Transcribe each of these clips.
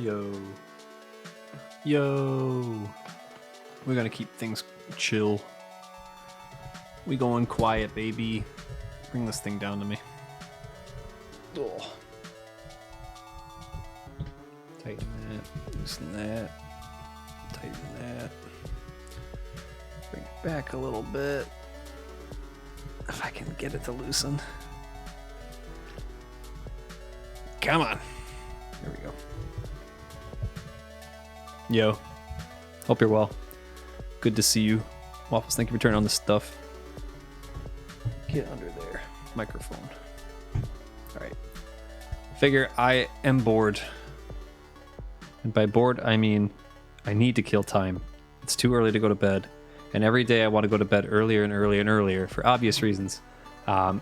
Yo. Yo. We're gonna keep things chill. We going quiet, baby. Bring this thing down to me. Ugh. Tighten that. Loosen that. Tighten that. Bring it back a little bit. If I can get it to loosen. Come on. There we go. Yo. Hope you're well. Good to see you. Waffles, thank you for turning on the stuff. Get under there. Microphone. Alright. Figure I am bored. And by bored, I mean I need to kill time. It's too early to go to bed. And every day I want to go to bed earlier and earlier and earlier for obvious reasons.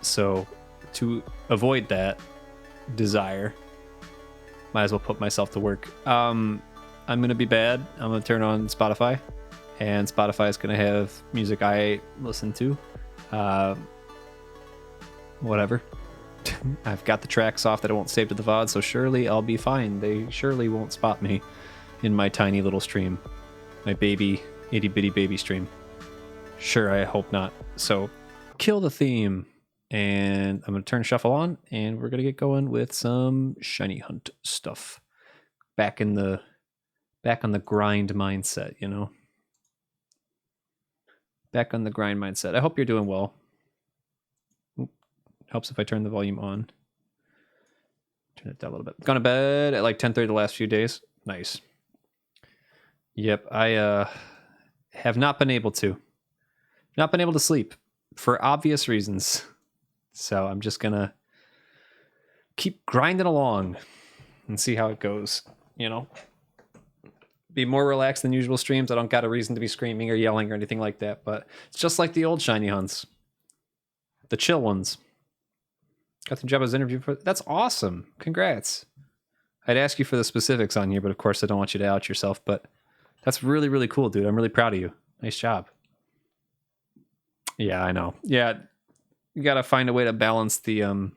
So to avoid that desire, might as well put myself to work. I'm going to be bad. I'm going to turn on Spotify. And Spotify is going to have music I listen to. Whatever. I've got the tracks off that I won't save to the VOD, so surely I'll be fine. They surely won't spot me in my tiny little stream. My baby, itty bitty baby stream. Sure, I hope not. So, kill the theme. And I'm going to turn shuffle on, and we're going to get going with some shiny hunt stuff. Back on the grind mindset, you know? Back on the grind mindset. I hope you're doing well. Helps if I turn the volume on. Turn it down a little bit. Gone to bed at like 10:30 the last few days. Nice. Yep, I have not been able to. Not been able to sleep for obvious reasons. So I'm just gonna keep grinding along and see how it goes, you know? Be more relaxed than usual streams. I don't got a reason to be screaming or yelling or anything like that, but it's just like the old shiny hunts. The chill ones. Got the job as interview for. That's awesome. Congrats. I'd ask you for the specifics on here, but of course I don't want you to out yourself, but that's really, really cool, dude. I'm really proud of you. Nice job. Yeah, I know. Yeah, you got to find a way to balance the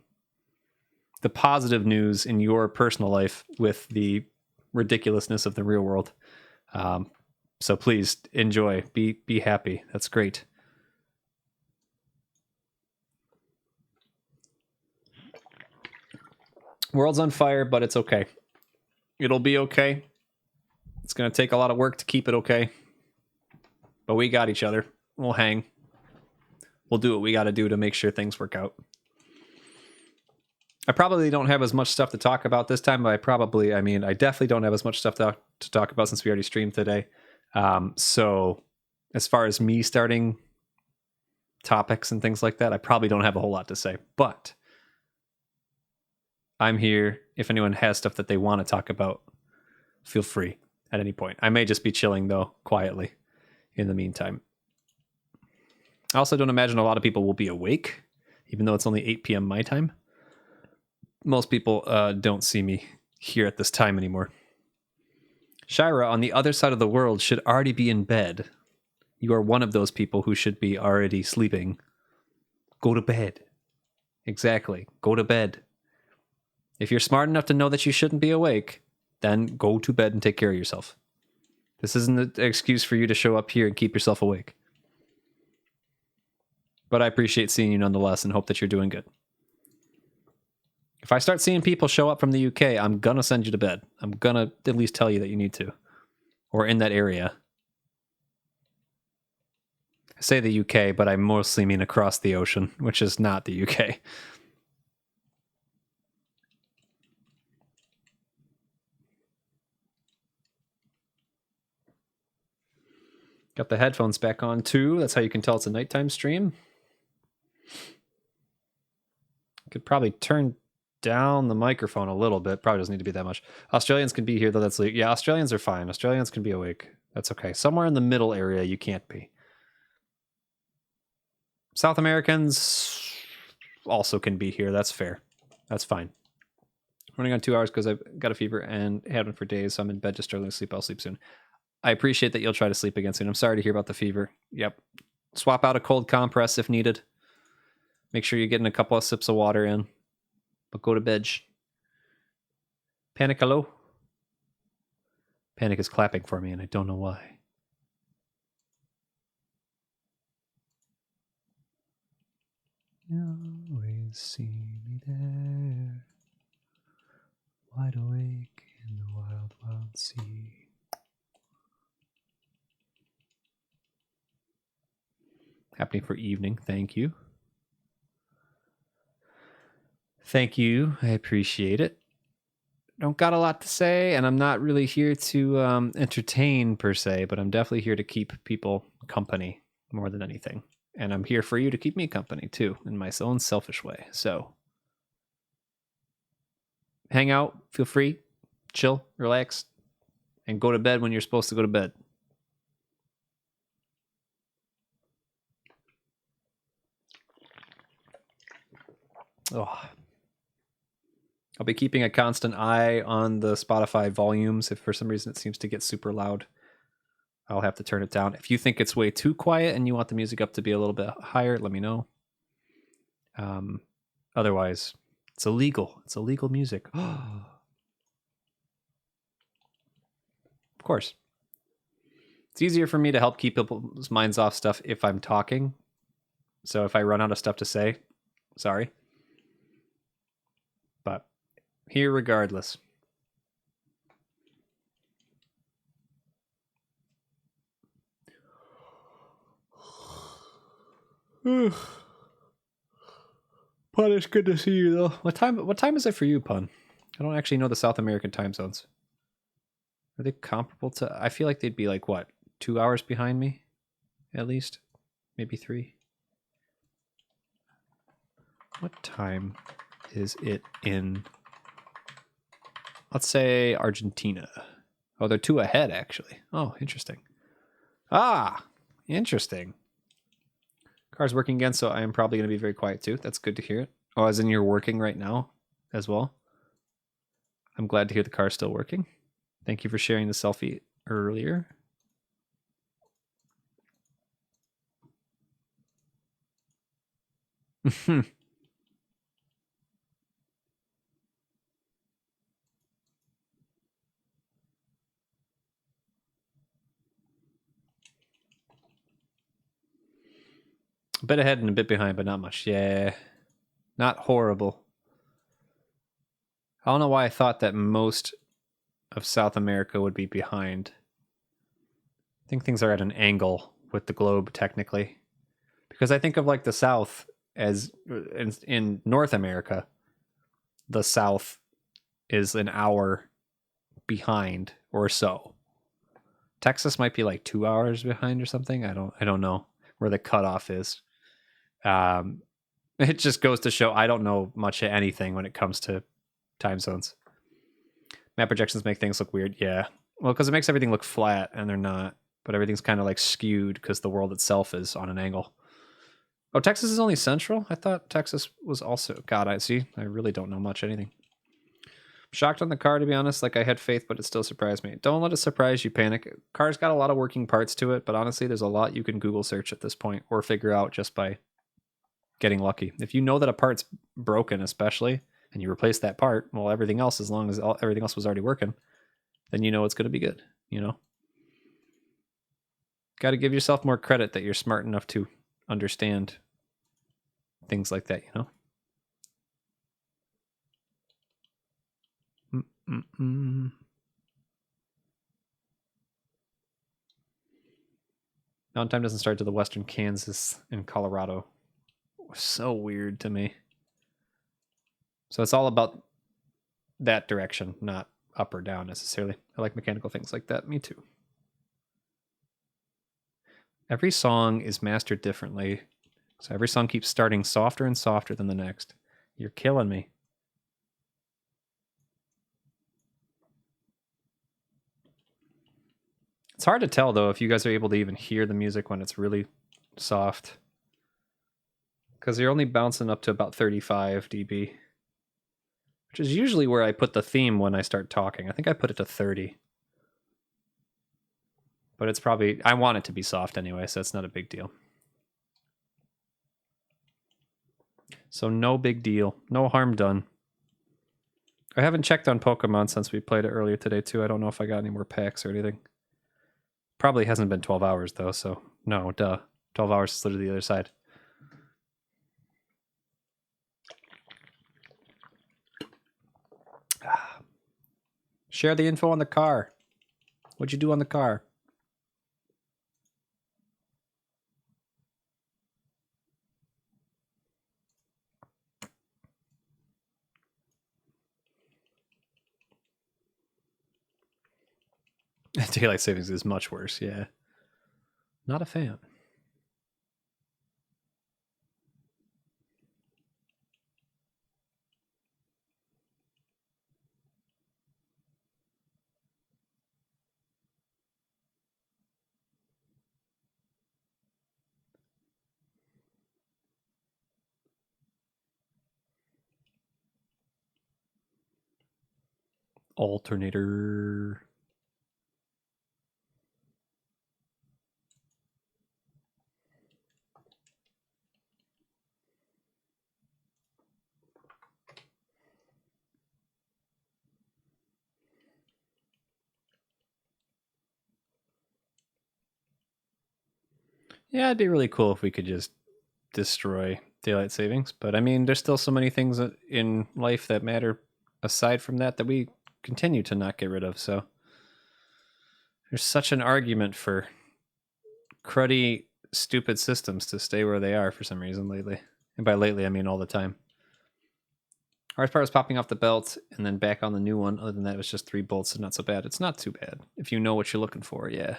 positive news in your personal life with the ridiculousness of the real world. So please enjoy, be happy. That's great. World's on fire, but it's okay. It'll be okay. It's going to take a lot of work to keep it okay. But we got each other. We'll hang. We'll do what we got to do to make sure things work out. I probably don't have as much stuff to talk about this time, but I definitely don't have as much stuff to talk about since we already streamed today. So as far as me starting topics and things like that, I probably don't have a whole lot to say, but I'm here. If anyone has stuff that they want to talk about, feel free at any point. I may just be chilling though, quietly in the meantime. I also don't imagine a lot of people will be awake, even though it's only 8 p.m. my time. Most people don't see me here at this time anymore. Shira, on the other side of the world, should already be in bed. You are one of those people who should be already sleeping. Go to bed. Exactly. Go to bed. If you're smart enough to know that you shouldn't be awake, then go to bed and take care of yourself. This isn't an excuse for you to show up here and keep yourself awake. But I appreciate seeing you nonetheless and hope that you're doing good. If I start seeing people show up from the UK, I'm going to send you to bed. I'm going to at least tell you that you need to. Or in that area. I say the UK, but I mostly mean across the ocean, which is not the UK. Got the headphones back on too. That's how you can tell it's a nighttime stream. Could probably turn down the microphone a little bit. Probably doesn't need to be that much. Australians can be here, though. That's like, yeah, Australians are fine. Australians can be awake. That's okay. Somewhere in the middle area, you can't be. South Americans also can be here. That's fair. That's fine. Running on 2 hours because I've got a fever and had one for days, so I'm in bed just struggling to sleep. I'll sleep soon. I appreciate that you'll try to sleep again soon. I'm sorry to hear about the fever. Yep. Swap out a cold compress if needed. Make sure you're getting a couple of sips of water in. But go to bed. Panic, hello? Panic is clapping for me, and I don't know why. You always see me there, wide awake in the wild, wild sea. Happening for evening, thank you. Thank you, I appreciate it. Don't got a lot to say, and I'm not really here to entertain per se, but I'm definitely here to keep people company more than anything. And I'm here for you to keep me company too, in my own selfish way. So hang out, feel free, chill, relax, and go to bed when you're supposed to go to bed. Oh. I'll be keeping a constant eye on the Spotify volumes. If for some reason it seems to get super loud, I'll have to turn it down. If you think it's way too quiet and you want the music up to be a little bit higher, let me know. Otherwise, it's illegal. It's illegal music. Of course. It's easier for me to help keep people's minds off stuff if I'm talking. So if I run out of stuff to say, sorry. But here regardless. Pun, it's good to see you though. What time is it for you, Pun? I don't actually know the South American time zones. Are they comparable to, I feel like they'd be like what, 2 hours behind me? At least? Maybe 3. What time is it in, let's say, Argentina? Oh, they're 2 ahead actually. Oh, interesting. Ah, interesting. Car's working again, so I am probably going to be very quiet too. That's good to hear it. Oh, as in you're working right now as well? I'm glad to hear the car's still working. Thank you for sharing the selfie earlier. A bit ahead and a bit behind, but not much. Yeah. Not horrible. I don't know why I thought that most of South America would be behind. I think things are at an angle with the globe, technically. Because I think of like the South as in North America, the South is an hour behind or so. Texas might be like 2 hours behind or something. I don't know where the cutoff is. It just goes to show I don't know much of anything when it comes to time zones. Map projections make things look weird. Yeah. Well, because it makes everything look flat and they're not. But everything's kind of like skewed because the world itself is on an angle. Oh, Texas is only central? I thought Texas was also... God, I see. I really don't know much anything. Shocked on the car, to be honest. Like, I had faith, but it still surprised me. Don't let it surprise you, Panic. Car's got a lot of working parts to it, but honestly, there's a lot you can Google search at this point or figure out just by getting lucky. If you know that a part's broken, especially, and you replace that part, well, everything else, as long as everything else was already working, then you know it's going to be good, you know? Got to give yourself more credit that you're smart enough to understand things like that, you know? Mountain time doesn't start to the western Kansas and Colorado. So weird to me. So it's all about that direction, not up or down necessarily. I like mechanical things like that. Me too. Every song is mastered differently. So every song keeps starting softer and softer than the next. You're killing me. It's hard to tell, though, if you guys are able to even hear the music when it's really soft. Because you're only bouncing up to about 35 dB. Which is usually where I put the theme when I start talking. I think I put it to 30. But it's probably... I want it to be soft anyway, so it's not a big deal. So no big deal. No harm done. I haven't checked on Pokemon since we played it earlier today, too. I don't know if I got any more packs or anything. Probably hasn't been 12 hours, though, so no, duh. 12 hours is literally the other side. Share the info on the car. What'd you do on the car? Daylight savings is much worse, yeah. Not a fan. Alternator. Yeah, it'd be really cool if we could just destroy daylight savings. But I mean, there's still so many things in life that matter aside from that we continue to not get rid of. So there's such an argument for cruddy, stupid systems to stay where they are for some reason lately. And by lately, I mean all the time. Hardest part was popping off the belt and then back on the new one. Other than that, it was just 3 bolts, so not so bad. It's not too bad if you know what you're looking for, yeah.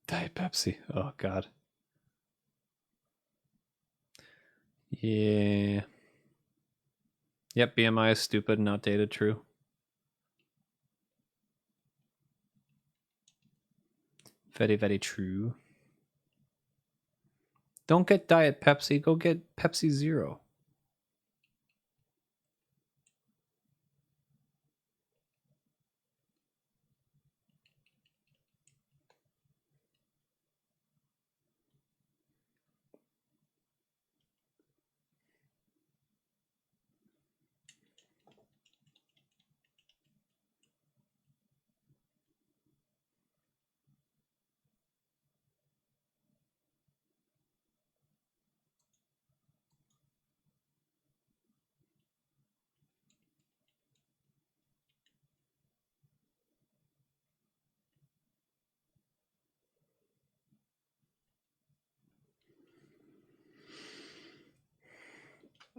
Diet Pepsi. Oh, God. Yeah. Yep, BMI is stupid and outdated, true. Very, very true. Don't get Diet Pepsi, go get Pepsi Zero.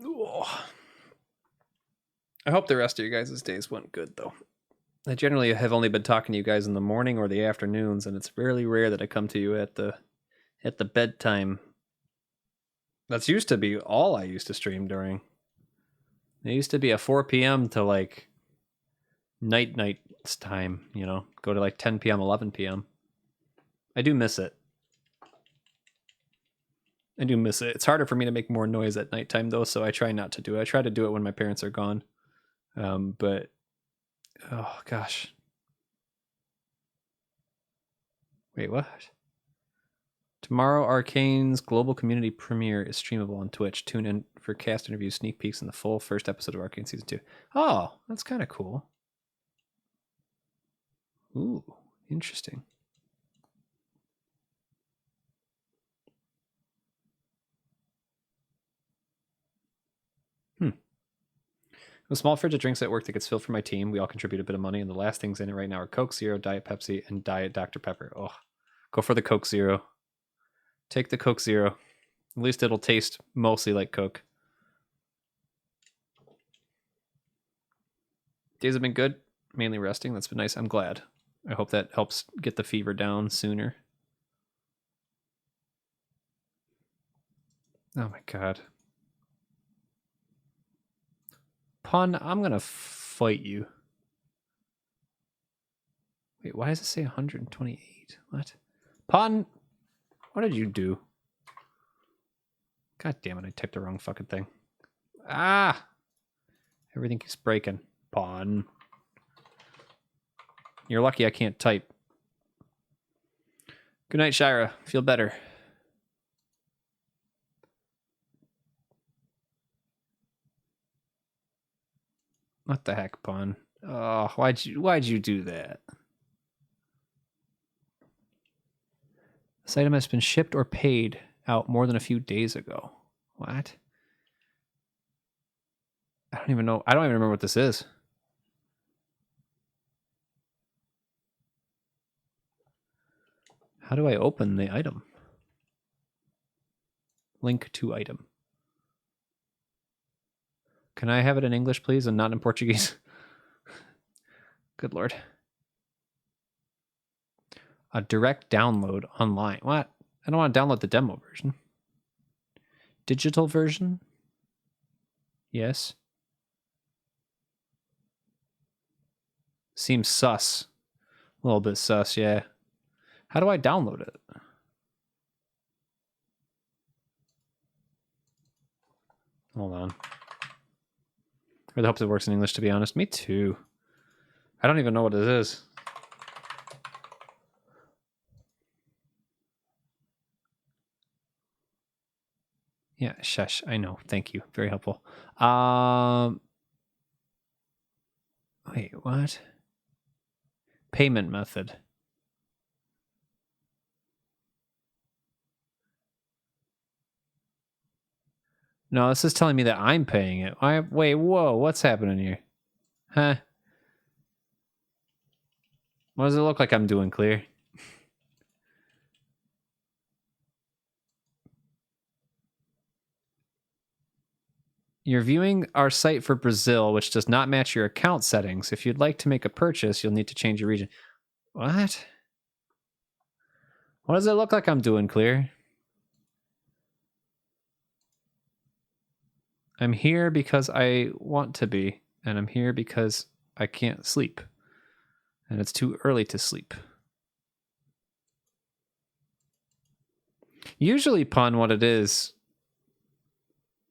Oh. I hope the rest of you guys' days went good, though. I generally have only been talking to you guys in the morning or the afternoons, and it's really rare that I come to you at the bedtime. That's used to be all I used to stream during. It used to be a 4 p.m. to like night's time, you know, go to like 10 p.m., 11 p.m. I do miss it. I do miss it. It's harder for me to make more noise at nighttime, though, so I try not to do it. I try to do it when my parents are gone. But, oh, gosh. Wait, what? Tomorrow, Arcane's global community premiere is streamable on Twitch. Tune in for cast interviews, sneak peeks, and the full first episode of Arcane Season 2. Oh, that's kind of cool. Ooh, interesting. A small fridge of drinks at work that gets filled for my team. We all contribute a bit of money, and the last things in it right now are Coke Zero, Diet Pepsi, and Diet Dr. Pepper. Oh, go for the Coke Zero. Take the Coke Zero. At least it'll taste mostly like Coke. Days have been good, mainly resting. That's been nice. I'm glad. I hope that helps get the fever down sooner. Oh my god. Pun, I'm gonna fight you. Wait, why does it say 128? What? Pun, what did you do? God damn it, I typed the wrong fucking thing. Ah! Everything keeps breaking. Pun. You're lucky I can't type. Good night, Shira. Feel better. What the heck, Pun? Oh, why'd you do that? This item has been shipped or paid out more than a few days ago. What? I don't even know. I don't even remember what this is. How do I open the item? Link to item. Can I have it in English, please, and not in Portuguese? Good Lord. A direct download online. What? I don't want to download the demo version. Digital version? Yes. Seems sus. A little bit sus, yeah. How do I download it? Hold on. I really hope it works in English, to be honest. Me too. I don't even know what it is. Yeah, shush. I know. Thank you. Very helpful. Wait, what? Payment method. No, this is telling me that I'm paying it. Wait, whoa, what's happening here? Huh? What does it look like I'm doing, Clear? You're viewing our site for Brazil, which does not match your account settings. If you'd like to make a purchase, you'll need to change your region. What? What does it look like I'm doing, Clear? I'm here because I want to be, and I'm here because I can't sleep. And it's too early to sleep. Usually, Pun, what it is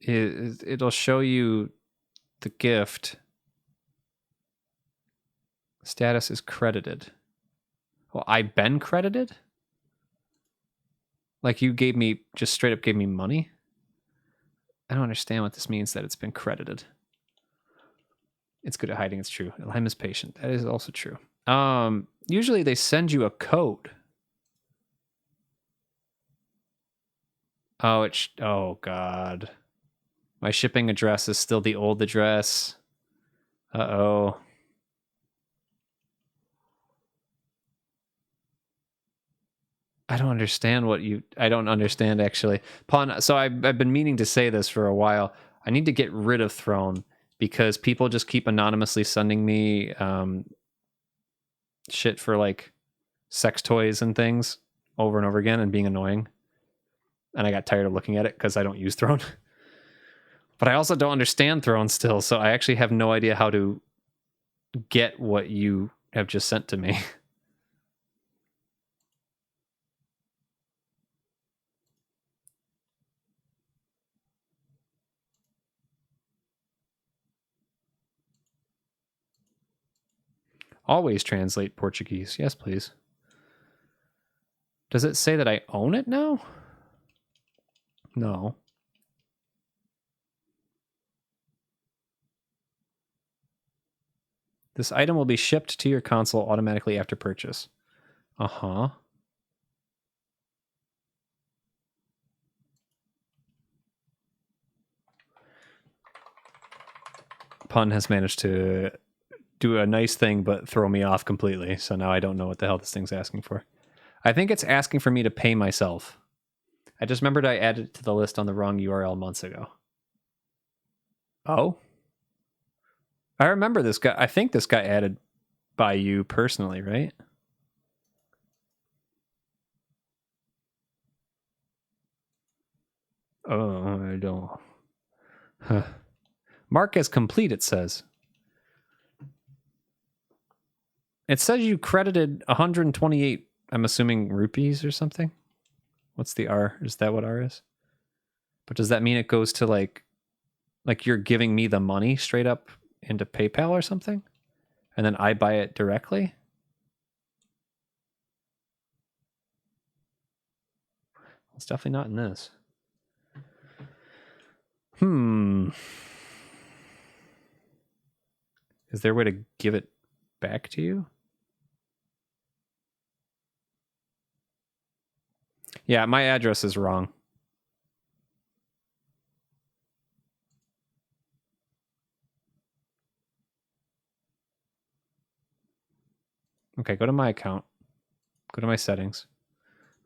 it'll show you the gift. Status is credited. Well, I've been credited? Like you gave me, just straight up gave me money? I don't understand what this means that it's been credited. It's good at hiding, it's true. Elheim is patient. That is also true. Usually they send you a code. Oh, oh God. My shipping address is still the old address. Uh-oh. I don't understand I don't understand actually. Pawn, so I've been meaning to say this for a while. I need to get rid of Throne because people just keep anonymously sending me shit for like sex toys and things over and over again and being annoying. And I got tired of looking at it because I don't use Throne. But I also don't understand Throne still, so I actually have no idea how to get what you have just sent to me. Always translate Portuguese. Yes, please. Does it say that I own it now? No. This item will be shipped to your console automatically after purchase. Uh-huh. Pun has managed to do a nice thing but throw me off completely, so now I don't know what the hell this thing's asking for. I think it's asking for me to pay myself. I just remembered I added it to the list on the wrong URL months ago. Oh? I remember this guy. I think this got added by you personally, right? Oh, I don't. Huh. Mark as complete, it says. It says you credited 128 I'm assuming rupees or something. What's the R? Is that what R is? But does that mean it goes to like you're giving me the money straight up into PayPal or something? And then I buy it directly? It's definitely not in this. Is there a way to give it back to you? Yeah, my address is wrong. Okay, go to my account. Go to my settings.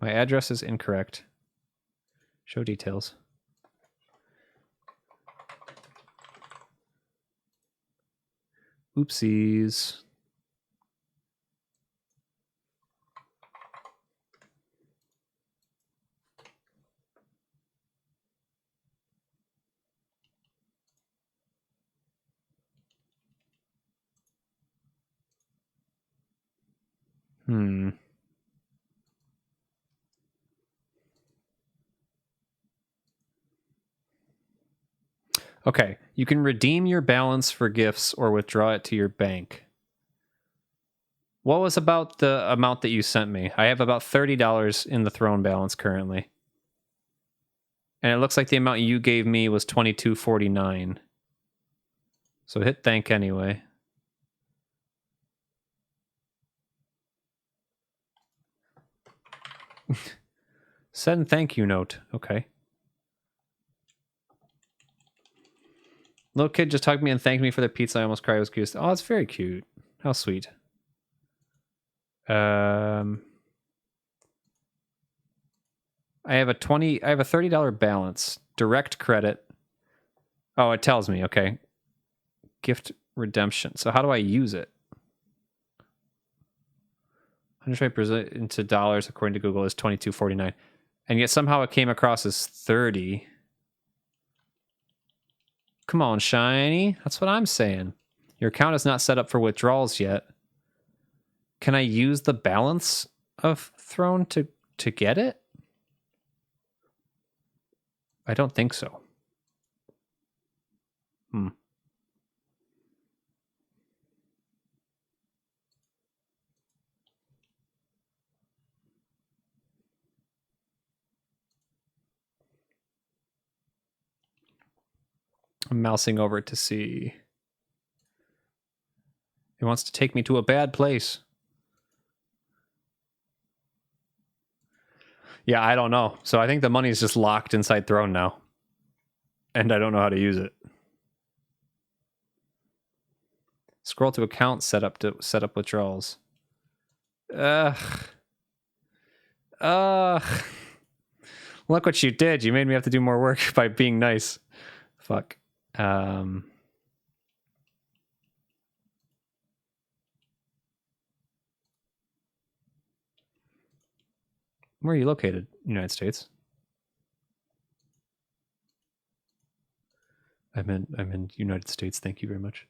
My address is incorrect. Show details. Oopsies. Okay, you can redeem your balance for gifts or withdraw it to your bank. What was about the amount that you sent me? I have about $30 in the throne balance currently. And it looks like the amount you gave me was $22.49. So hit thank anyway. Send thank you note. Okay. Little kid just hugged me and thanked me for the pizza. I almost cried. It was cute. Oh, it's very cute. How sweet. I have a $30 balance. Direct credit. Oh, it tells me. Okay. Gift redemption. So how do I use it? 100% into dollars according to Google is $22.49. And yet somehow it came across as 30. Come on, Shiny. That's what I'm saying. Your account is not set up for withdrawals yet. Can I use the balance of Throne to get it? I don't think so. I'm mousing over to see. It wants to take me to a bad place. Yeah, I don't know. So I think the money is just locked inside Throne now. And I don't know how to use it. Scroll to account setup to set up withdrawals. Ugh. Look what you did. You made me have to do more work by being nice. Fuck. Where are you located? United States. I'm in United States. Thank you very much.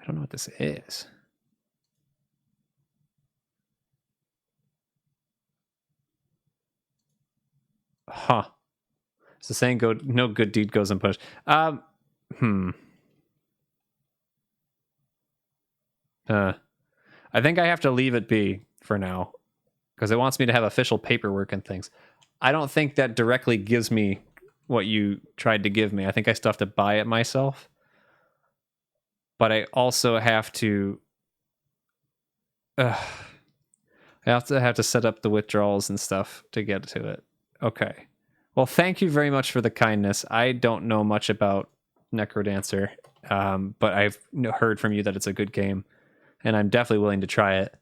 I don't know what this is. Huh. It's the saying, "Go, no good deed goes unpunished." I think I have to leave it be for now because it wants me to have official paperwork and things. I don't think that directly gives me what you tried to give me. I think I still have to buy it myself. But I also have to I have to set up the withdrawals and stuff to get to it. Okay. Well, thank you very much for the kindness. I don't know much about Necrodancer, but I've heard from you that it's a good game, and I'm definitely willing to try it.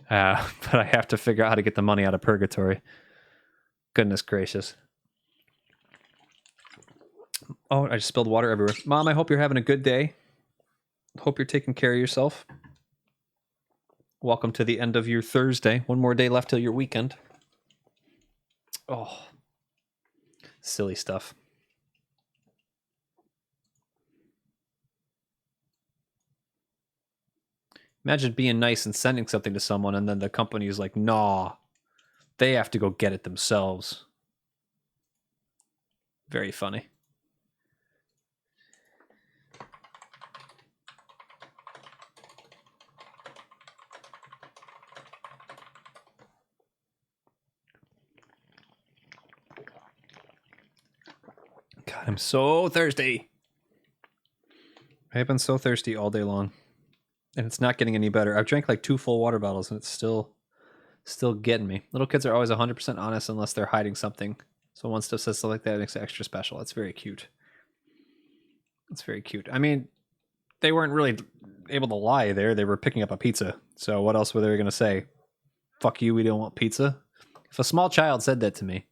But I have to figure out how to get the money out of Purgatory. Goodness gracious. Oh, I just spilled water everywhere. Mom, I hope you're having a good day. Hope you're taking care of yourself. Welcome to the end of your Thursday. One more day left till your weekend. Oh, silly stuff. Imagine being nice and sending something to someone, and then the company's like, nah, they have to go get it themselves. Very funny. God, I'm so thirsty. I have been so thirsty all day long. And it's not getting any better. I've drank like 2 full water bottles, and it's still getting me. Little kids are always 100% honest unless they're hiding something. So one stuff says stuff like that, it makes it extra special. That's very cute. That's very cute. I mean, they weren't really able to lie there. They were picking up a pizza. So what else were they going to say? Fuck you, we don't want pizza? If a small child said that to me,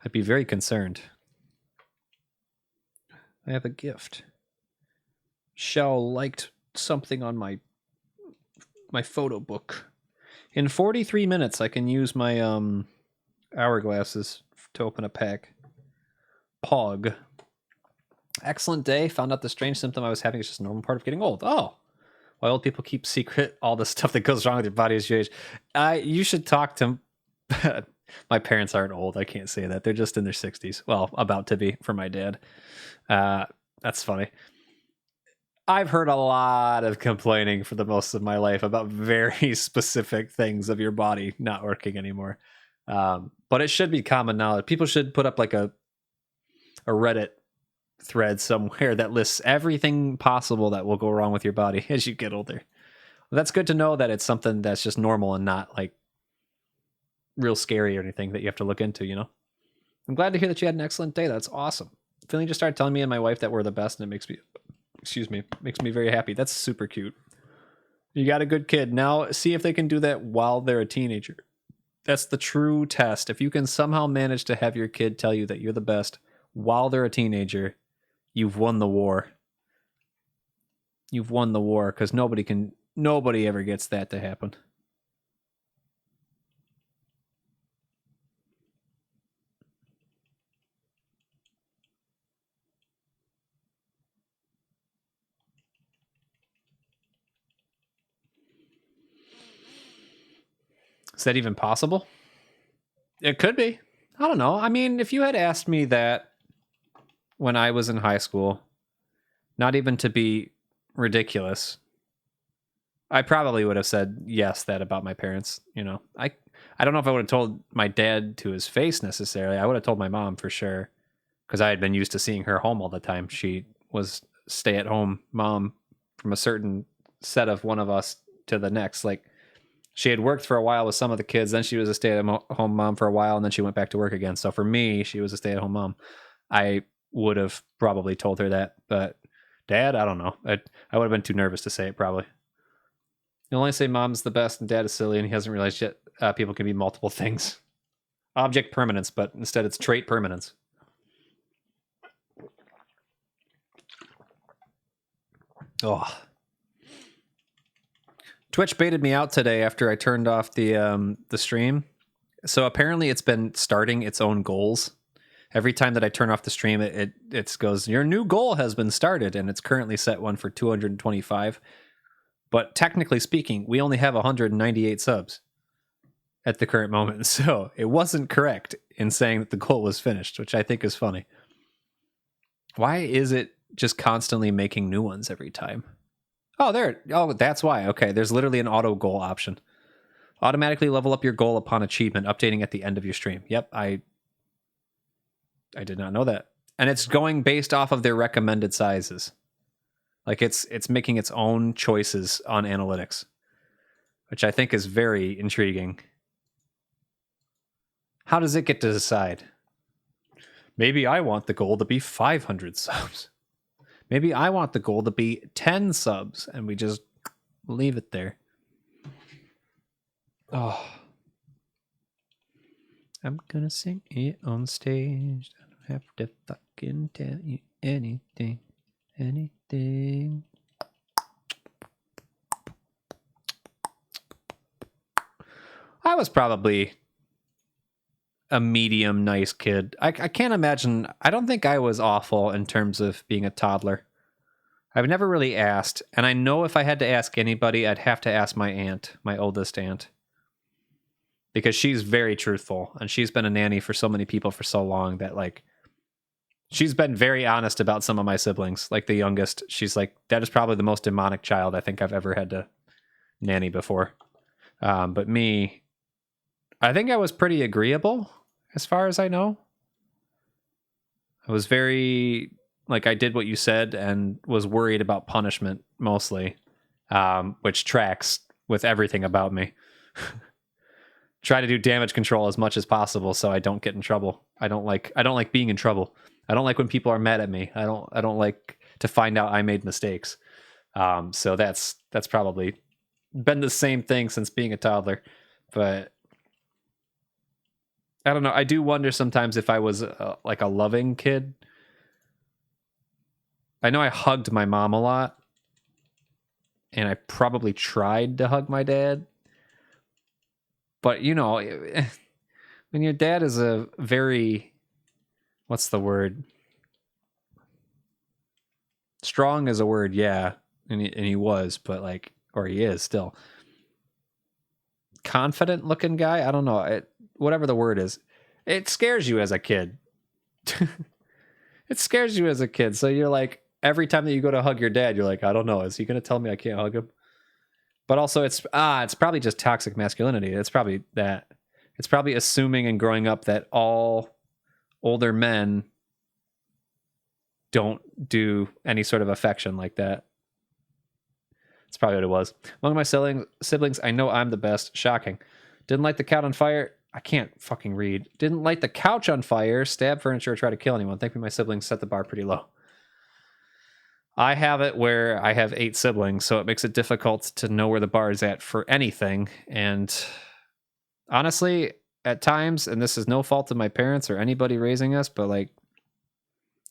I'd be very concerned. I have a gift. Shell liked something on my photo book. In 43 minutes, I can use my hourglasses to open a pack. Pog. Excellent day. Found out the strange symptom I was having is just a normal part of getting old. Oh. Why old people keep secret all the stuff that goes wrong with your body as you age. You should talk to... My parents aren't old. I can't say that. They're just in their 60s. Well, about to be for my dad. That's funny. I've heard a lot of complaining for the most of my life about very specific things of your body not working anymore. But it should be common knowledge. People should put up like a Reddit thread somewhere that lists everything possible that will go wrong with your body as you get older. Well, that's good to know that it's something that's just normal and not like real scary or anything that you have to look into, you know? I'm glad to hear that you had an excellent day. That's awesome. Feeling just started telling me and my wife that we're the best, and it makes me very happy. That's super cute. You got a good kid. Now see if they can do that while they're a teenager. That's the true test. If you can somehow manage to have your kid tell you that you're the best while they're a teenager, you've won the war. You've won the war, because nobody ever gets that to happen. Is that even possible? It could be. I don't know. I mean, if you had asked me that when I was in high school, not even to be ridiculous, I probably would have said yes, that about my parents. You know, I don't know if I would have told my dad to his face necessarily. I would have told my mom for sure, because I had been used to seeing her home all the time. She was stay-at-home mom from a certain set of one of us to the next. Like, she had worked for a while with some of the kids, then she was a stay-at-home mom for a while, and then she went back to work again. So for me, she was a stay-at-home mom. I would have probably told her that, but dad, I don't know. I would have been too nervous to say it, probably. You'll only say mom's the best and dad is silly, and he hasn't realized yet people can be multiple things. Object permanence, but instead it's trait permanence. Oh. Twitch baited me out today after I turned off the stream. So apparently it's been starting its own goals. Every time that I turn off the stream, it goes, your new goal has been started, and it's currently set one for 225. But technically speaking, we only have 198 subs at the current moment. So it wasn't correct in saying that the goal was finished, which I think is funny. Why is it just constantly making new ones every time? Oh, there. Oh, that's why. Okay, there's literally an auto goal option. Automatically level up your goal upon achievement, updating at the end of your stream. Yep, I did not know that. And it's going based off of their recommended sizes. Like it's making its own choices on analytics, which I think is very intriguing. How does it get to decide? Maybe I want the goal to be 500 subs. Maybe I want the goal to be 10 subs, and we just leave it there. Oh. I'm gonna sing it on stage. I don't have to fucking tell you anything. Anything. I was probably a medium nice kid. I can't imagine. I don't think I was awful in terms of being a toddler. I've never really asked, and I know if I had to ask anybody, I'd have to ask my aunt, my oldest aunt, because she's very truthful, and she's been a nanny for so many people for so long that, like, she's been very honest about some of my siblings. Like, the youngest, she's like, that is probably the most demonic child I think I've ever had to nanny before. But me, I think I was pretty agreeable, as far as I know. I was very... like, I did what you said and was worried about punishment mostly, which tracks with everything about me. Try to do damage control as much as possible so I don't get in trouble. I don't like being in trouble. I don't like when people are mad at me. I don't like to find out I made mistakes. So that's probably been the same thing since being a toddler. But I don't know. I do wonder sometimes if I was like a loving kid. I know I hugged my mom a lot, and I probably tried to hug my dad. But, you know, when your dad is a very, what's the word? Strong is a word, yeah. And he was, but like, or he is still. Confident looking guy? I don't know. Whatever the word is. It scares you as a kid. It scares you as a kid. So you're like, every time that you go to hug your dad, you're like, I don't know, is he going to tell me I can't hug him? But also it's probably just toxic masculinity. It's probably that. It's probably assuming and growing up that all older men don't do any sort of affection like that. That's probably what it was. Among my siblings, I know I'm the best. Shocking. Didn't light the couch on fire. I can't fucking read. Didn't light the couch on fire, stab furniture, or try to kill anyone. Thankfully, my siblings set the bar pretty low. I have it where I have 8 siblings, so it makes it difficult to know where the bar is at for anything. And honestly, at times, and this is no fault of my parents or anybody raising us, but like,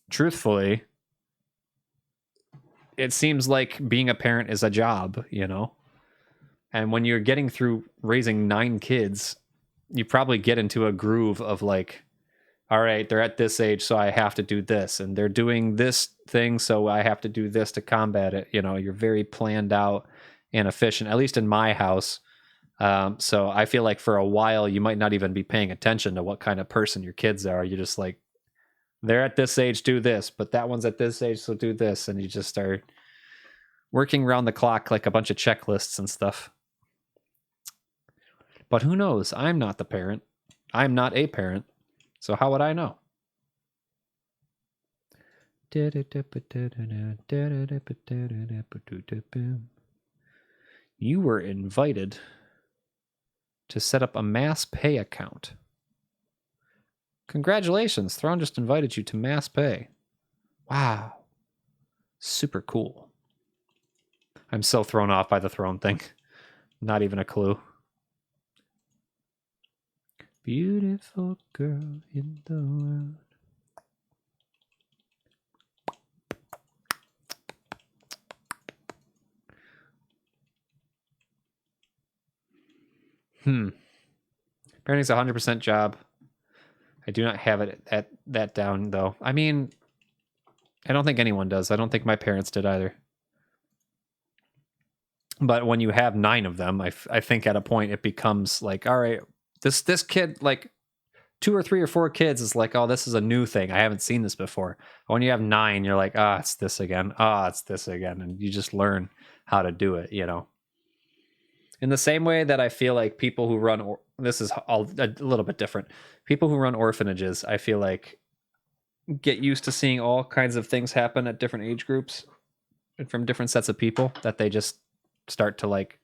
truthfully, it seems like being a parent is a job, you know? And when you're getting through raising 9 kids, you probably get into a groove of like, all right, they're at this age, so I have to do this. And they're doing this thing, so I have to do this to combat it. You know, you're very planned out and efficient, at least in my house. So I feel like for a while, you might not even be paying attention to what kind of person your kids are. You're just like, they're at this age, do this, but that one's at this age, so do this. And you just start working around the clock like a bunch of checklists and stuff. But who knows? I'm not the parent. I'm not a parent. So how would I know? You were invited to set up a mass pay account. Congratulations, Throne just invited you to mass pay. Wow. Super cool. I'm so thrown off by the Throne thing. Not even a clue. Beautiful girl in the world. Parenting's a 100% job. I do not have it at that down, though. I mean, I don't think anyone does. I don't think my parents did either. But when you have 9 of them, I think at a point it becomes like, all right, this kid, like 2 or 3 or 4 kids is like, oh, this is a new thing. I haven't seen this before. When you have 9, you're like, it's this again. It's this again. And you just learn how to do it, you know. In the same way that I feel like people who run, this is all a little bit different. People who run orphanages, I feel like, get used to seeing all kinds of things happen at different age groups and from different sets of people, that they just start to like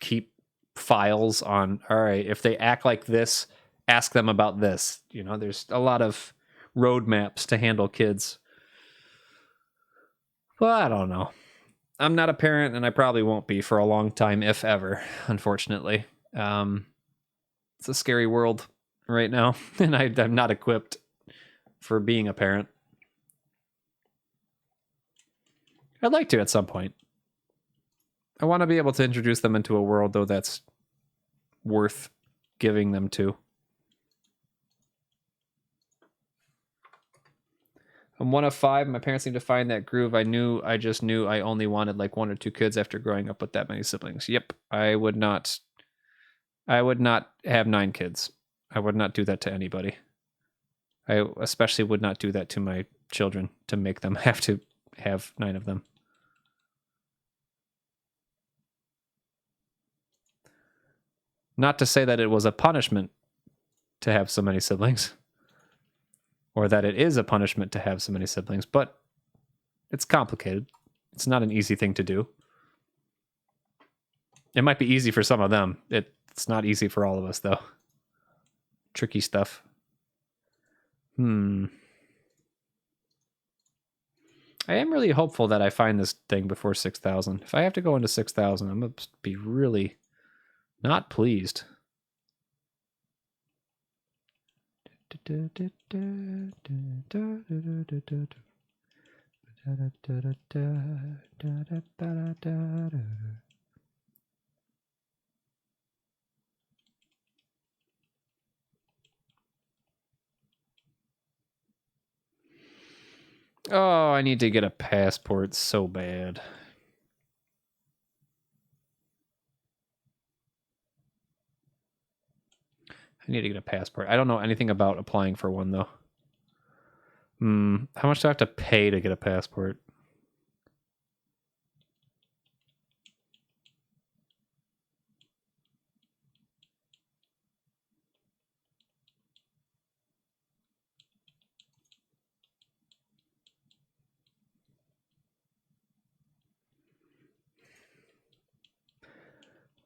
keep files on, all right, if they act like this, ask them about this. You know, there's a lot of roadmaps to handle kids. Well, I don't know. I'm not a parent, and I probably won't be for a long time, if ever, unfortunately. It's a scary world right now, and I'm not equipped for being a parent. I'd like to at some point. I want to be able to introduce them into a world, though, that's worth giving them to. I'm one of 5. My parents seemed to find that groove. I just knew I only wanted like 1 or 2 kids after growing up with that many siblings. Yep. I would not have 9 kids. I would not do that to anybody. I especially would not do that to my children to make them have to have 9 of them. Not to say that it was a punishment to have so many siblings, or that it is a punishment to have so many siblings, but it's complicated. It's not an easy thing to do. It might be easy for some of them. It's not easy for all of us, though. Tricky stuff. I am really hopeful that I find this thing before 6,000. If I have to go into 6,000, I'm going to be really not pleased. Oh, I need to get a passport so bad. I need to get a passport. I don't know anything about applying for one, though. How much do I have to pay to get a passport?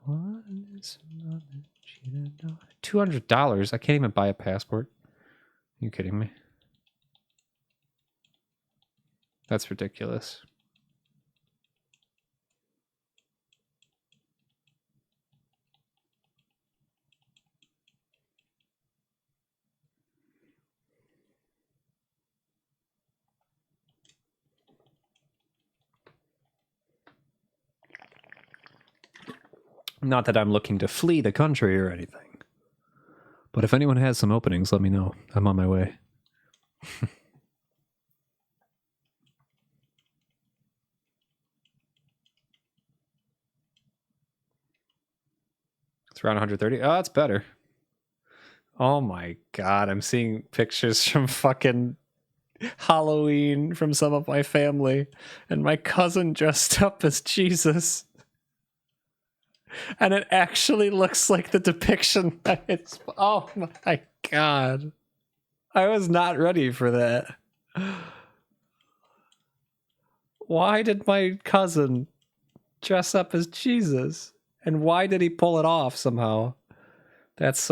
What is $200? I can't even buy a passport. Are you kidding me? That's ridiculous. Not that I'm looking to flee the country or anything. But if anyone has some openings, let me know. I'm on my way. It's around 130. Oh, that's better. Oh my god, I'm seeing pictures from fucking Halloween from some of my family, and my cousin dressed up as Jesus. And it actually looks like the depiction. Oh my god. I was not ready for that. Why did my cousin dress up as Jesus? And why did he pull it off somehow? That's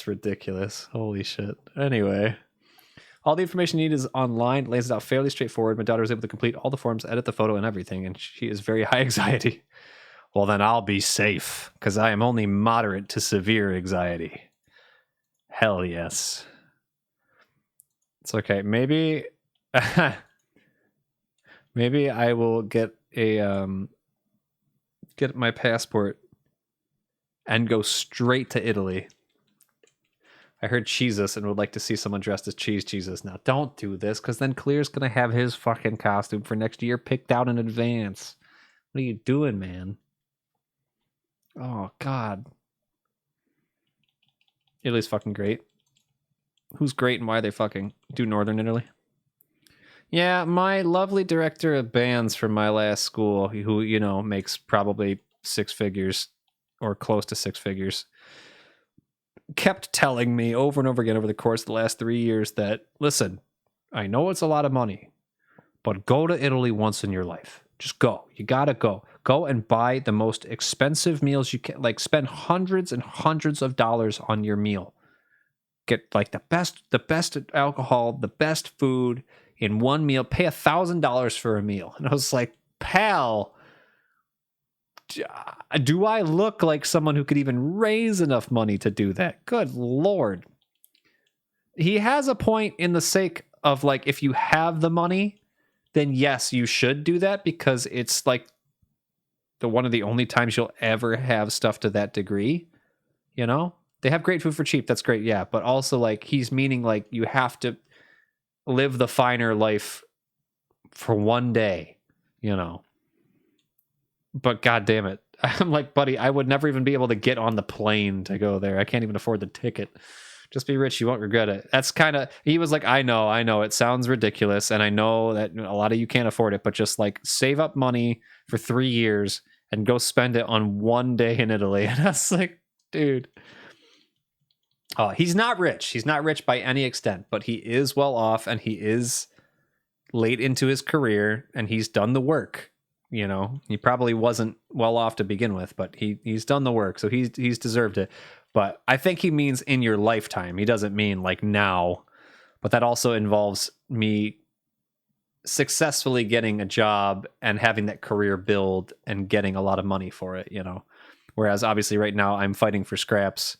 ridiculous. Holy shit. Anyway, all the information you need is online. It lays it out fairly straightforward. My daughter was able to complete all the forms, edit the photo and everything, and she is very high anxiety. Well, then I'll be safe, because I am only moderate to severe anxiety. Hell yes. It's okay. Maybe maybe I will get my passport and go straight to Italy. I heard Jesus and would like to see someone dressed as Jesus. Now, don't do this, because then Clear's going to have his fucking costume for next year picked out in advance. What are you doing, man? Oh, God. Italy's fucking great. Who's great and why are they fucking do Northern Italy? Yeah, my lovely director of bands from my last school, who, you know, makes probably 6 figures or close to 6 figures, kept telling me over and over again over the course of the last 3 years that, listen, I know it's a lot of money, but go to Italy once in your life. Just go. You gotta go. Go and buy the most expensive meals you can. Like, spend hundreds and hundreds of dollars on your meal. Get like the best alcohol, the best food in one meal. Pay $1,000 for a meal. And I was like, pal, do I look like someone who could even raise enough money to do that? Good Lord. He has a point in the sake of, like, if you have the money, then yes, you should do that, because it's like one of the only times you'll ever have stuff to that degree. You know, they have great food for cheap. That's great. Yeah. But also, like, he's meaning like you have to, live the finer life for one day, you know. But god damn it. I'm like, buddy, I would never even be able to get on the plane to go there. I can't even afford the ticket. Just be rich, you won't regret it. That's kind of, he was like, I know, it sounds ridiculous, and I know that a lot of you can't afford it, but just like save up money for 3 years and go spend it on one day in Italy. And I was like, dude. Oh, he's not rich. He's not rich by any extent, but he is well off, and he is late into his career, and he's done the work. You know, he probably wasn't well off to begin with, but he's done the work, so he's deserved it. But I think he means in your lifetime. He doesn't mean like now. But that also involves me successfully getting a job and having that career build and getting a lot of money for it, you know. Whereas obviously right now I'm fighting for scraps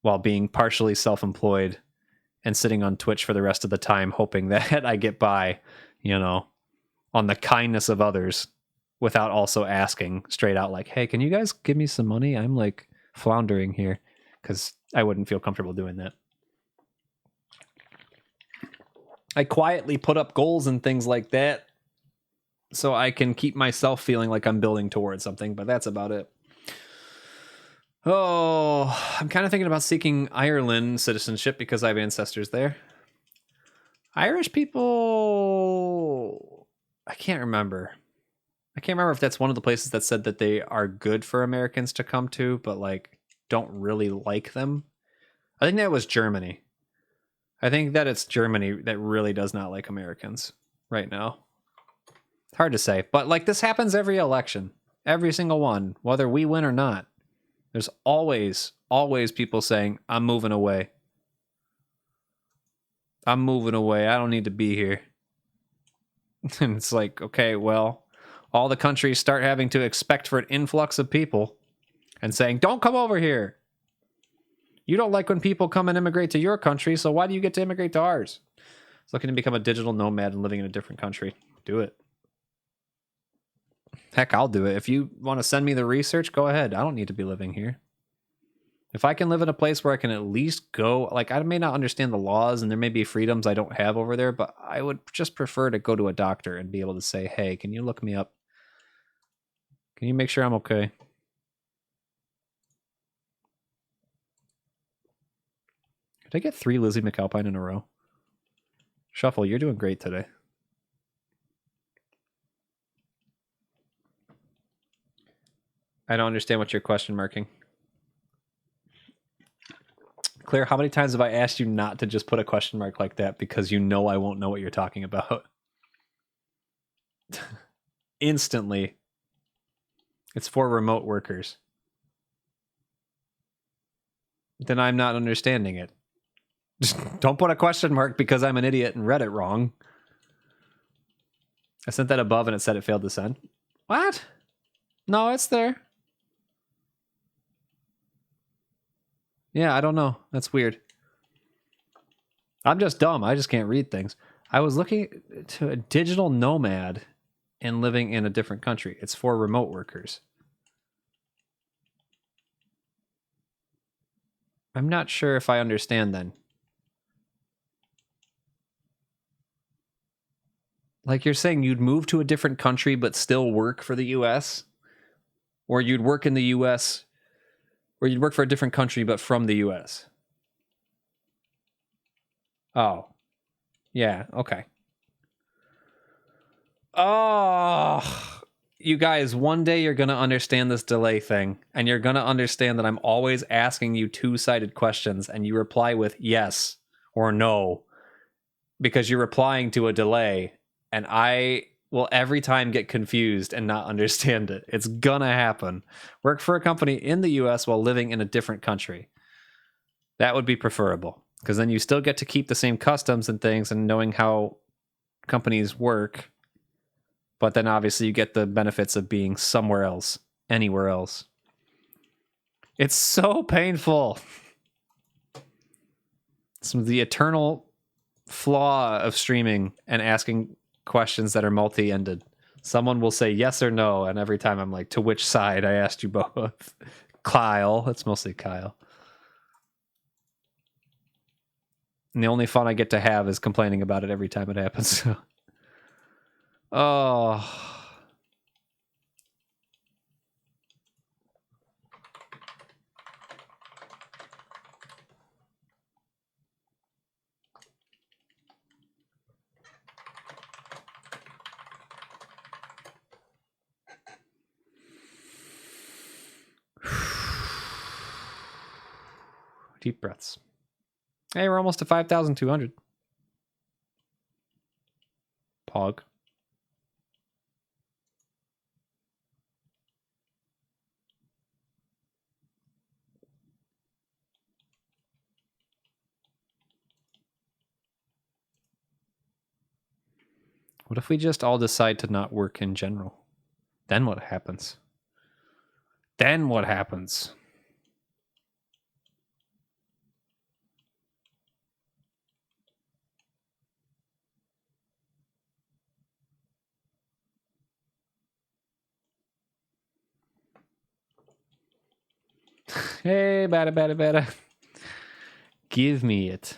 while being partially self-employed and sitting on Twitch for the rest of the time, hoping that I get by, you know, on the kindness of others without also asking straight out like, hey, can you guys give me some money? I'm like floundering here. Because I wouldn't feel comfortable doing that. I quietly put up goals and things like that so I can keep myself feeling like I'm building towards something, but that's about it. Oh, I'm kind of thinking about seeking Ireland citizenship because I have ancestors there. Irish people, I can't remember. I can't remember if that's one of the places that said that they are good for Americans to come to, but like don't really like them. I think that was Germany. I think that it's Germany that really does not like Americans right now. It's hard to say, but like this happens every election, every single one, whether we win or not. There's always people saying, I'm moving away. I'm moving away. I don't need to be here. And it's like, okay, well, all the countries start having to expect for an influx of people and saying, don't come over here. You don't like when people come and immigrate to your country, so why do you get to immigrate to ours? It's looking to become a digital nomad and living in a different country. Do it. Heck, I'll do it. If you want to send me the research, go ahead. I don't need to be living here. If I can live in a place where I can at least go, like I may not understand the laws and there may be freedoms I don't have over there, but I would just prefer to go to a doctor and be able to say, hey, can you look me up? Can you make sure I'm okay? Did I get 3 Lizzie McAlpine in a row? Shuffle, you're doing great today. I don't understand what you're question marking. Claire, how many times have I asked you not to just put a question mark like that because you know I won't know what you're talking about? Instantly. It's for remote workers. Then I'm not understanding it. Just don't put a question mark because I'm an idiot and read it wrong. I sent that above and it said it failed to send. What? No, it's there. Yeah, I don't know. That's weird. I'm just dumb. I just can't read things. I was looking to a digital nomad and living in a different country. It's for remote workers. I'm not sure if I understand then. Like you're saying you'd move to a different country but still work for the US? Or you'd work in the US, or you'd work for a different country but from the US? Oh. Yeah, okay. Oh, you guys, one day you're going to understand this delay thing, and you're going to understand that I'm always asking you two-sided questions, and you reply with yes or no, because you're replying to a delay, and I will every time get confused and not understand it. It's gonna happen. Work for a company in the US while living in a different country. That would be preferable, because then you still get to keep the same customs and things and knowing how companies work, but then obviously you get the benefits of being somewhere else, anywhere else. It's so painful. It's the eternal flaw of streaming and asking questions that are multi-ended. Someone will say yes or no, and every time I'm like, to which side? I asked you both. Kyle. It's mostly Kyle. And the only fun I get to have is complaining about it every time it happens. Oh. Deep breaths. Hey, we're almost to 5,200. Pog. What if we just all decide to not work in general? Then what happens? Then what happens? Hey, bada. Give me it.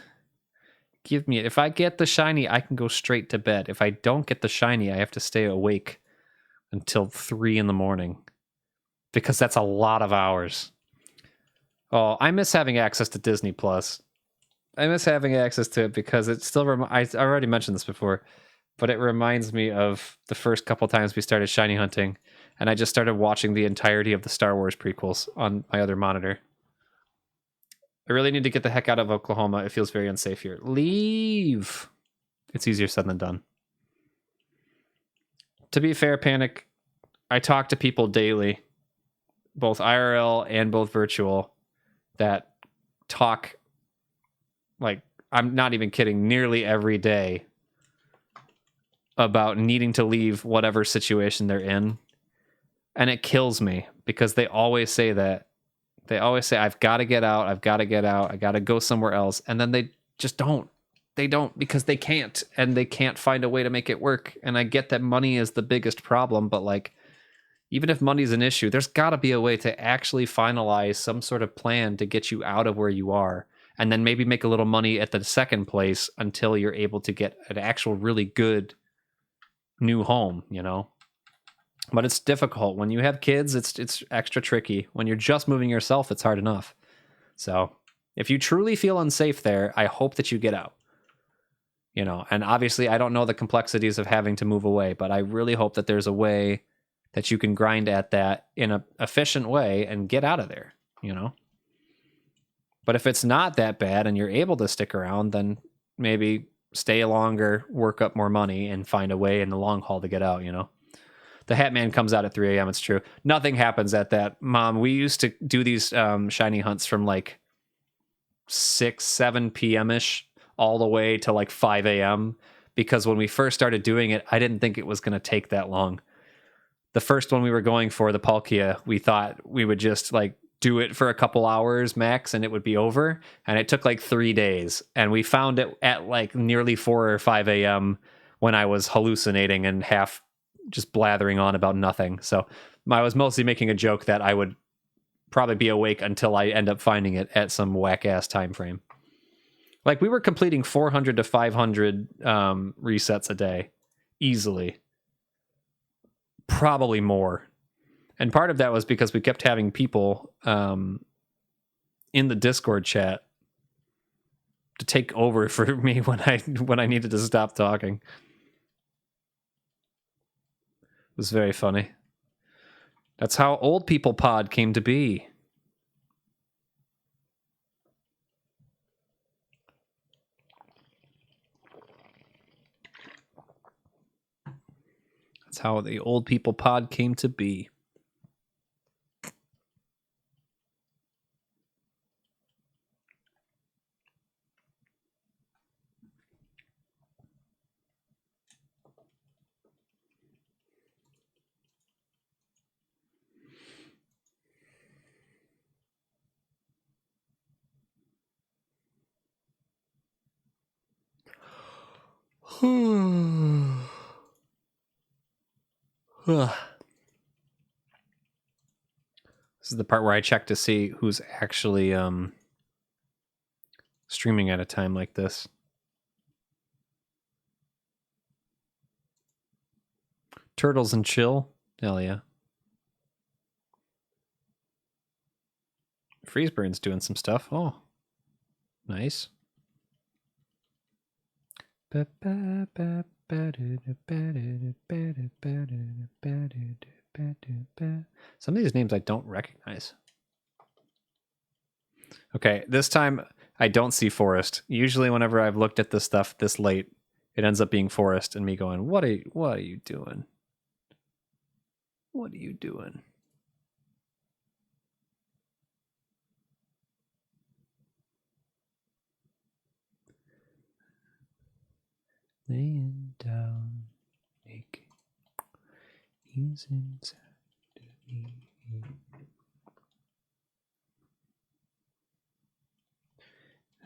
Give me it. If I get the shiny, I can go straight to bed. If I don't get the shiny, I have to stay awake until 3 in the morning. Because that's a lot of hours. Oh, I miss having access to Disney Plus. I miss having access to it because it still I already mentioned this before, but it reminds me of the first couple times we started shiny hunting, and I just started watching the entirety of the Star Wars prequels on my other monitor. I really need to get the heck out of Oklahoma. It feels very unsafe here. Leave. It's easier said than done. To be fair, Panic, I talk to people daily, both IRL and both virtual, that talk, like, I'm not even kidding, nearly every day about needing to leave whatever situation they're in. And it kills me because they always say that. They always say, I've got to get out. I've got to get out. I got to go somewhere else. And then they just don't. They don't because they can't. And they can't find a way to make it work. And I get that money is the biggest problem. But like, even if money's an issue, there's got to be a way to actually finalize some sort of plan to get you out of where you are. And then maybe make a little money at the second place until you're able to get an actual really good new home, you know? But it's difficult. When you have kids, it's extra tricky. When you're just moving yourself, it's hard enough. So if you truly feel unsafe there, I hope that you get out. You know, and obviously I don't know the complexities of having to move away, but I really hope that there's a way that you can grind at that in an efficient way and get out of there, you know? But if it's not that bad and you're able to stick around, then maybe stay longer, work up more money, and find a way in the long haul to get out, you know? The Hat Man comes out at 3 a.m. It's true. Nothing happens at that. Mom, we used to do these shiny hunts from like 6, 7 p.m.-ish all the way to like 5 a.m. because when we first started doing it, I didn't think it was going to take that long. The first one we were going for, the Palkia, we thought we would just like do it for a couple hours max and it would be over. And it took like 3 days. And we found it at like nearly 4 or 5 a.m. when I was hallucinating and half just blathering on about nothing. So I was mostly making a joke that I would probably be awake until I end up finding it at some whack ass time frame. Like we were completing 400 to 500 resets a day easily, probably more. And part of that was because we kept having people in the Discord chat to take over for me when I needed to stop talking. It was very funny. That's how Old People Pod came to be. That's how the Old People Pod came to be. This is the part where I check to see who's actually streaming at a time like this. Turtles and chill? Hell yeah. Freezeburn's doing some stuff. Oh, nice. Some of these names I don't recognize. Okay, this time I don't see Forrest. Usually whenever I've looked at this stuff this late, it ends up being Forrest and me going, what are you doing? What are you doing? Laying down naked. He's inside of me.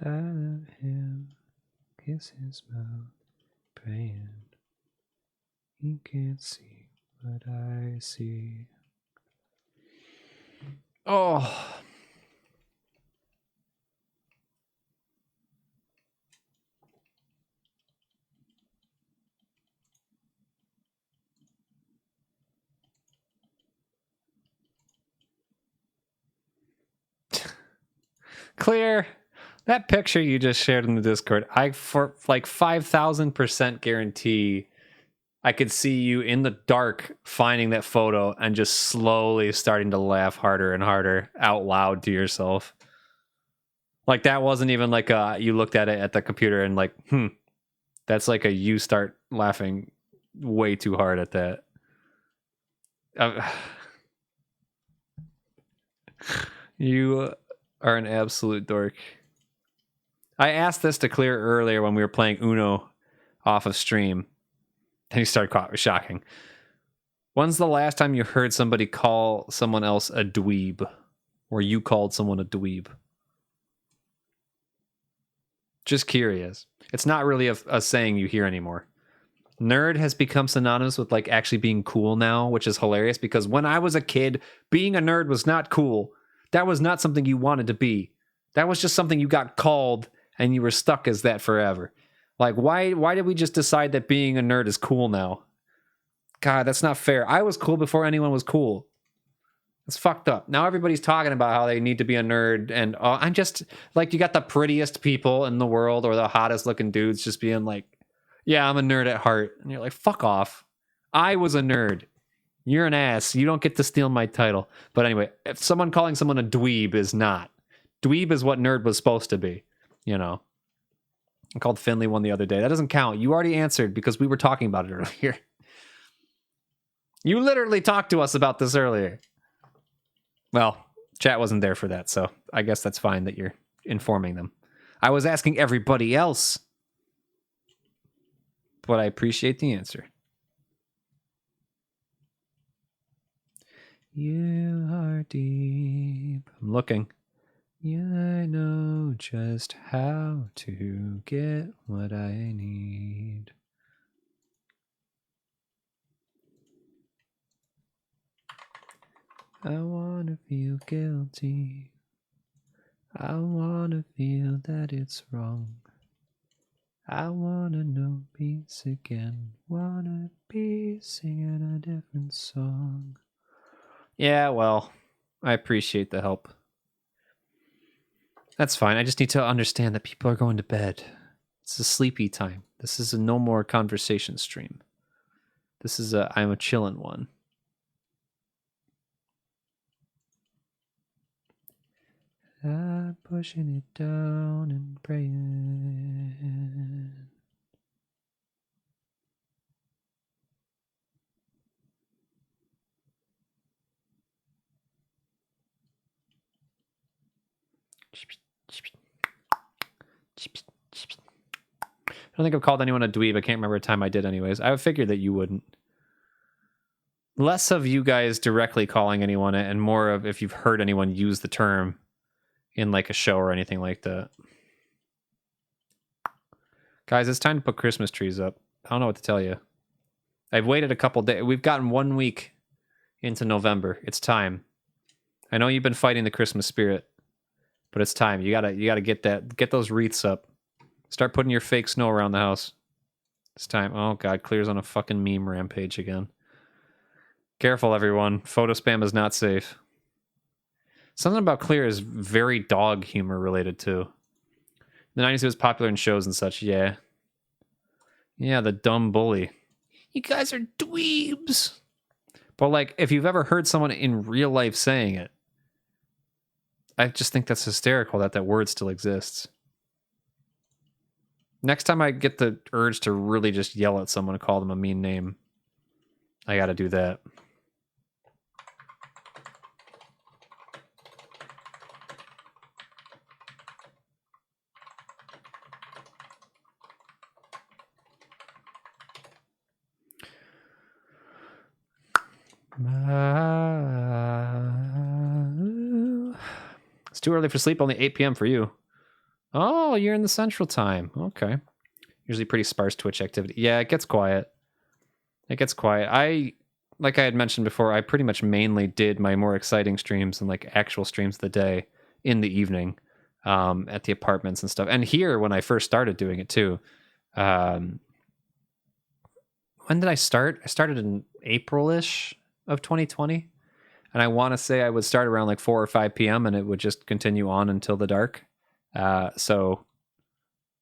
I love him. Kiss his mouth. Praying. He can't see what I see. Oh. Clear. That picture you just shared in the Discord, I for like 5,000% guarantee I could see you in the dark finding that photo and just slowly starting to laugh harder and harder out loud to yourself. Like that wasn't even like you looked at it at the computer and like, that's like a you start laughing way too hard at that. You are an absolute dork. I asked this to Clear earlier when we were playing Uno off of stream. And he started shocking. When's the last time you heard somebody call someone else a dweeb? Or you called someone a dweeb? Just curious. It's not really a saying you hear anymore. Nerd has become synonymous with like actually being cool now, which is hilarious because when I was a kid, being a nerd was not cool. That was not something you wanted to be. That was just something you got called and you were stuck as that forever. Like, why did we just decide that being a nerd is cool now? God, that's not fair. I was cool before anyone was cool. It's fucked up. Now everybody's talking about how they need to be a nerd, and I'm just, like, you got the prettiest people in the world or the hottest looking dudes just being like, yeah, I'm a nerd at heart. And you're like, fuck off. I was a nerd. You're an ass. You don't get to steal my title. But anyway, if someone calling someone a dweeb is not. Dweeb is what nerd was supposed to be, you know. I called Finley one the other day. That doesn't count. You already answered because we were talking about it earlier. You literally talked to us about this earlier. Well, chat wasn't there for that, so I guess that's fine that you're informing them. I was asking everybody else, but I appreciate the answer. You are deep. I'm looking. Yeah, I know just how to get what I need. I wanna feel guilty. I wanna feel that it's wrong. I wanna know peace again. Wanna be singing a different song. Yeah, well, I appreciate the help. That's fine. I just need to understand that people are going to bed. It's a sleepy time. This is a no more conversation stream. This is I'm a chillin' one. I'm pushing it down and praying. I don't think I've called anyone a dweeb. I can't remember a time I did anyways. I figured that you wouldn't. Less of you guys directly calling anyone it and more of if you've heard anyone use the term in like a show or anything like that. Guys, it's time to put Christmas trees up. I don't know what to tell you. I've waited a couple days. We've gotten 1 week into November. It's time. I know you've been fighting the Christmas spirit, But it's time. You gotta get those wreaths up. Start putting your fake snow around the house. It's time. Oh god, Clear's on a fucking meme rampage again. Careful, everyone. Photo spam is not safe. Something about Clear is very dog humor related too. The 90s it was popular in shows and such, yeah. Yeah, the dumb bully. You guys are dweebs. But like, if you've ever heard someone in real life saying it, I just think that's hysterical that that word still exists. Next time I get the urge to really just yell at someone and call them a mean name, I gotta do that. It's too early for sleep, only 8 p.m. for you. Oh, you're in the central time. Okay. Usually pretty sparse Twitch activity. Yeah, it gets quiet. It gets quiet. Like I had mentioned before, I pretty much mainly did my more exciting streams and like actual streams of the day in the evening at the apartments and stuff. And here, when I first started doing it too, when did I start? I started in April-ish of 2020. And I want to say I would start around like 4 or 5 p.m. and it would just continue on until the dark. So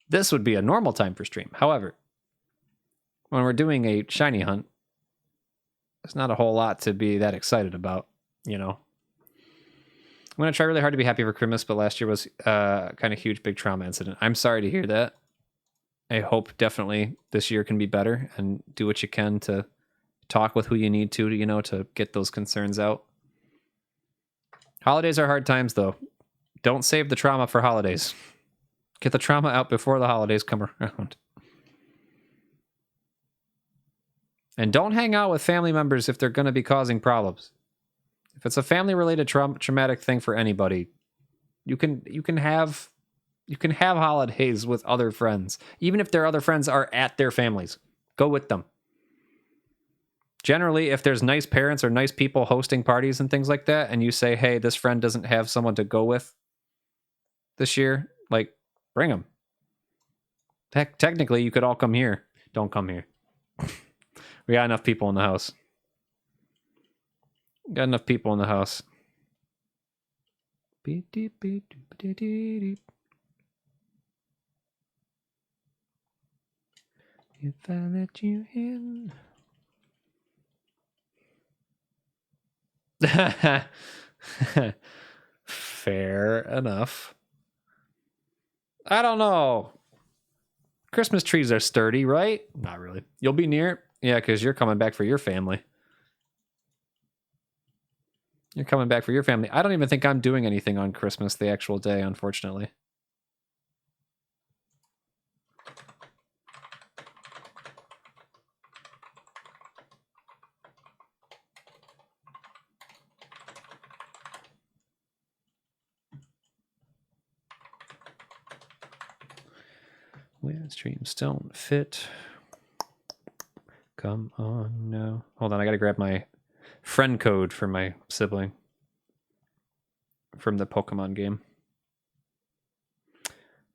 this would be a normal time for stream. However, when we're doing a shiny hunt, there's not a whole lot to be that excited about, you know. I'm going to try really hard to be happy for Christmas, but last year was kind of huge, big trauma incident. I'm sorry to hear that. I hope definitely this year can be better and do what you can to talk with who you need to, you know, to get those concerns out. Holidays are hard times, though. Don't save the trauma for holidays. Get the trauma out before the holidays come around. And don't hang out with family members if they're going to be causing problems. If it's a family-related traumatic thing for anybody, you can have holidays with other friends, even if their other friends are at their families. Go with them. Generally, if there's nice parents or nice people hosting parties and things like that, and you say, hey, this friend doesn't have someone to go with this year, like, bring them. Heck, technically, you could all come here. Don't come here. We got enough people in the house. Got enough people in the house. If I let you in... Fair enough. I don't know. Christmas trees are sturdy, right? Not really. You'll be near? Yeah, because you're coming back for your family. You're coming back for your family. I don't even think I'm doing anything on Christmas, the actual day, unfortunately. Where streams don't fit. Come on now. Hold on, I gotta grab my friend code for my sibling from the Pokemon game.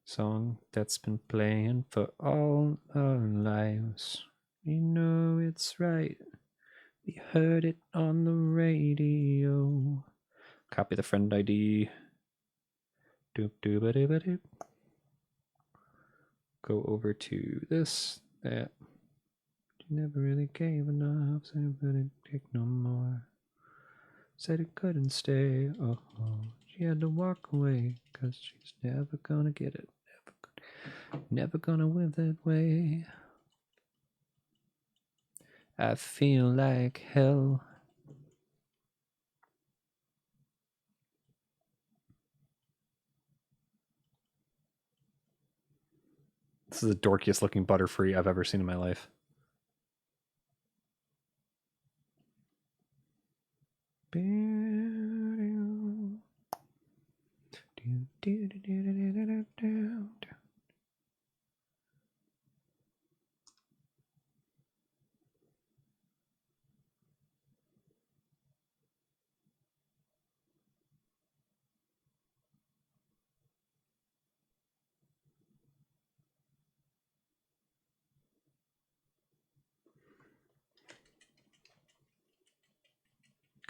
Song that's been playing for all our lives. We know it's right. We heard it on the radio. Copy the friend ID. Doop doop doop doop. Go over to this, that. You never really gave enough, so I couldn't take no more. Said it couldn't stay. Oh, she had to walk away, 'cause she's never gonna get it. Never gonna live that way. I feel like hell. This is the dorkiest looking Butterfree I've ever seen in my life.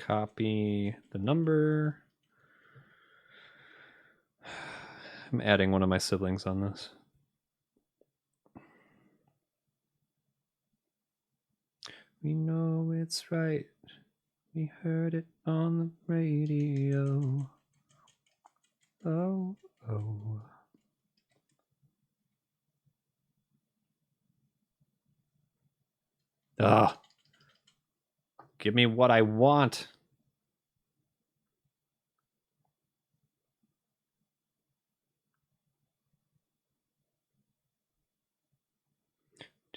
Copy the number. I'm adding one of my siblings on this. We know it's right. We heard it on the radio. Oh, oh. Ah. Give me what I want.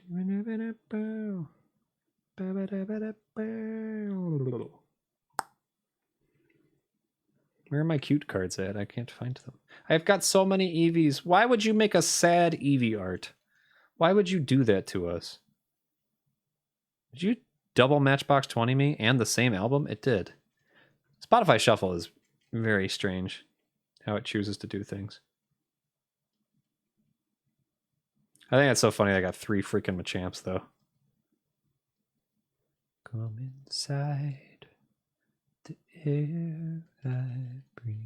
Where are my cute cards at? I can't find them. I've got so many Eevees. Why would you make a sad Eevee art? Why would you do that to us? Did you double Matchbox 20 me and the same album? It did. Spotify Shuffle is very strange how it chooses to do things. I think that's so funny. I got 3 freaking Machamps, though. Come inside the air I breathe.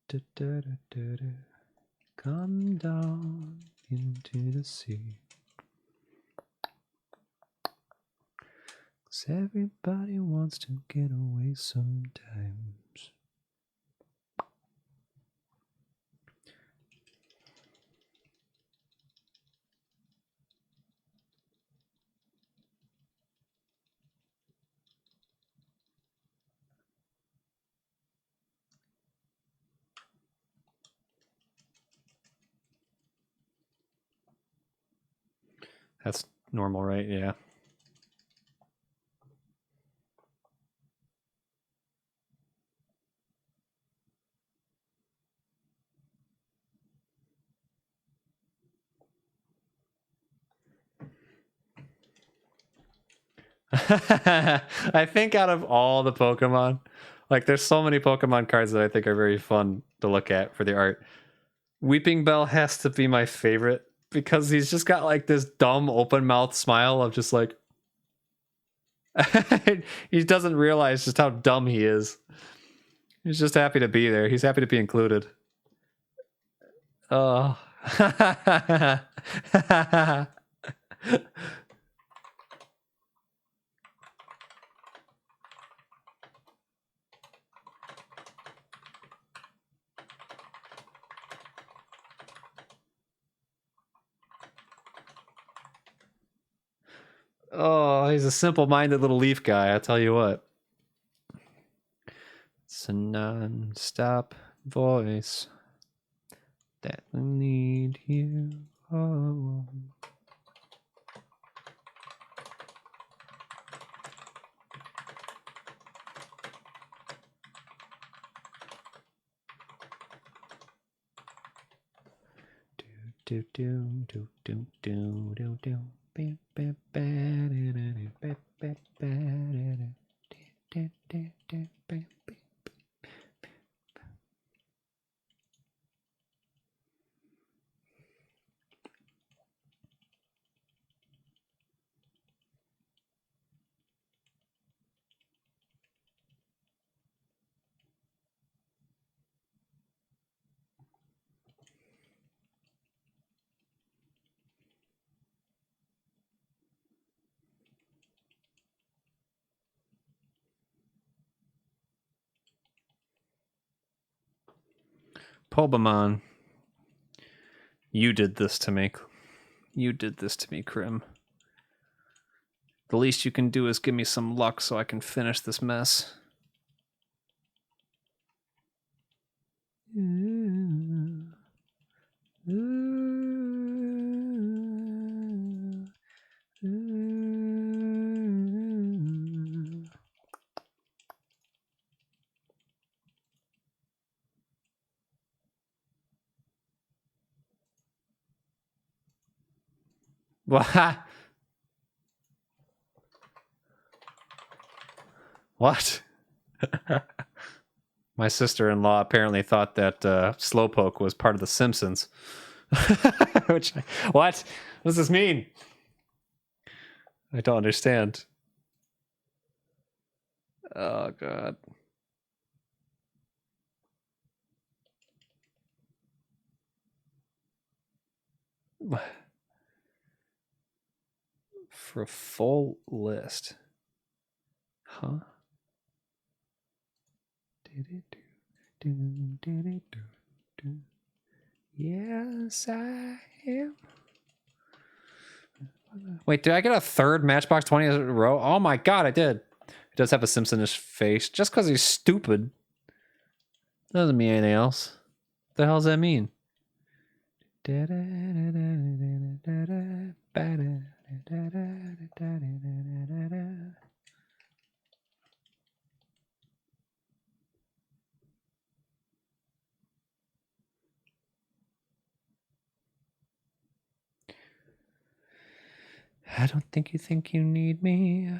Da, da, da, da, da. Come down into the sea. 'Cause everybody wants to get away sometimes. That's normal, right? Yeah. I think out of all the Pokemon, like there's so many Pokemon cards that I think are very fun to look at for the art. Weeping Bell has to be my favorite because he's just got like this dumb open mouth smile of just like he doesn't realize just how dumb he is. He's just happy to be there. He's happy to be included. Oh. Oh, he's a simple-minded little leaf guy, I'll tell you what. It's a non-stop voice that will lead you home. Do do do do do do do. Pobamon, you did this to me. You did this to me, Krim. The least you can do is give me some luck so I can finish this mess. What? What? My sister-in-law apparently thought that Slowpoke was part of The Simpsons. What? What does this mean? I don't understand. Oh, God. For a full list. Huh? Yes, I am. Wait, did I get a third Matchbox 20 in a row? Oh my God, I did. He does have a Simpsonish face. Just because he's stupid doesn't mean anything else. What the hell does that mean? I don't think you need me.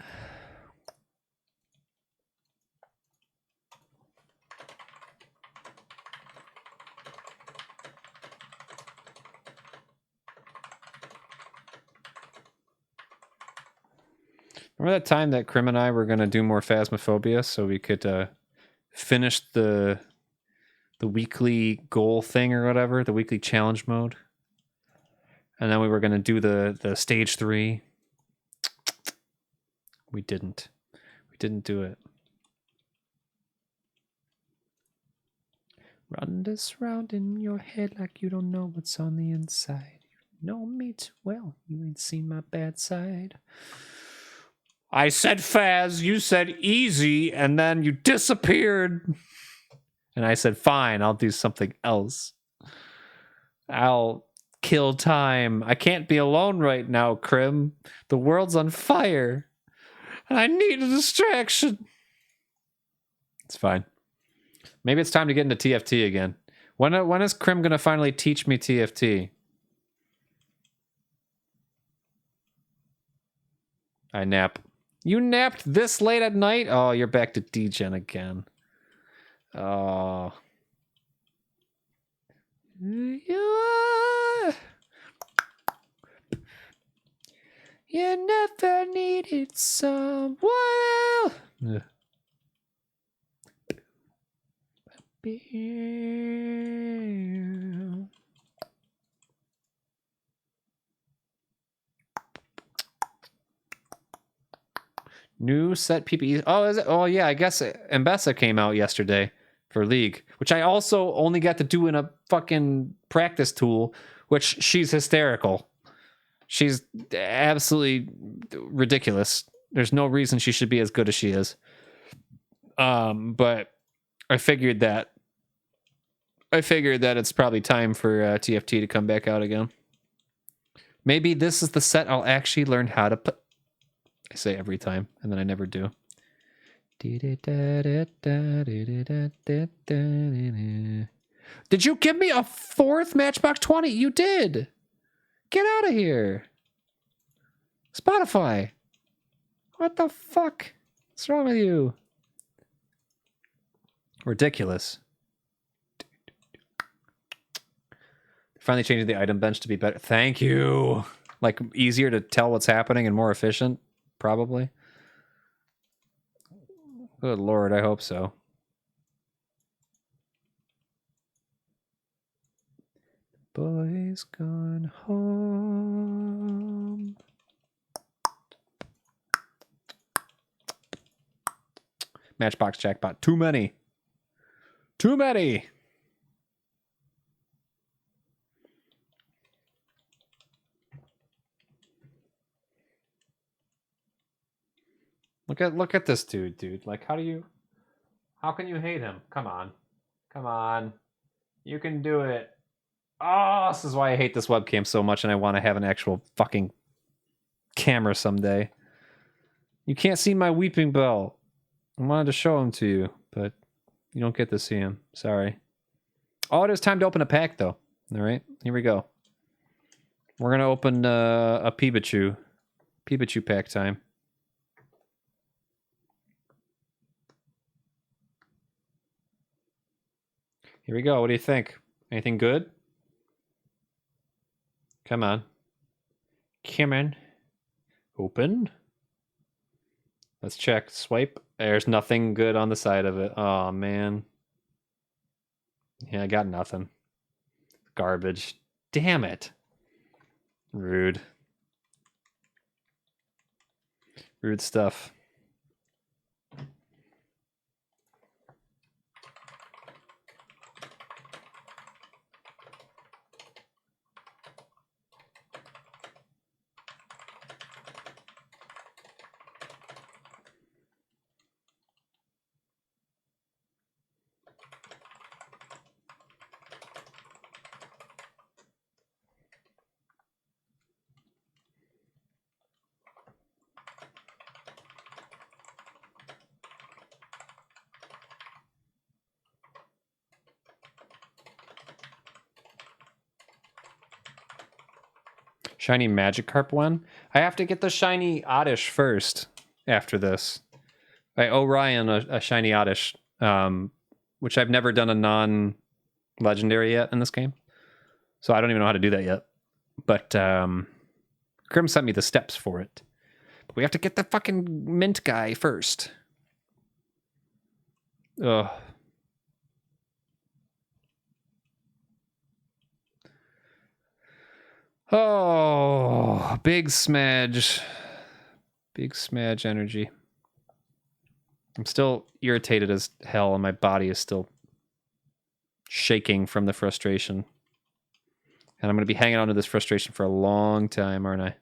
Remember that time that Krim and I were going to do more Phasmophobia so we could finish the weekly goal thing or whatever, the weekly challenge mode? And then we were going to do the stage 3. We didn't. We didn't do it. Run this round in your head like you don't know what's on the inside. You know me too well. You ain't seen my bad side. I said Phaz, you said easy, and then you disappeared. And I said, fine, I'll do something else. I'll kill time. I can't be alone right now, Krim. The world's on fire. And I need a distraction. It's fine. Maybe it's time to get into TFT again. When is Krim going to finally teach me TFT? I nap. You napped this late at night? Oh, you're back to degen again. Oh. You never needed someone else. New set PPE. Oh, is it? Oh, yeah. I guess Mbessa came out yesterday for League, which I also only got to do in a fucking practice tool, which she's hysterical. She's absolutely ridiculous. There's no reason she should be as good as she is. But I figured that it's probably time for TFT to come back out again. Maybe this is the set I'll actually learn how to put. I say every time, and then I never do. Did you give me a 4th Matchbox 20? You did. Get out of here. Spotify. What the fuck? What's wrong with you? Ridiculous. Finally changing the item bench to be better. Thank you. Like, easier to tell what's happening and more efficient, probably. Good Lord, I hope so. Boys gone home. Matchbox jackpot. Too many. Too many. Look at this dude. Like, how can you hate him? Come on. Come on. You can do it. Oh, this is why I hate this webcam so much and I want to have an actual fucking camera someday. You can't see my weeping bell. I wanted to show him to you, but you don't get to see him. Sorry. Oh, it is time to open a pack, though. All right, here we go. We're going to open a Pikachu. Pikachu pack time. Here we go. What do you think? Anything good? Come on. Come on. Open. Let's check. Swipe. There's nothing good on the side of it. Oh, man. Yeah, I got nothing. Garbage. Damn it. Rude. Rude stuff. Shiny Magikarp one? I have to get the shiny Oddish first after this. I owe Ryan a shiny Oddish, which I've never done a non-legendary yet in this game. So I don't even know how to do that yet. But Grim sent me the steps for it. But we have to get the fucking mint guy first. Ugh. Oh, big smudge. Big smudge energy. I'm still irritated as hell, and my body is still shaking from the frustration. And I'm going to be hanging on to this frustration for a long time, aren't I?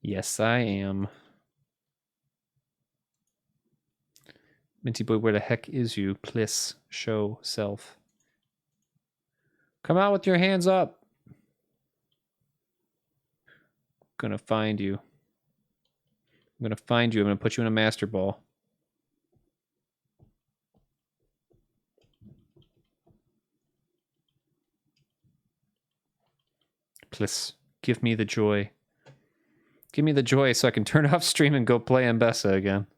Yes, I am. Minty boy, where the heck is you? Please show self. Come out with your hands up. Gonna find you. I'm gonna find you. I'm gonna put you in a master ball. Please give me the joy. Give me the joy so I can turn off stream and go play Mbessa again.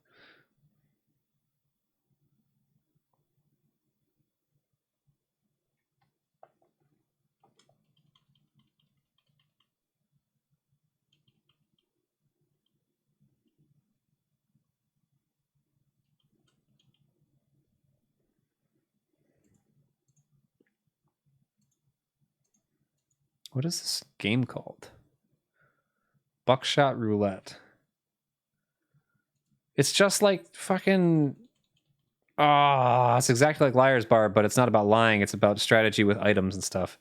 What is this game called? Buckshot Roulette. It's just like fucking... Ah, it's exactly like Liar's Bar, but it's not about lying. It's about strategy with items and stuff.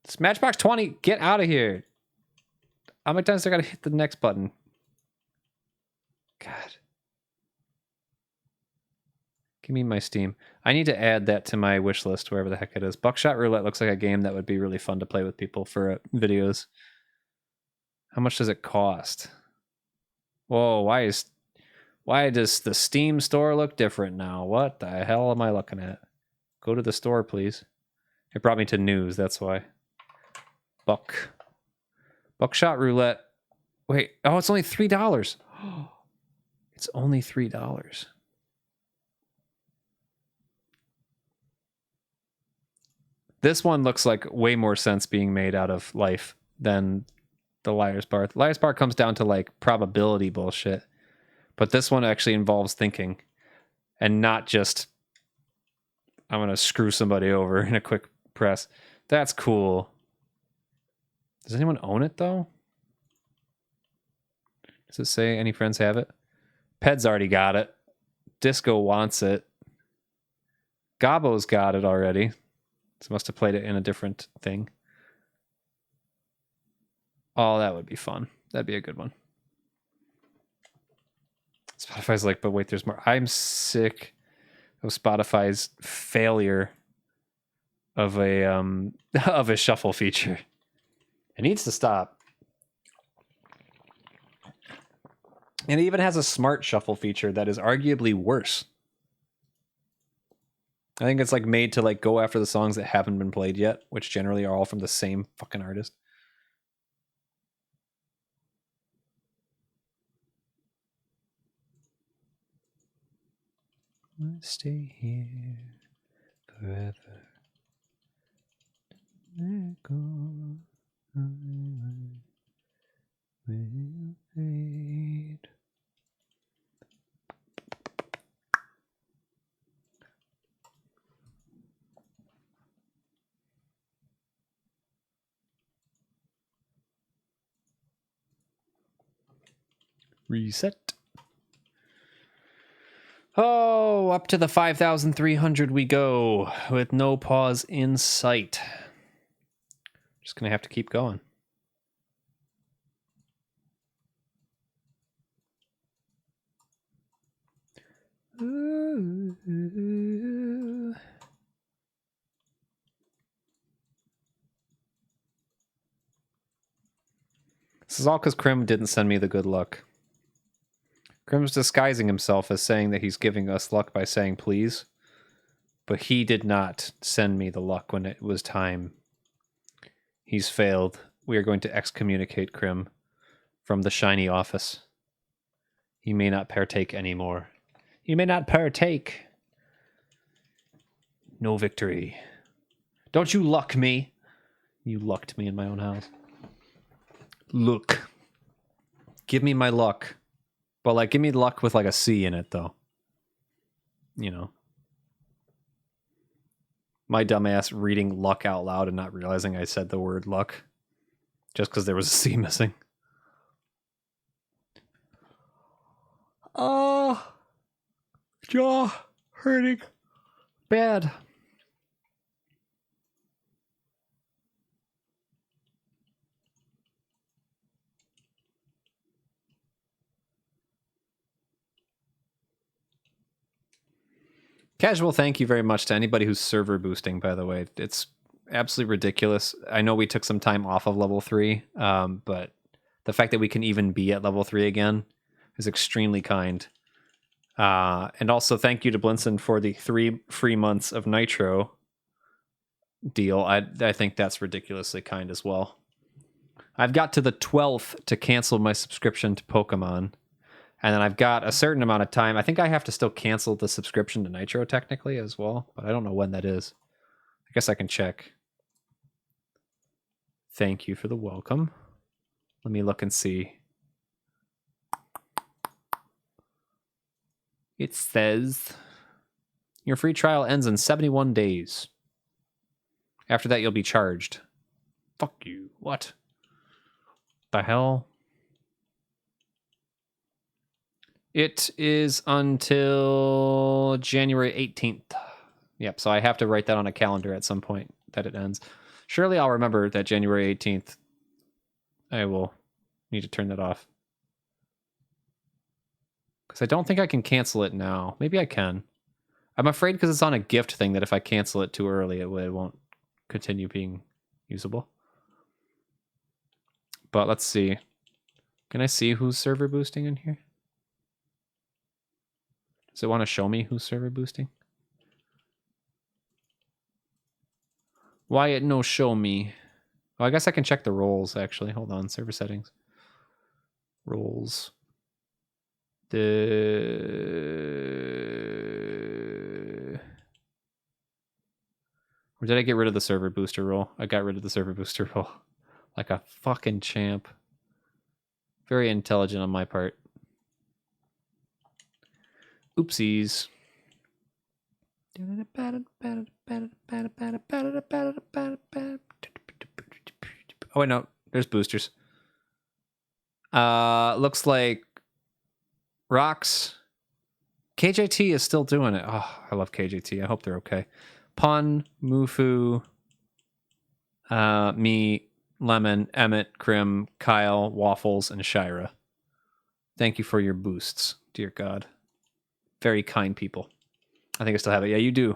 It's Matchbox 20. Get out of here. How many times do I gotta hit the next button? God. Give me my Steam. I need to add that to my wish list, wherever the heck it is. Buckshot Roulette looks like a game that would be really fun to play with people for videos. How much does it cost? Whoa, why does the Steam store look different now? What the hell am I looking at? Go to the store, please. It brought me to news, that's why. Buckshot Roulette. Wait, oh, it's only $3. It's only $3. This one looks like way more sense being made out of life than the Liar's Bar. The Liar's Bar comes down to like probability bullshit. But this one actually involves thinking and not just I'm going to screw somebody over in a quick press. That's cool. Does anyone own it though? Does it say any friends have it? Ped's already got it. Disco wants it. Gabbo's got it already. So must have played it in a different thing. Oh, that would be fun. That'd be a good one. Spotify's like, but wait, there's more. I'm sick of Spotify's failure of a of a shuffle feature. It needs to stop. And it even has a smart shuffle feature that is arguably worse. I think it's like made to like go after the songs that haven't been played yet, which generally are all from the same fucking artist. Let's stay here forever. Let go, I will fade. Reset. Oh, up to the 5,300 we go with no pause in sight. Just gonna have to keep going. Ooh. This is all because Krim didn't send me the good luck. Krim's disguising himself as saying that he's giving us luck by saying please, but he did not send me the luck when it was time. He's failed. We are going to excommunicate Krim from the shiny office. He may not partake anymore. He may not partake. No victory. Don't you luck me. You lucked me in my own house. Look. Give me my luck. But, like, give me luck with, like, a C in it, though. You know. My dumbass reading luck out loud and not realizing I said the word luck. Just because there was a C missing. Oh. Jaw hurting. Bad. Casual, thank you very much to anybody who's server boosting, by the way. It's absolutely ridiculous. I know we took some time off of level 3, but the fact that we can even be at level 3 again is extremely kind. And also thank you to Blinson for the 3 free months of Nitro deal. I think that's ridiculously kind as well. I've got to the 12th to cancel my subscription to Pokemon. And then I've got a certain amount of time. I think I have to still cancel the subscription to Nitro technically as well, but I don't know when that is. I guess I can check. Thank you for the welcome. Let me look and see. It says your free trial ends in 71 days. After that, you'll be charged. Fuck you. What? The hell? It is until January 18th. Yep, so I have to write that on a calendar at some point that it ends. Surely I'll remember that January 18th. I will need to turn that off. Because I don't think I can cancel it now. Maybe I can. I'm afraid because it's on a gift thing that if I cancel it too early, it won't continue being usable. But let's see. Can I see who's server boosting in here? Does it want to show me who's server boosting? Why it no show me? Oh, I guess I can check the roles, actually. Hold on. Server settings. Roles. Or did I get rid of the server booster role? I got rid of the server booster role. Like a fucking champ. Very intelligent on my part. Oopsies. Oh, wait, no. There's boosters. Looks like Rocks. KJT is still doing it. Oh, I love KJT. I hope they're okay. Pun, Mufu, me, Lemon, Emmett, Krim, Kyle, Waffles, and Shira. Thank you for your boosts, dear God. Very kind people. I think I still have it. Yeah, you do.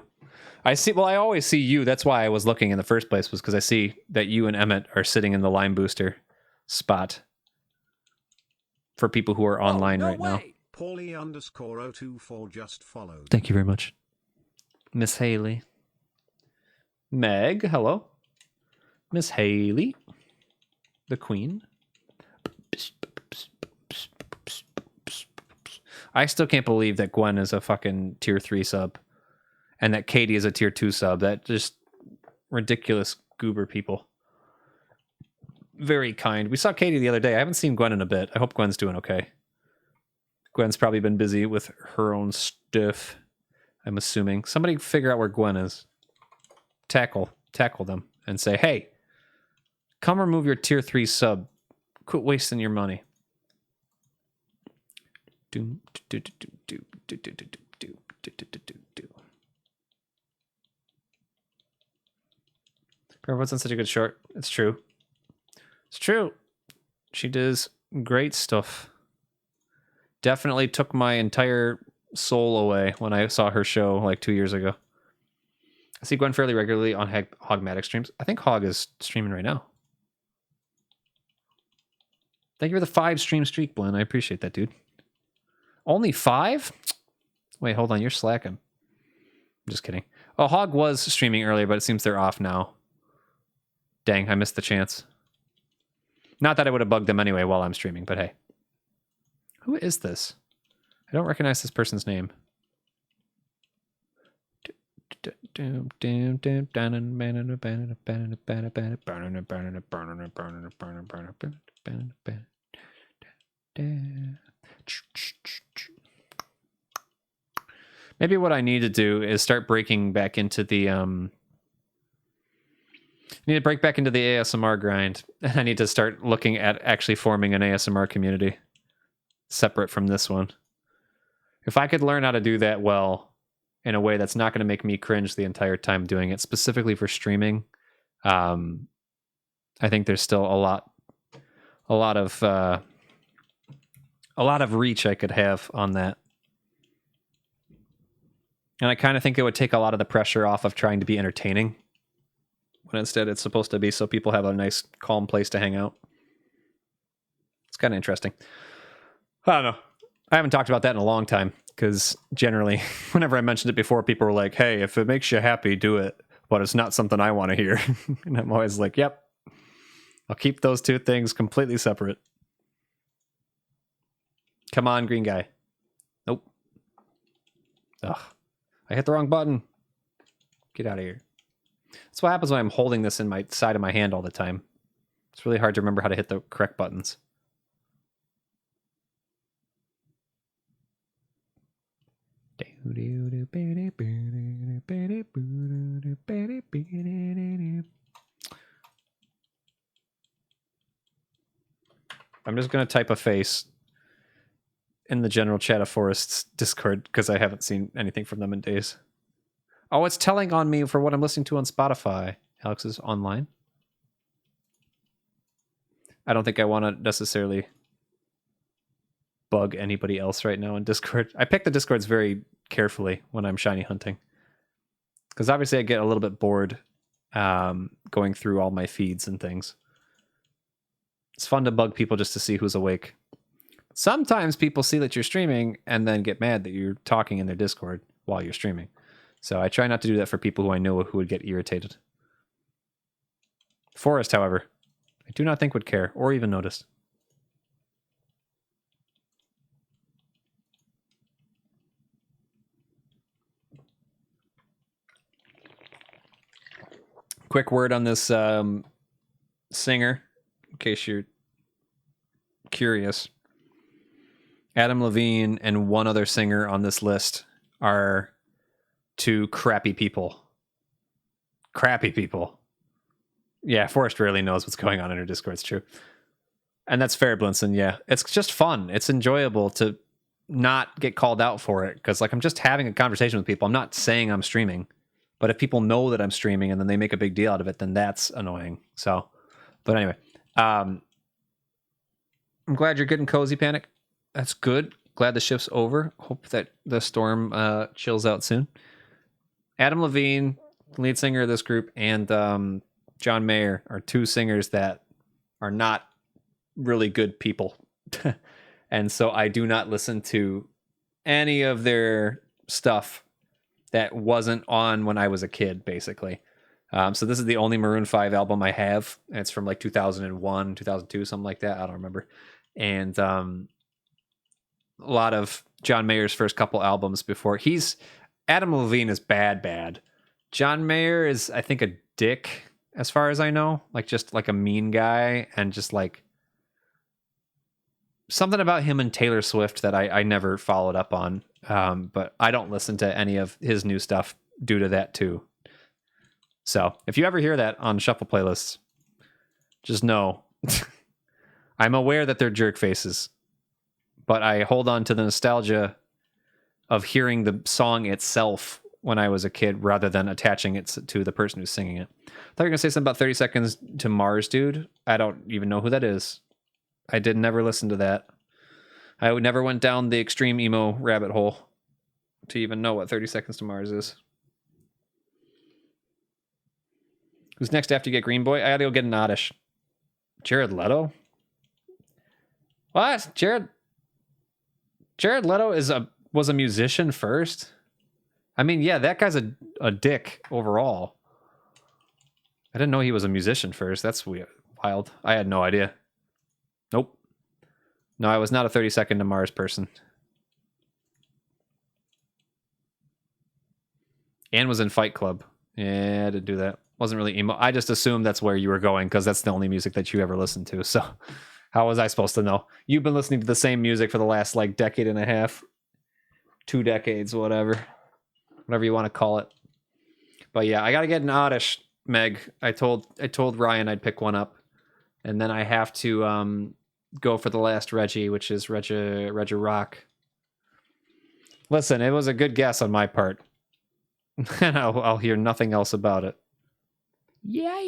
I see. Well, I always see you. That's why I was looking in the first place, was because I see that you and Emmett are sitting in the line booster spot for people who are online right now. Paulie_024 just followed. Thank you very much. Miss Haley. Meg, hello. Miss Haley. The Queen. I still can't believe that Gwen is a fucking tier 3 sub. and that Katie is a tier 2 sub. That just ridiculous goober people. Very kind. We saw Katie the other day. I haven't seen Gwen in a bit. I hope Gwen's doing okay. Gwen's probably been busy with her own stuff, I'm assuming. Somebody figure out where Gwen is. Tackle them and say, hey, come remove your tier 3 sub. Quit wasting your money. Everyone's on such a good short. It's true. It's true. She does great stuff. Definitely took my entire soul away when I saw her show like 2 years ago. I see Gwen fairly regularly on Hogmatic streams. I think Hog is streaming right now. Thank you for the 5 stream streak, Blinn. I appreciate that, dude. Only 5? Wait, hold on. You're slacking. I'm just kidding. Oh, Hog was streaming earlier, but it seems they're off now. Dang, I missed the chance. Not that I would have bugged them anyway while I'm streaming, but hey. Who is this? I don't recognize this person's name. Maybe what I need to do is start breaking back into the I need to break back into the ASMR grind. I need to start looking at actually forming an ASMR community separate from this one. If I could learn how to do that well in a way that's not going to make me cringe the entire time doing it, specifically for streaming, I think there's still a lot of reach I could have on that. And I kind of think it would take a lot of the pressure off of trying to be entertaining, when instead it's supposed to be so people have a nice, calm place to hang out. It's kind of interesting. I don't know. I haven't talked about that in a long time, because generally, whenever I mentioned it before, people were like, hey, if it makes you happy, do it. But it's not something I want to hear. And I'm always like, yep. I'll keep those two things completely separate. Come on, green guy. Nope. Ugh. I hit the wrong button. Get out of here. That's what happens when I'm holding this in my side of my hand all the time. It's really hard to remember how to hit the correct buttons. I'm just going to type a face in the general chat of Forest's Discord, because I haven't seen anything from them in days. Oh, it's telling on me for what I'm listening to on Spotify. Alex is online. I don't think I want to necessarily bug anybody else right now in Discord. I pick the Discords very carefully when I'm shiny hunting, because obviously I get a little bit bored going through all my feeds and things. It's fun to bug people just to see who's awake. Sometimes people see that you're streaming and then get mad that you're talking in their Discord while you're streaming. So I try not to do that for people who I know who would get irritated. Forrest, however, I do not think would care or even notice. Quick word on this singer, in case you're curious. Adam Levine and one other singer on this list are two crappy people. Crappy people. Yeah, Forrest rarely knows what's going on in her Discord. It's true. And that's fair, Blinson. Yeah, it's just fun. It's enjoyable to not get called out for it, because like I'm just having a conversation with people. I'm not saying I'm streaming. But if people know that I'm streaming and then they make a big deal out of it, then that's annoying. So, but anyway, I'm glad you're getting cozy, Panic. That's good. Glad the shift's over. Hope that the storm chills out soon. Adam Levine, lead singer of this group, and John Mayer are two singers that are not really good people. And so I do not listen to any of their stuff that wasn't on when I was a kid, basically. So this is the only Maroon 5 album I have. It's from like 2001, 2002, something like that. I don't remember. And a lot of John Mayer's first couple albums before. He's Adam Levine is bad. John Mayer is, I think, a dick, as far as I know. Like, just like a mean guy, and just like something about him and Taylor Swift that I never followed up on. But I don't listen to any of his new stuff due to that too. So if you ever hear that on shuffle playlists, just know I'm aware that they're jerk faces, but I hold on to the nostalgia of hearing the song itself when I was a kid rather than attaching it to the person who's singing it. I thought you were going to say something about 30 Seconds to Mars, dude. I don't even know who that is. I did never listen to that. I never went down the extreme emo rabbit hole to even know what 30 Seconds to Mars is. Who's next after you get Green Boy? I gotta go get an Oddish. Jared Leto? What? Jared Leto was a musician first? I mean, yeah, that guy's a dick overall. I didn't know he was a musician first. That's weird. Wild. I had no idea. Nope. No, I was not a 30 Second to Mars person. And was in Fight Club. Yeah, I didn't do that. Wasn't really emo. I just assumed that's where you were going because that's the only music that you ever listened to. So how was I supposed to know? You've been listening to the same music for the last like decade and a half, 2 decades, whatever you want to call it. But yeah, I got to get an Oddish, Meg. I told Ryan I'd pick one up, and then I have to go for the last Reggie, which is Reggie Rock. Listen, it was a good guess on my part, and I'll hear nothing else about it. Yeah.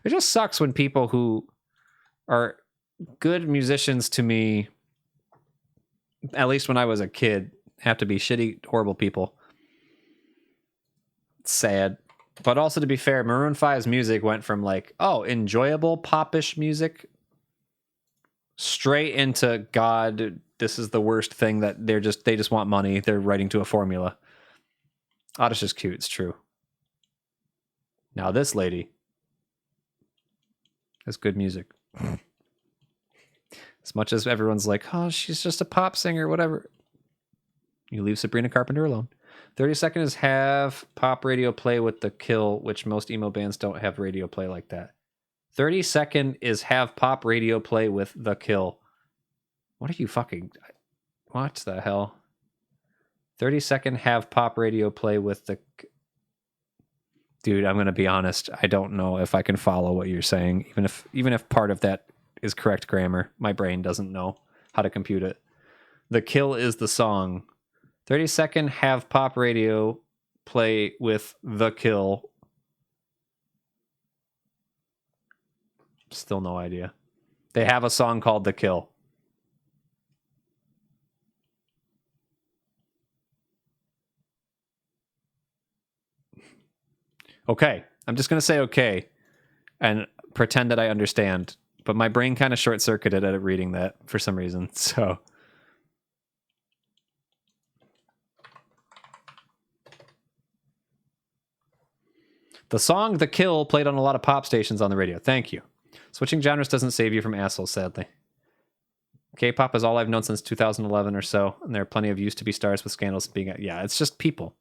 It just sucks when people who are good musicians to me, at least when I was a kid, have to be shitty, horrible people. It's sad. But also, to be fair, Maroon 5's music went from like, oh, enjoyable popish music straight into, God, this is the worst thing that they just want money. They're writing to a formula. Oddish is cute, it's true. Now this lady has good music. As much as everyone's like, oh, she's just a pop singer, whatever. You leave Sabrina Carpenter alone. 30 Seconds have pop radio play with The Kill, which most emo bands don't have radio play like that. 30 Second is have pop radio play with The Kill. What are you fucking... What the hell? 30 Second have pop radio play with the... Dude, I'm going to be honest. I don't know if I can follow what you're saying. Even if part of that is correct grammar, my brain doesn't know how to compute it. The Kill is the song. 30 Second have pop radio play with The Kill. Still no idea. They have a song called The Kill. Okay, I'm just going to say okay and pretend that I understand. But my brain kind of short-circuited at reading that for some reason. So the song The Kill played on a lot of pop stations on the radio. Thank you. Switching genres doesn't save you from assholes, sadly. K-pop is all I've known since 2011 or so, and there are plenty of used-to-be stars with scandals being... Yeah, it's just people.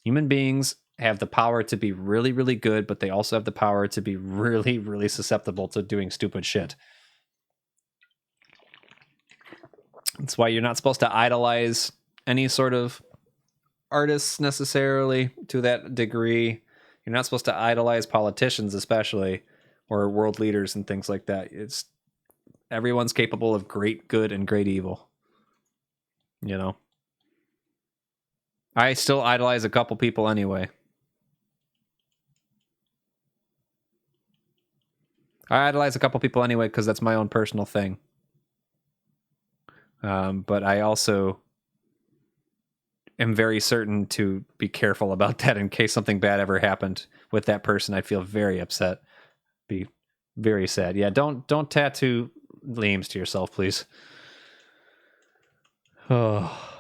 Human beings have the power to be really, really good, but they also have the power to be really, really susceptible to doing stupid shit. That's why you're not supposed to idolize any sort of artists necessarily to that degree. You're not supposed to idolize politicians, especially, or world leaders and things like that. It's everyone's capable of great good and great evil. You know? I still idolize a couple people anyway. I idolize a couple people anyway because that's my own personal thing. But I also am very certain to be careful about that in case something bad ever happened with that person. I'd feel very upset. Be very sad. Yeah, don't tattoo names to yourself, please. Oh.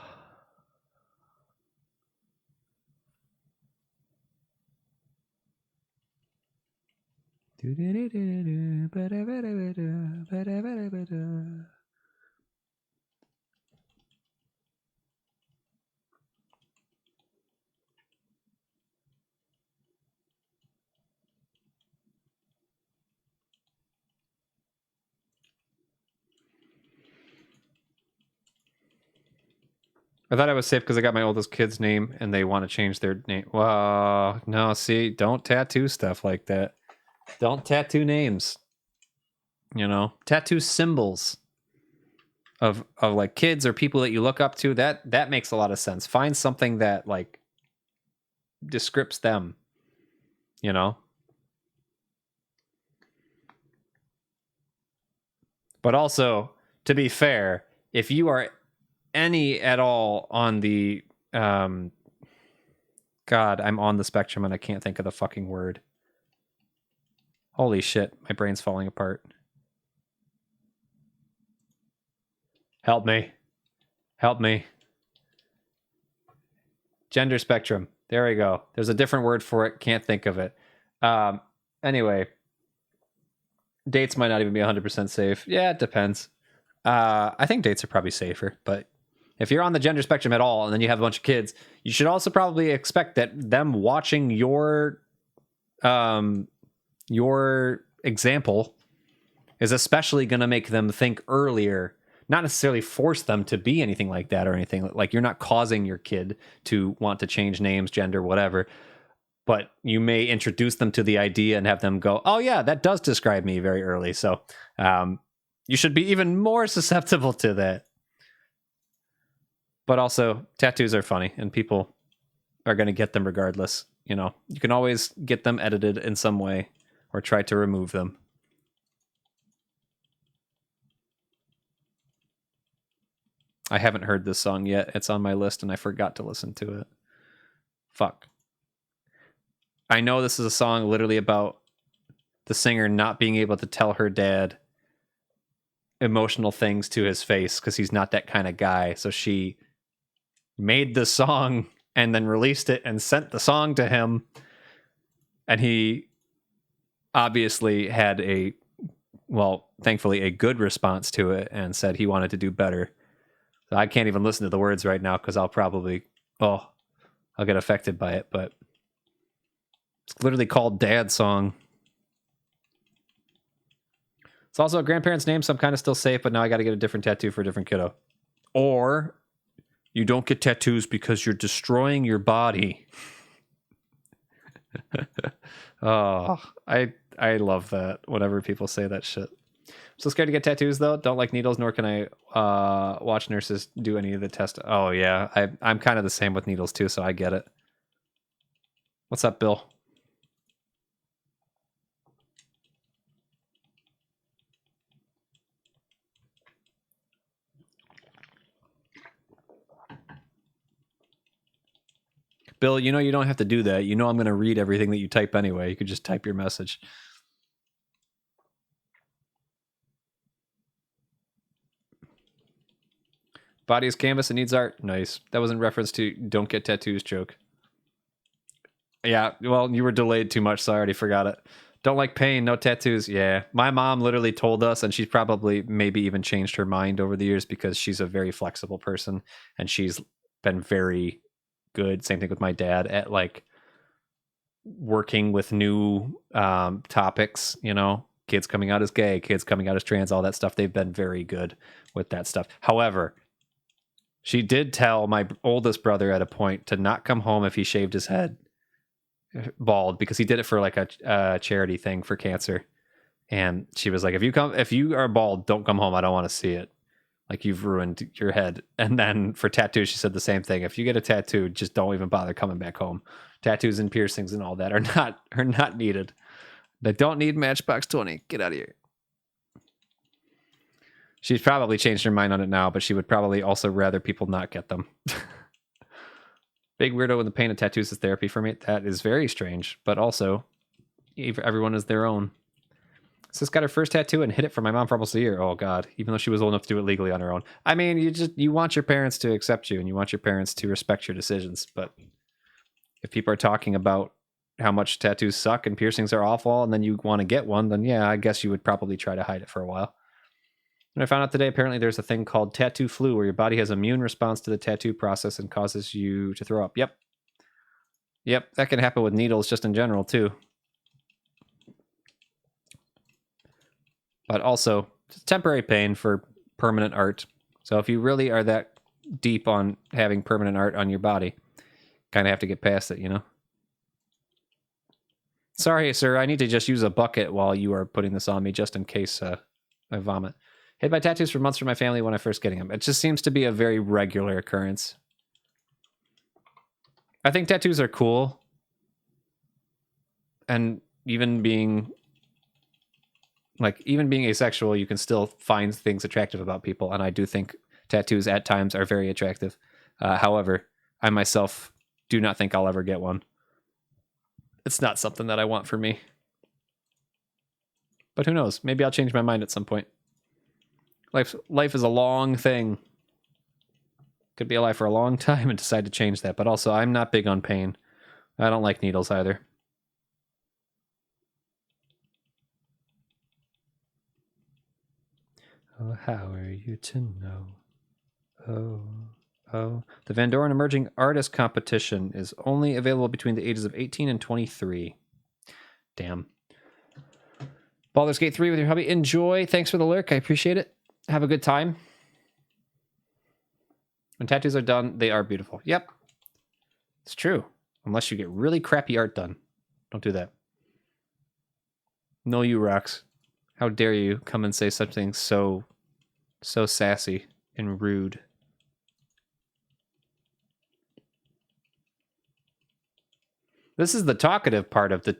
I thought I was safe because I got my oldest kid's name and they want to change their name. Well, no, see, don't tattoo stuff like that. Don't tattoo names. You know, tattoo symbols of like kids or people that you look up to. That makes a lot of sense. Find something that like descripts them, you know? But also, to be fair, if you are any at all on the God, I'm on the spectrum and I can't think of the fucking word. Holy shit, my brain's falling apart. Help me. Help me. Gender spectrum. There we go. There's a different word for it. Can't think of it. Anyway, dates might not even be 100% safe. Yeah, it depends. I think dates are probably safer, but if you're on the gender spectrum at all and then you have a bunch of kids, you should also probably expect that them watching your example is especially going to make them think earlier, not necessarily force them to be anything like that or anything. Like you're not causing your kid to want to change names, gender, whatever, but you may introduce them to the idea and have them go, oh yeah, that does describe me very early. So you should be even more susceptible to that. But also, tattoos are funny, and people are going to get them regardless. You know, you can always get them edited in some way or try to remove them. I haven't heard this song yet. It's on my list, and I forgot to listen to it. Fuck. I know this is a song literally about the singer not being able to tell her dad emotional things to his face because he's not that kind of guy. So she made the song and then released it and sent the song to him. And he obviously had thankfully a good response to it and said he wanted to do better. So I can't even listen to the words right now because I'll get affected by it, but it's literally called Dad Song. It's also a grandparent's name, so I'm kind of still safe, but now I got to get a different tattoo for a different kiddo. Or you don't get tattoos because you're destroying your body. Oh, I love that whenever people say that shit. I'm so scared to get tattoos, though. Don't like needles, nor can I watch nurses do any of the test. Oh, yeah. I'm kind of the same with needles, too, so I get it. What's up, Bill? Bill, you know you don't have to do that. You know I'm going to read everything that you type anyway. You could just type your message. Body is canvas and needs art. Nice. That was in reference to don't get tattoos joke. Yeah, well, you were delayed too much, so I already forgot it. Don't like pain, no tattoos. Yeah, my mom literally told us, and she's probably maybe even changed her mind over the years because she's a very flexible person, and she's been very good. Same thing with my dad at like working with new topics, you know, kids coming out as gay, kids coming out as trans, all that stuff. They've been very good with that stuff. However, she did tell my oldest brother at a point to not come home if he shaved his head bald because he did it for like a charity thing for cancer. And she was like, if you are bald, don't come home. I don't want to see it. Like you've ruined your head. And then for tattoos, she said the same thing. If you get a tattoo, just don't even bother coming back home. Tattoos and piercings and all that are not needed. They don't need Matchbox 20. Get out of here. She's probably changed her mind on it now, but she would probably also rather people not get them. Big weirdo with the pain of tattoos is therapy for me. That is very strange, but also everyone is their own. Sis got her first tattoo and hid it from my mom for almost a year. Oh God, even though she was old enough to do it legally on her own. I mean, you want your parents to accept you and you want your parents to respect your decisions. But if people are talking about how much tattoos suck and piercings are awful and then you want to get one, then yeah, I guess you would probably try to hide it for a while. And I found out today, apparently there's a thing called tattoo flu where your body has immune response to the tattoo process and causes you to throw up. Yep, that can happen with needles just in general too. But also, it's temporary pain for permanent art. So if you really are that deep on having permanent art on your body. Kind of have to get past it, you know? Sorry, sir, I need to just use a bucket while you are putting this on me, just in case I vomit. Hid my tattoos for months from my family when I first getting them. It just seems to be a very regular occurrence. I think tattoos are cool. And even being asexual, you can still find things attractive about people. And I do think tattoos at times are very attractive. However, I myself do not think I'll ever get one. It's not something that I want for me. But who knows? Maybe I'll change my mind at some point. Life is a long thing. Could be alive for a long time and decide to change that. But also, I'm not big on pain. I don't like needles either. Oh, how are you to know? Oh. The Van Doren Emerging Artist Competition is only available between the ages of 18 and 23. Damn. Baldur's Gate 3 with your hubby. Enjoy. Thanks for the lurk. I appreciate it. Have a good time. When tattoos are done, they are beautiful. Yep. It's true. Unless you get really crappy art done. Don't do that. No, you rocks. How dare you come and say something so sassy and rude. This is the talkative part of the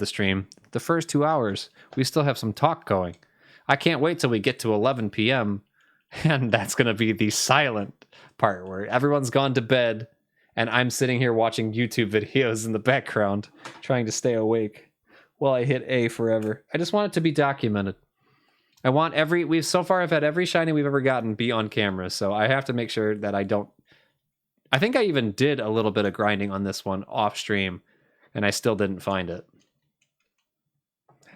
stream. The first 2 hours, we still have some talk going. I can't wait till we get to 11 p.m. and that's going to be the silent part where everyone's gone to bed and I'm sitting here watching YouTube videos in the background trying to stay awake while I hit A forever. I just want it to be documented. I want we've so far I've had every shiny we've ever gotten be on camera, so I have to make sure that I don't. I think I even did a little bit of grinding on this one off stream, and I still didn't find it.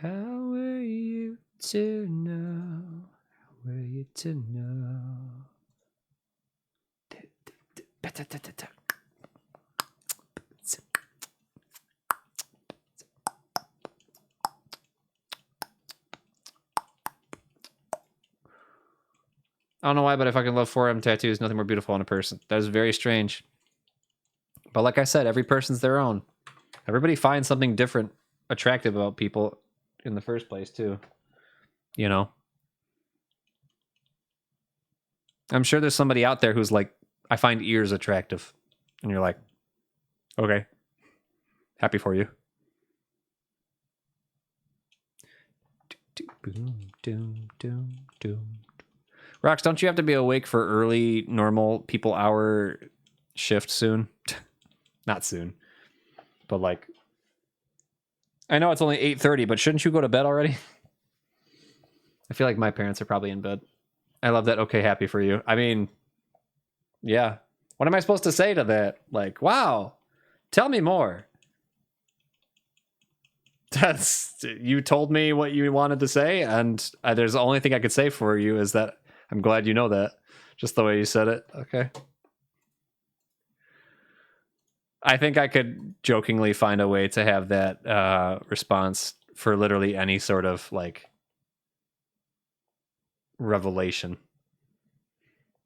How are you to know? How are you to know? I don't know why, but I fucking love 4M tattoos. Nothing more beautiful on a person. That is very strange. But like I said, every person's their own. Everybody finds something different, attractive about people in the first place, too. You know? I'm sure there's somebody out there who's like, I find ears attractive. And you're like, okay. Happy for you. Boom, doom, doom, doom. Rox, don't you have to be awake for early, normal people hour shift soon? Not soon. But like, I know it's only 8:30, but shouldn't you go to bed already? I feel like my parents are probably in bed. I love that. Okay, happy for you. I mean, yeah. What am I supposed to say to that? Like, wow, tell me more. You told me what you wanted to say, and there's the only thing I could say for you is that I'm glad you know that. Just the way you said it. Okay. I think I could jokingly find a way to have that response for literally any sort of like revelation.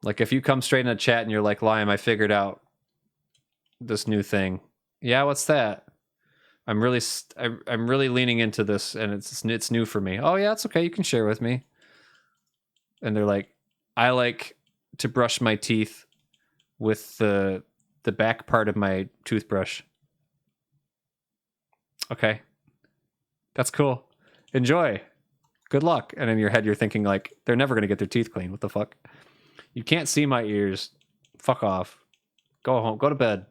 Like if you come straight in a chat and you're like, Liam, I figured out this new thing. Yeah, what's that? I'm really leaning into this and it's new for me. Oh yeah, it's okay. You can share with me. And they're like, I like to brush my teeth with the back part of my toothbrush. Okay. That's cool. Enjoy. Good luck. And in your head, you're thinking like, they're never going to get their teeth clean. What the fuck? You can't see my ears. Fuck off. Go home. Go to bed.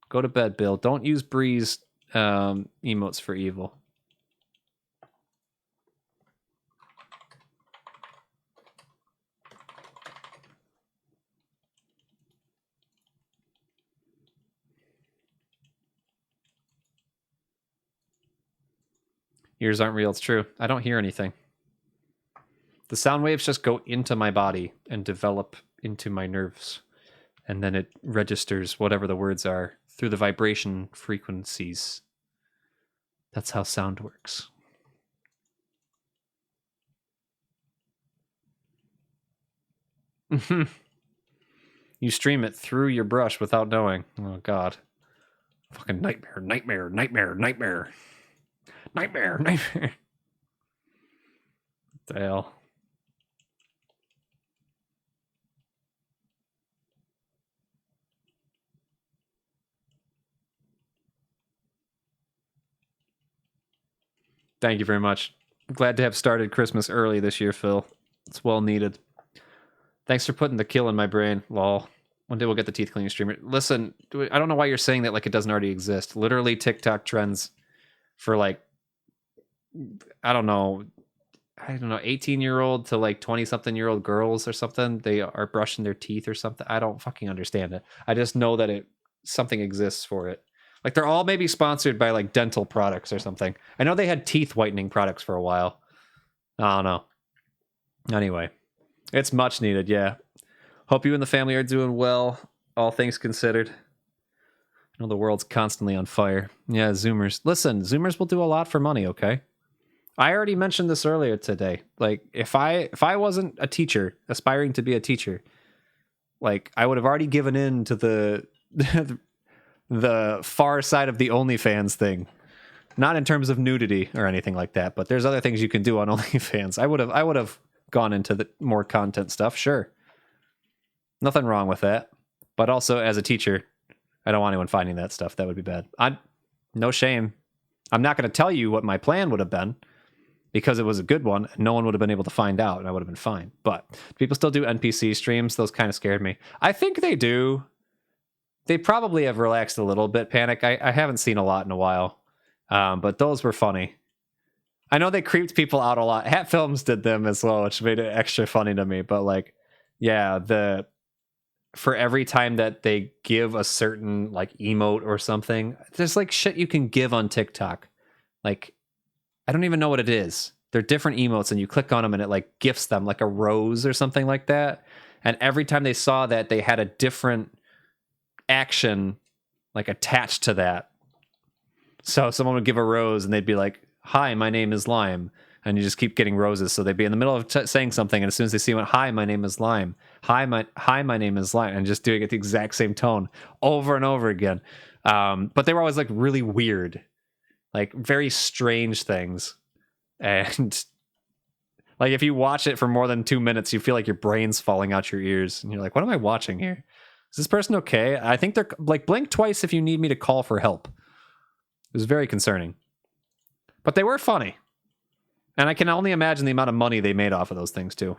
Go to bed, Bill. Don't use Breeze emotes for evil. Ears aren't real. It's true. I don't hear anything. The sound waves just go into my body and develop into my nerves. And then it registers whatever the words are through the vibration frequencies. That's how sound works. You stream it through your brush without knowing. Oh god. Fucking nightmare, nightmare, nightmare, nightmare. Nightmare, nightmare. What the hell? Thank you very much. Glad to have started Christmas early this year, Phil. It's well needed. Thanks for putting the kill in my brain, lol. One day we'll get the teeth cleaning streamer. Listen, I don't know why you're saying that like it doesn't already exist. Literally, TikTok trends for like, I don't know, 18-year-old to like 20-something-year-old girls or something. They are brushing their teeth or something. I don't fucking understand it. I just know that something exists for it. Like they're all maybe sponsored by like dental products or something. I know they had teeth whitening products for a while. I don't know. Anyway, it's much needed, yeah. Hope you and the family are doing well, all things considered. I know the world's constantly on fire. Yeah, Zoomers. Listen, Zoomers will do a lot for money, okay? I already mentioned this earlier today. Like, if I wasn't a teacher, aspiring to be a teacher, like, I would have already given in to the the far side of the OnlyFans thing. Not in terms of nudity or anything like that, but there's other things you can do on OnlyFans. I would have gone into the more content stuff, sure. Nothing wrong with that. But also, as a teacher, I don't want anyone finding that stuff. That would be bad. No shame. I'm not going to tell you what my plan would have been, because it was a good one, and no one would have been able to find out, and I would have been fine. But people still do NPC streams. Those kind of scared me. I think they do. They probably have relaxed a little bit, Panic. I haven't seen a lot in a while. But those were funny. I know they creeped people out a lot. Hat Films did them as well, which made it extra funny to me. But like, yeah, for every time that they give a certain like emote or something, there's like shit you can give on TikTok. Like, I don't even know what it is. They're different emotes, and you click on them and it like gifts them like a rose or something like that. And every time they saw that, they had a different action like attached to that. So someone would give a rose and they'd be like, "Hi, my name is Lime." And you just keep getting roses. So they'd be in the middle of saying something, and as soon as they see one, "Hi, my name is Lime. Hi, my name is Lime," and just doing it the exact same tone over and over again. But they were always like really weird, like very strange things. And like if you watch it for more than 2 minutes, you feel like your brain's falling out your ears, and you're like, "What am I watching here? Is this person okay?" I think they're like, blink twice if you need me to call for help. It was very concerning. But they were funny. And I can only imagine the amount of money they made off of those things, too.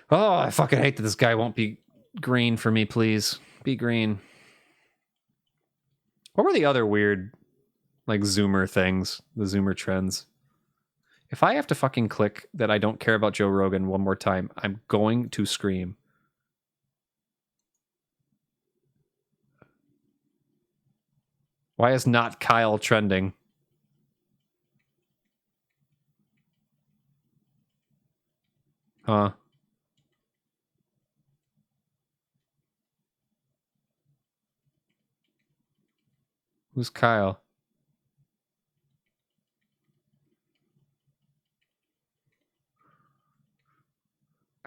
Oh, I fucking hate that this guy won't be green for me, please. Be green. What were the other weird, like, Zoomer things? The Zoomer trends? If I have to fucking click that I don't care about Joe Rogan one more time, I'm going to scream. Why is not Kyle trending? Huh? Who's Kyle?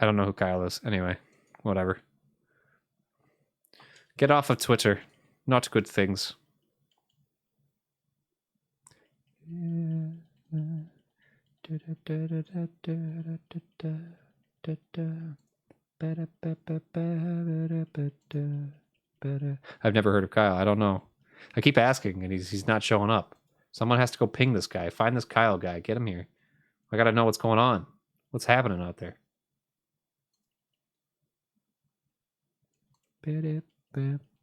I don't know who Kyle is. Anyway, whatever. Get off of Twitter. Not good things. I've never heard of Kyle. I don't know. I keep asking, and he's not showing up. Someone has to go ping this guy. Find this Kyle guy. Get him here. I gotta know what's going on. What's happening out there?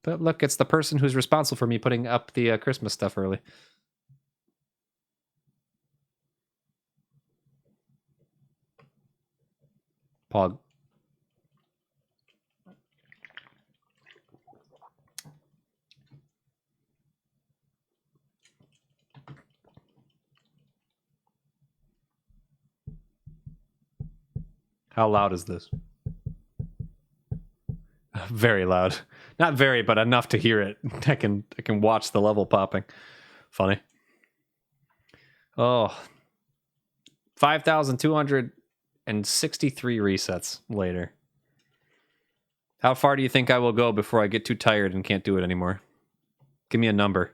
But look, it's the person who's responsible for me putting up the Christmas stuff early. Pog. How loud is this? Very loud. Not very, but enough to hear it. I can watch the level popping. Funny. Oh, 5,263 resets later. How far do you think I will go before I get too tired and can't do it anymore? Give me a number.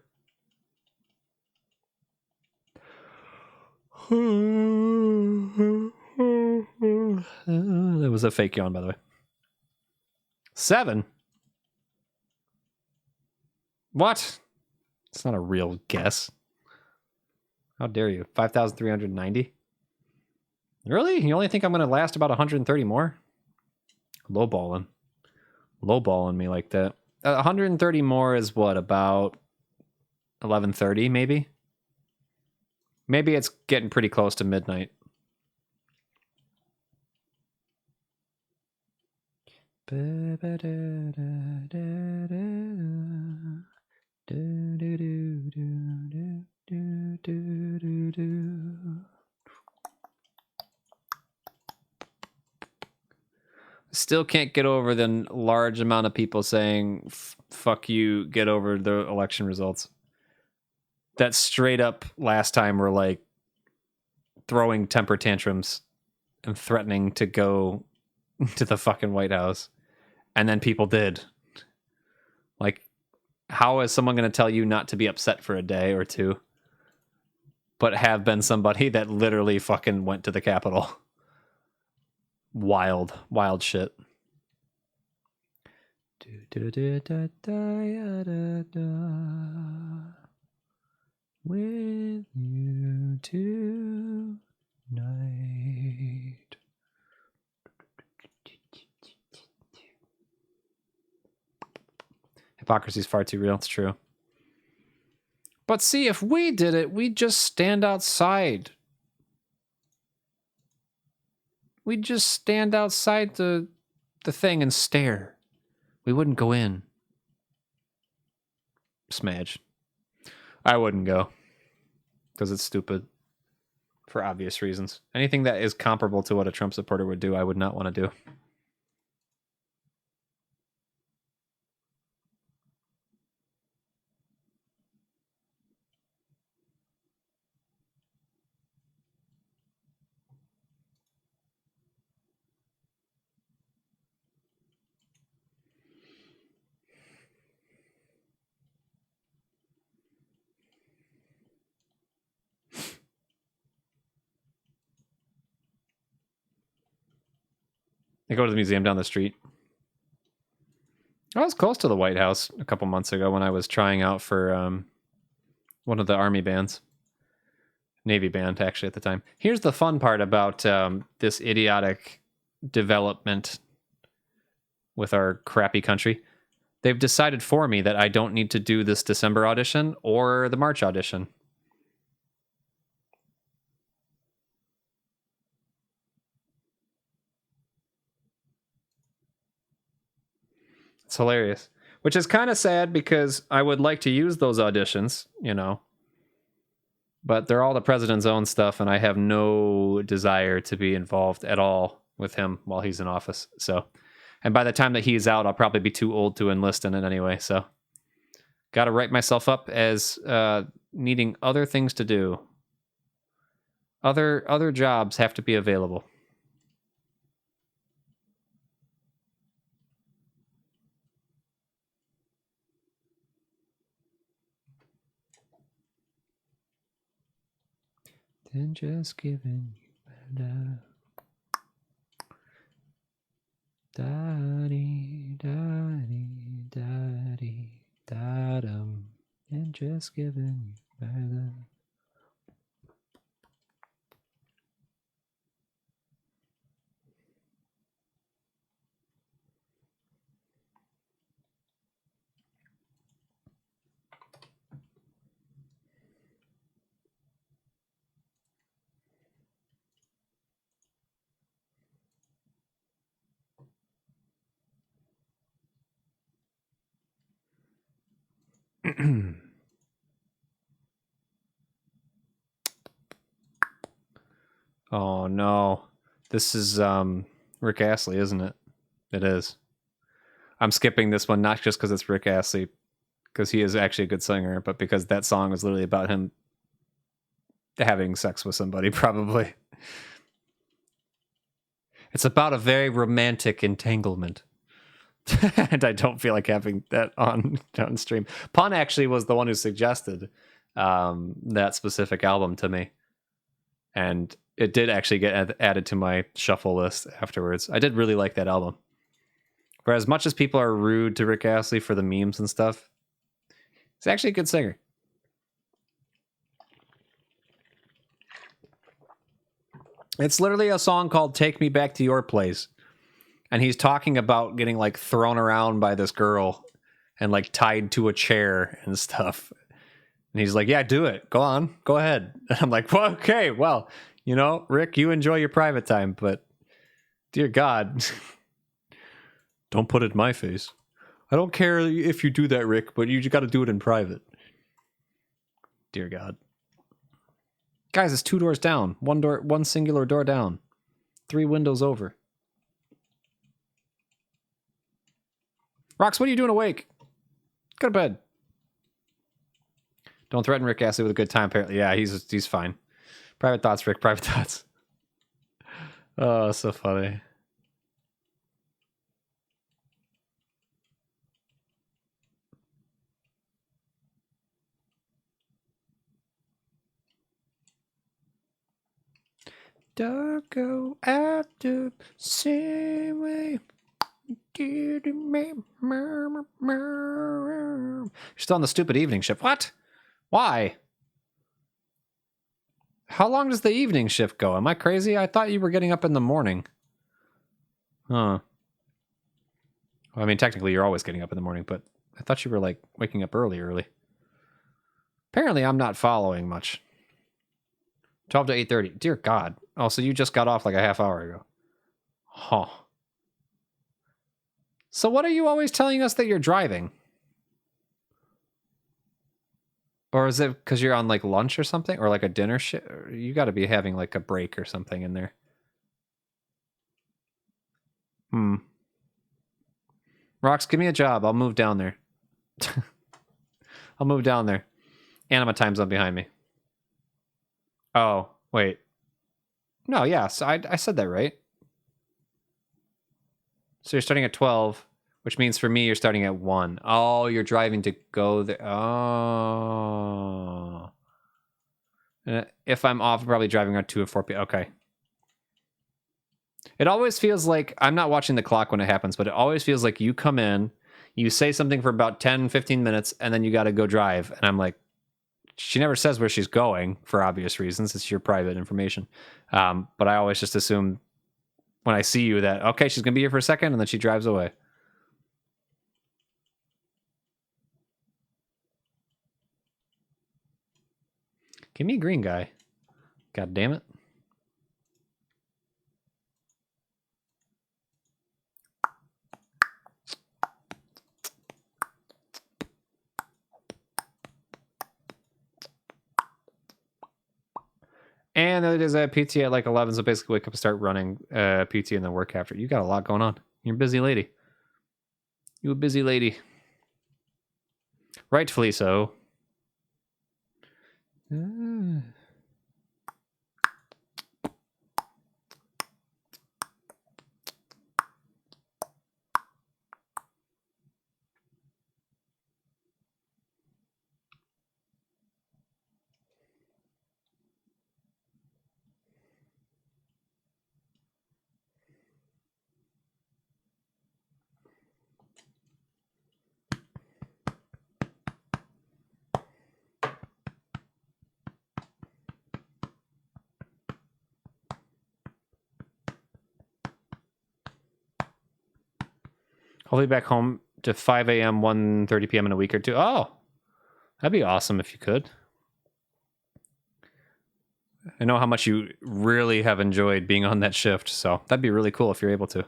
That was a fake yawn, by the way. 7? What? It's not a real guess. How dare you? 5,390? Really? You only think I'm going to last about 130 more? Lowballing. Lowballing me like that. 130 more is what? About 11:30, maybe? Maybe it's getting pretty close to midnight. Still can't get over the large amount of people saying, fuck you, get over the election results. That straight up last time were like throwing temper tantrums and threatening to go to the fucking White House. And then people did. Like, how is someone going to tell you not to be upset for a day or two, but have been somebody that literally fucking went to the Capitol? Wild, wild shit. With you tonight. Hypocrisy is far too real. It's true. But see, if we did it, we'd just stand outside. We'd just stand outside the thing and stare. We wouldn't go in. Smudge. I wouldn't go. Because it's stupid. For obvious reasons. Anything that is comparable to what a Trump supporter would do, I would not want to do. I go to the museum down the street. I was close to the White House a couple months ago when I was trying out for one of the Army bands. Navy band, actually, at the time. Here's the fun part about this idiotic development with our crappy country. They've decided for me that I don't need to do this December audition or the March audition. It's hilarious. Which is kind of sad because I would like to use those auditions, you know. But they're all the president's own stuff, and I have no desire to be involved at all with him while he's in office. So, and by the time that he's out, I'll probably be too old to enlist in it anyway. So, got to write myself up as needing other things to do. Other jobs have to be available. Then just giving you my love. Da-dee, da-dee, da-dee, da-dum. And just giving you my love. Oh no. This is Rick Astley, isn't it? It is. I'm skipping this one not just because it's Rick Astley, because he is actually a good singer, but because that song is literally about him having sex with somebody, probably. It's about a very romantic entanglement. And I don't feel like having that on stream. Pun actually was the one who suggested that specific album to me. And it did actually get added to my shuffle list afterwards. I did really like that album. For as much as people are rude to Rick Astley for the memes and stuff, he's actually a good singer. It's literally a song called Take Me Back to Your Place. And he's talking about getting like thrown around by this girl and like tied to a chair and stuff. And he's like, yeah, do it. Go on. Go ahead. And I'm like, well, okay, well, you know, Rick, you enjoy your private time, but dear God, don't put it in my face. I don't care if you do that, Rick, but you just got to do it in private. Dear God. Guys, it's 2 doors down. One singular door down. 3 windows over. Rox, what are you doing awake? Go to bed. Don't threaten Rick Astley with a good time, apparently. Yeah, he's fine. Private thoughts, Rick. Private thoughts. Oh, so funny. Don't go out the same way. You're still on the stupid evening shift. What? Why? How long does the evening shift go? Am I crazy? I thought you were getting up in the morning. Huh. Well, I mean, technically you're always getting up in the morning, but I thought you were like waking up early. Apparently I'm not following much. 12 to 8:30. Dear God. Oh, so you just got off like a half hour ago. Huh. So what are you always telling us that you're driving? Or is it because you're on like lunch or something? Or like a dinner shit? You got to be having like a break or something in there. Rox, give me a job. I'll move down there. I'll move down there. Anima time zone behind me. Oh, wait. No, yeah. So I said that right. So you're starting at 12, which means for me you're starting at 1. Oh, you're driving to go there. Oh. If I'm off, I'm probably driving around 2 or 4 p.m. Okay. It always feels like, I'm not watching the clock when it happens, but it always feels like you come in, you say something for about 10, 15 minutes, and then you got to go drive. And I'm like, she never says where she's going for obvious reasons. It's your private information. But I always just assume when I see you that, okay, she's going to be here for a second, and then she drives away. Give me a green guy. God damn it. And the other days I have PT at like 11, so basically wake up and start running PT and then work after. You got a lot going on. You're a busy lady. You a busy lady. Rightfully so. I'll be back home to 5 a.m., 1:30 p.m. in a week or two. Oh, that'd be awesome if you could. I know how much you really have enjoyed being on that shift, so that'd be really cool if you're able to.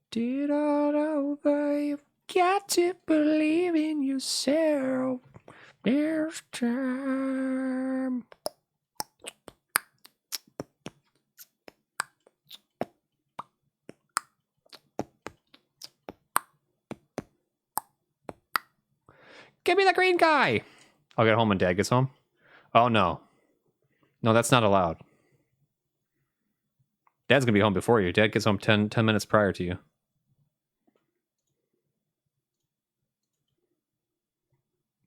Did all over, you've got to believe in yourself. There's time. give me the green guy. I'll get home when Dad gets home. Oh, no. No, that's not allowed. Dad's going to be home before you. Dad gets home 10 minutes prior to you.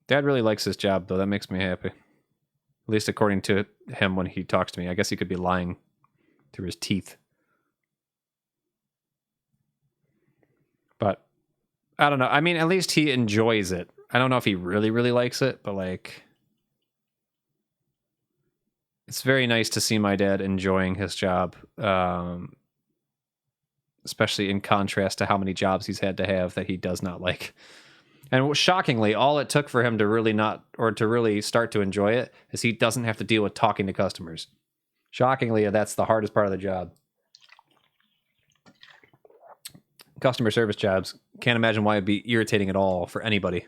Dad really likes his job, though. That makes me happy. At least according to him when he talks to me. I guess he could be lying through his teeth. But I don't know. I mean, at least he enjoys it. I don't know if he really, really likes it, but like, it's very nice to see my dad enjoying his job, especially in contrast to how many jobs he's had to have that he does not like. And shockingly, all it took for him to really start to enjoy it is he doesn't have to deal with talking to customers. Shockingly, that's the hardest part of the job. Customer service jobs, can't imagine why it'd be irritating at all for anybody.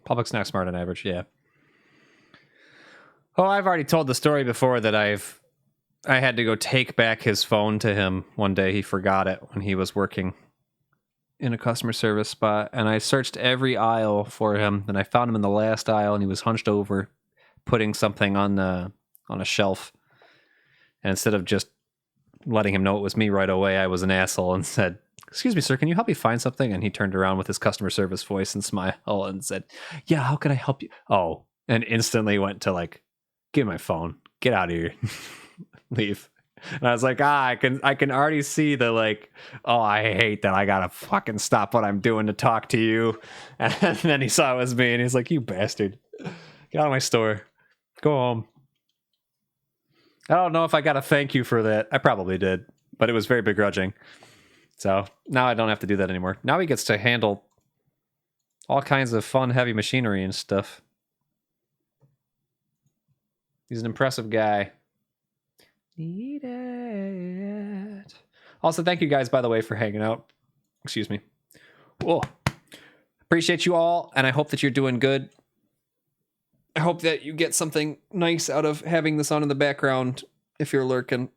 Public's not smart on average, yeah. Oh, I've already told the story before that I had to go take back his phone to him one day. He forgot it when he was working in a customer service spot, and I searched every aisle for him, and I found him in the last aisle, and he was hunched over, putting something on a shelf. And instead of just letting him know it was me right away, I was an asshole and said, "Excuse me, sir, can you help me find something?" And he turned around with his customer service voice and smile and said, "Yeah, how can I help you?" Oh, and instantly went to like, "Give me my phone. Get out of here." Leave. And I was like, I can already see the like, oh, I hate that I gotta fucking stop what I'm doing to talk to you. And then he saw it was me and he's like, "You bastard. Get out of my store. Go home." I don't know if I got to thank you for that. I probably did, but it was very begrudging. So now I don't have to do that anymore. Now he gets to handle all kinds of fun, heavy machinery and stuff. He's an impressive guy. Need it. Also, thank you guys, by the way, for hanging out. Excuse me. Whoa. Appreciate you all, and I hope that you're doing good. I hope that you get something nice out of having this on in the background if you're lurking.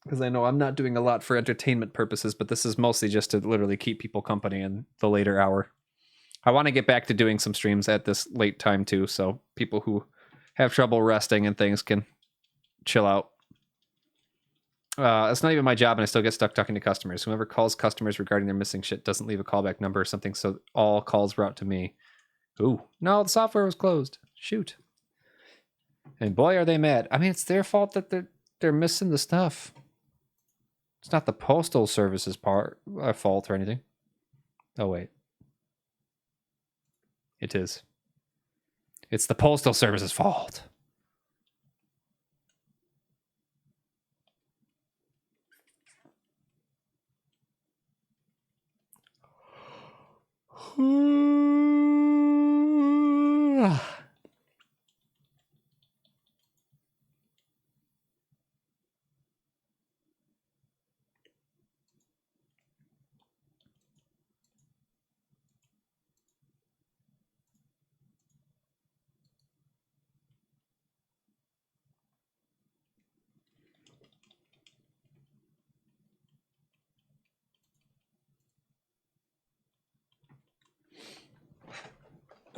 Because I know I'm not doing a lot for entertainment purposes, but this is mostly just to literally keep people company in the later hour. I want to get back to doing some streams at this late time too, so people who have trouble resting and things can chill out. It's not even my job, and I still get stuck talking to customers. Whoever calls customers regarding their missing shit doesn't leave a callback number or something, so all calls route to me. Ooh, no, the software was closed. Shoot. And boy, are they mad. I mean, it's their fault that they're missing the stuff. It's not the postal service's fault or anything. Oh, wait. It is. It's the postal service's fault.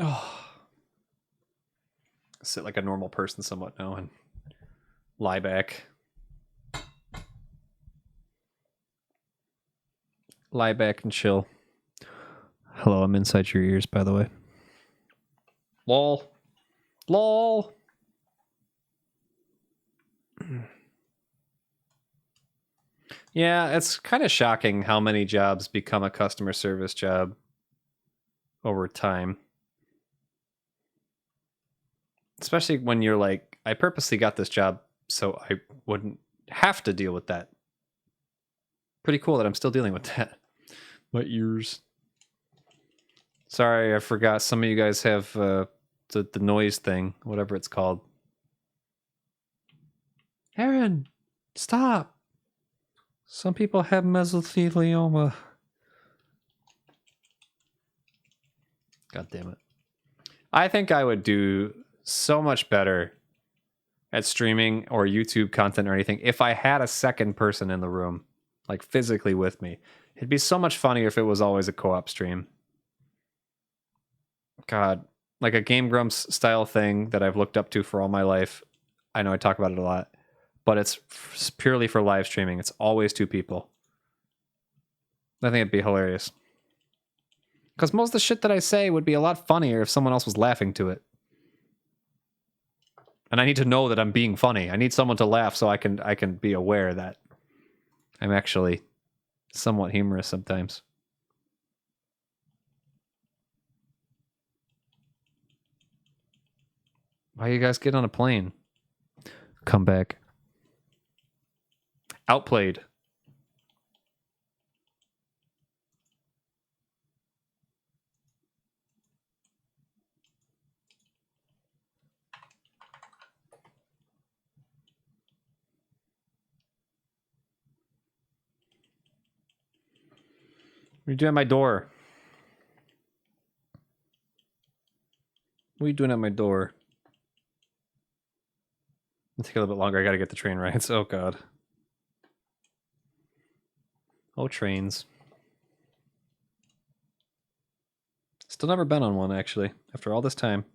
Oh. Sit like a normal person somewhat now and lie back. Lie back and chill. Hello, I'm inside your ears, by the way. Lol. Lol. Yeah, it's kind of shocking how many jobs become a customer service job over time. Especially when you're like, I purposely got this job so I wouldn't have to deal with that. Pretty cool that I'm still dealing with that. My ears. Sorry, I forgot. Some of you guys have the noise thing, whatever it's called. Aaron, stop. Some people have mesothelioma. God damn it. I think I would do so much better at streaming or YouTube content or anything if I had a second person in the room, like physically with me. It'd be so much funnier if it was always a co-op stream. God, like a Game Grumps style thing that I've looked up to for all my life. I know I talk about it a lot, but it's purely for live streaming. It's always 2 people. I think it'd be hilarious. Because most of the shit that I say would be a lot funnier if someone else was laughing to it. And I need to know that I'm being funny. I need someone to laugh so I can be aware that I'm actually somewhat humorous sometimes. Why you guys get on a plane? Come back. Outplayed. What are you doing at my door? What are you doing at my door? It'll take a little bit longer. I gotta get the train rides. Oh, God. Oh, trains. Still never been on one, actually, after all this time.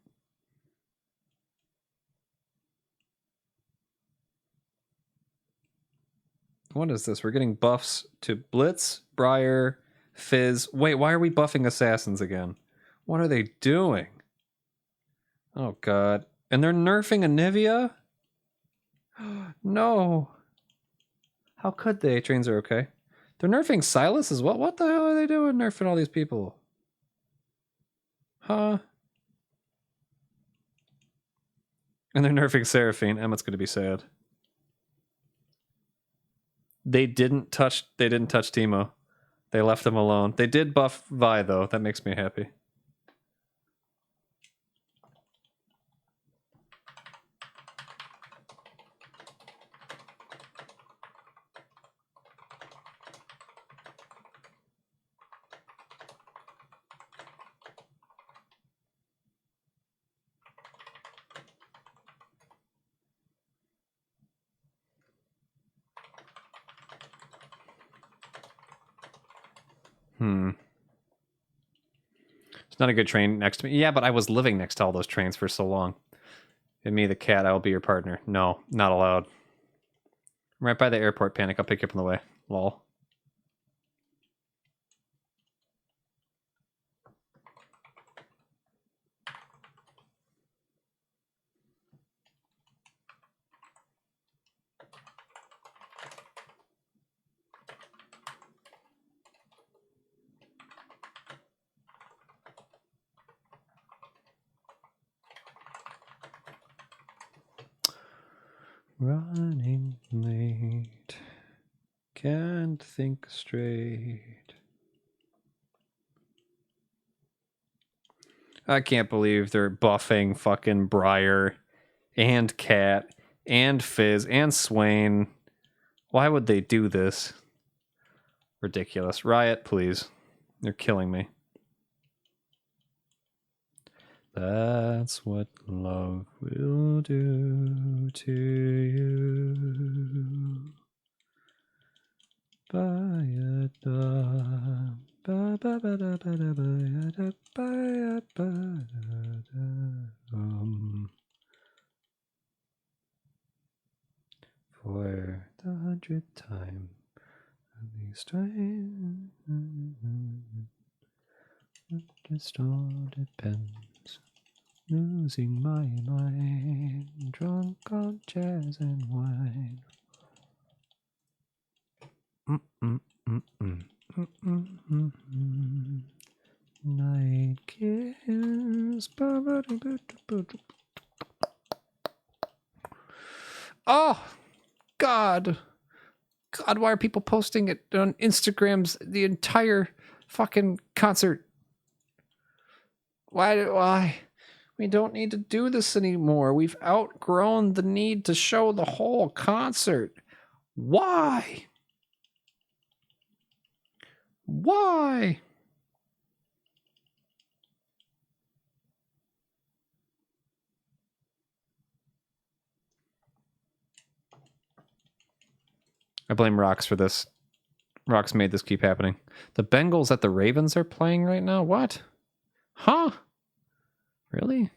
What is this? We're getting buffs to Blitz, Briar, Fizz. Wait, why are we buffing Assassins again? What are they doing? Oh, God. And they're nerfing Anivia? No. How could they? Trains are okay. They're nerfing Silas as well? What the hell are they doing nerfing all these people? Huh? And they're nerfing Seraphine. Emmett's gonna be sad. They didn't touch Teemo. They left him alone. They did buff Vi though. That makes me happy. It's not a good train next to me. Yeah, but I was living next to all those trains for so long. And me, the cat, I will be your partner. No, not allowed. I'm right by the airport, Panic. I'll pick you up on the way. Lol. Running late. Can't think straight. I can't believe they're buffing fucking Briar and Cat and Fizz and Swain. Why would they do this? Ridiculous. Riot, please. You're killing me. That's what love will do to you. For the 100th time, at least it just all depends. Losing my mind, drunk on jazz and wine. Night kiss. Oh, God. God, why are people posting it on Instagrams the entire fucking concert? Why? We We don't need to do this anymore. We've outgrown the need to show the whole concert. Why? Why? I blame Rocks for this. Rocks made this keep happening. The Bengals at the Ravens are playing right now? What? Huh? Really?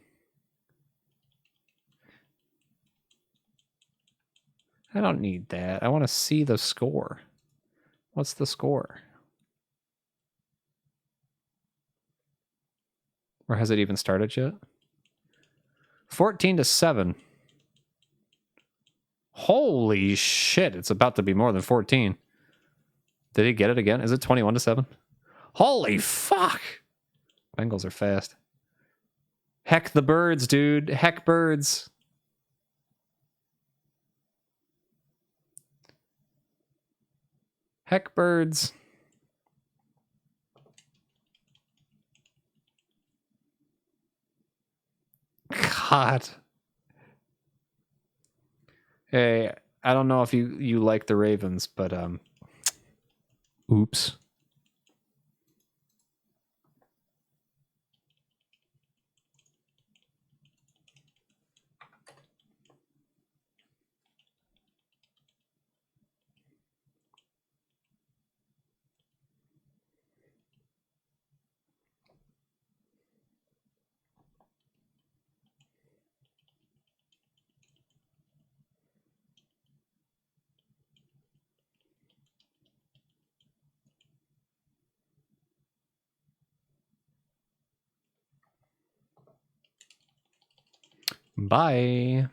I don't need that. I want to see the score. What's the score? Or has it even started yet? 14-7. Holy shit, it's about to be more than 14. Did he get it again? Is it 21-7? Holy fuck! Bengals are fast. Heck the birds, dude. Heck birds. Heck birds. God. Hey, I don't know if you like the Ravens, but oops. Bye.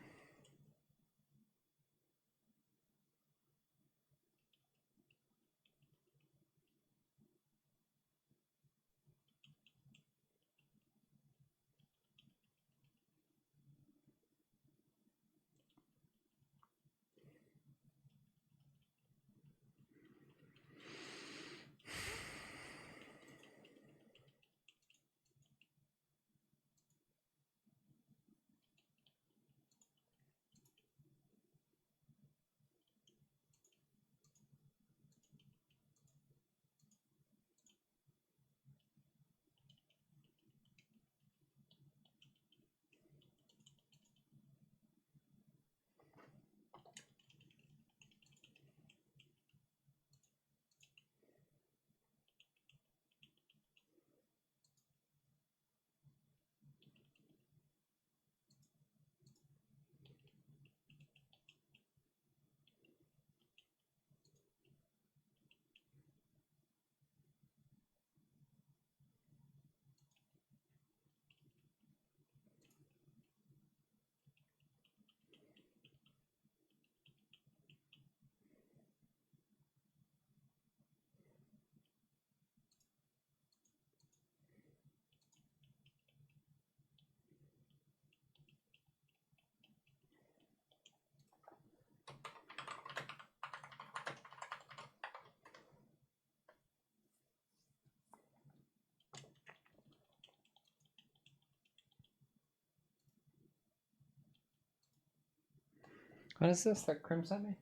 What is this that Krim sent me?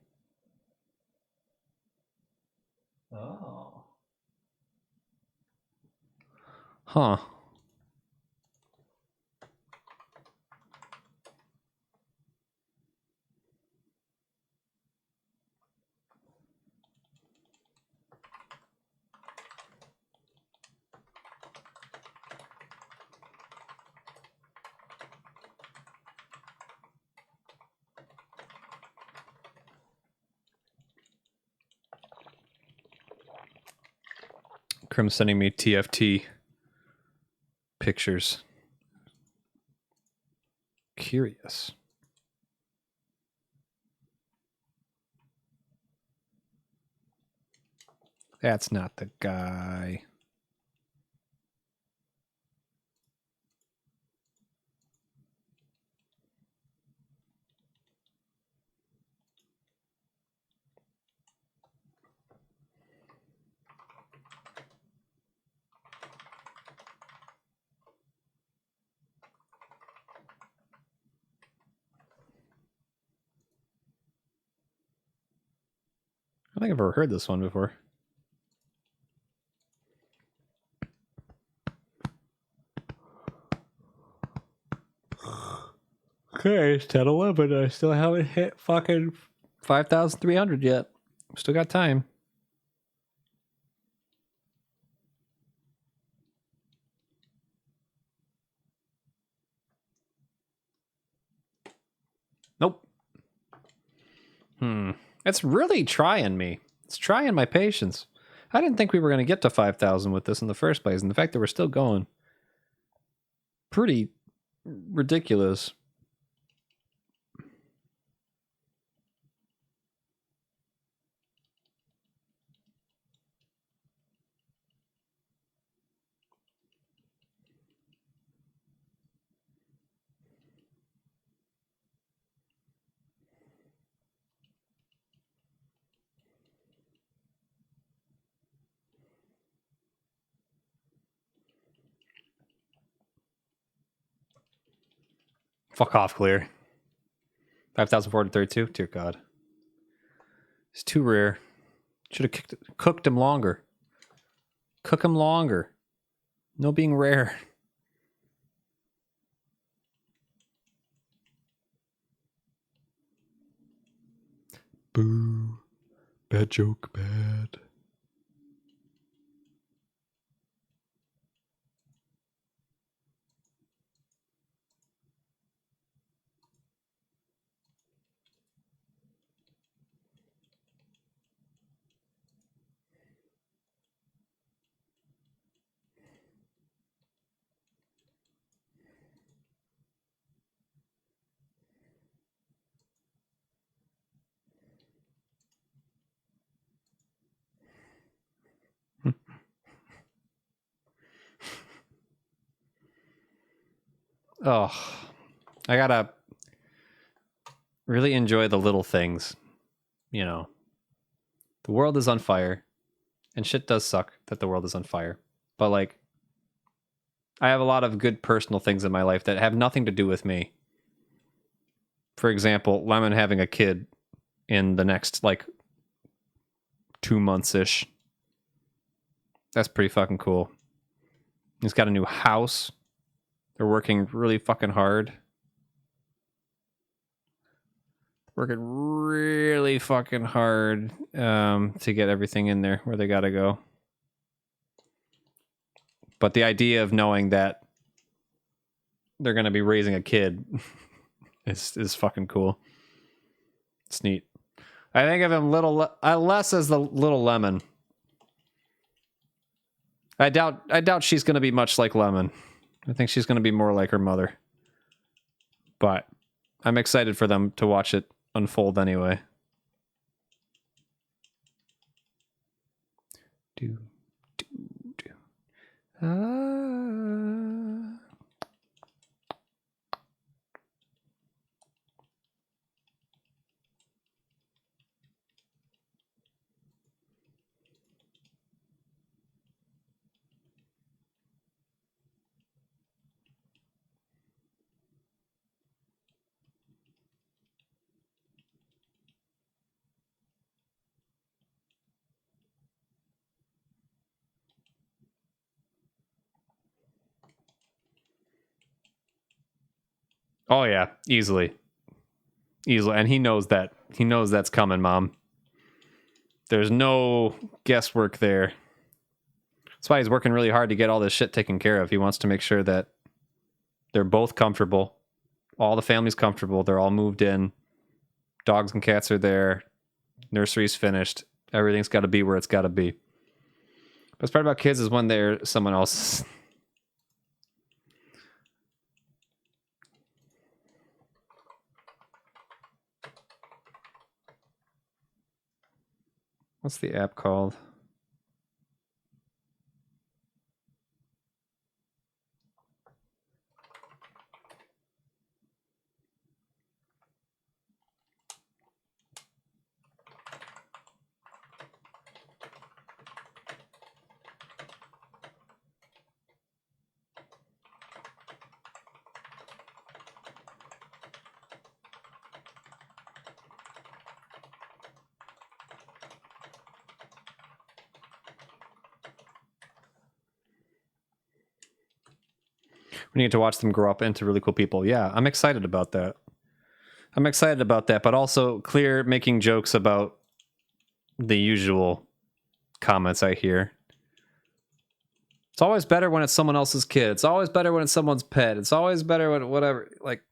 Oh. Huh. Krim sending me TFT pictures. Curious. That's not the guy. think I've ever heard this one before. Okay, it's 10:11. I still haven't hit fucking 5,300 yet. Still got time. Nope. It's really trying me. It's trying my patience. I didn't think we were going to get to 5,000 with this in the first place, and the fact that we're still going, pretty ridiculous. Fuck off, clear. 5,432? Dear God. It's too rare. Should have cooked him longer. Cook him longer. No being rare. Boo. Bad joke, bad. Oh, I gotta really enjoy the little things. You know, the world is on fire, and shit does suck that the world is on fire. But, like, I have a lot of good personal things in my life that have nothing to do with me. For example, Lemon having a kid in the next, like, 2 months-ish. That's pretty fucking cool. He's got a new house. They're working really fucking hard. Working really fucking hard to get everything in there where they gotta go. But the idea of knowing that they're gonna be raising a kid is fucking cool. It's neat. I think of him less as the little Lemon. I doubt she's gonna be much like Lemon. I think she's gonna be more like her mother. But I'm excited for them to watch it unfold anyway. Do. Oh yeah, easily. And he knows that. He knows that's coming, Mom. There's no guesswork there. That's why he's working really hard to get all this shit taken care of. He wants to make sure that they're both comfortable. All the family's comfortable. They're all moved in. Dogs and cats are there. Nursery's finished. Everything's got to be where it's got to be. Best part about kids is when they're someone else's. What's the app called? We need to watch them grow up into really cool people. Yeah, I'm excited about that. But also Clear making jokes about the usual comments I hear. It's always better when it's someone else's kid. It's always better when it's someone's pet. It's always better when whatever. Like,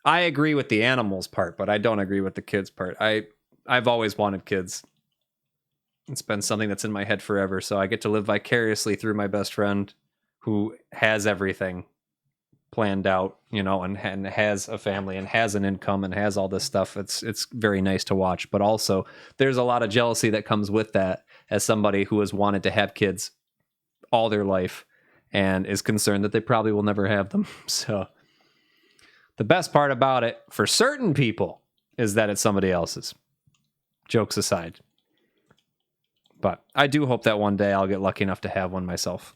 I agree with the animals part, but I don't agree with the kids part. I've always wanted kids. It's been something that's in my head forever, so I get to live vicariously through my best friend who has everything planned out, you know, and has a family and has an income and has all this stuff. It's very nice to watch, but also there's a lot of jealousy that comes with that as somebody who has wanted to have kids all their life and is concerned that they probably will never have them. So the best part about it for certain people is that it's somebody else's. Jokes aside. But I do hope that one day I'll get lucky enough to have one myself.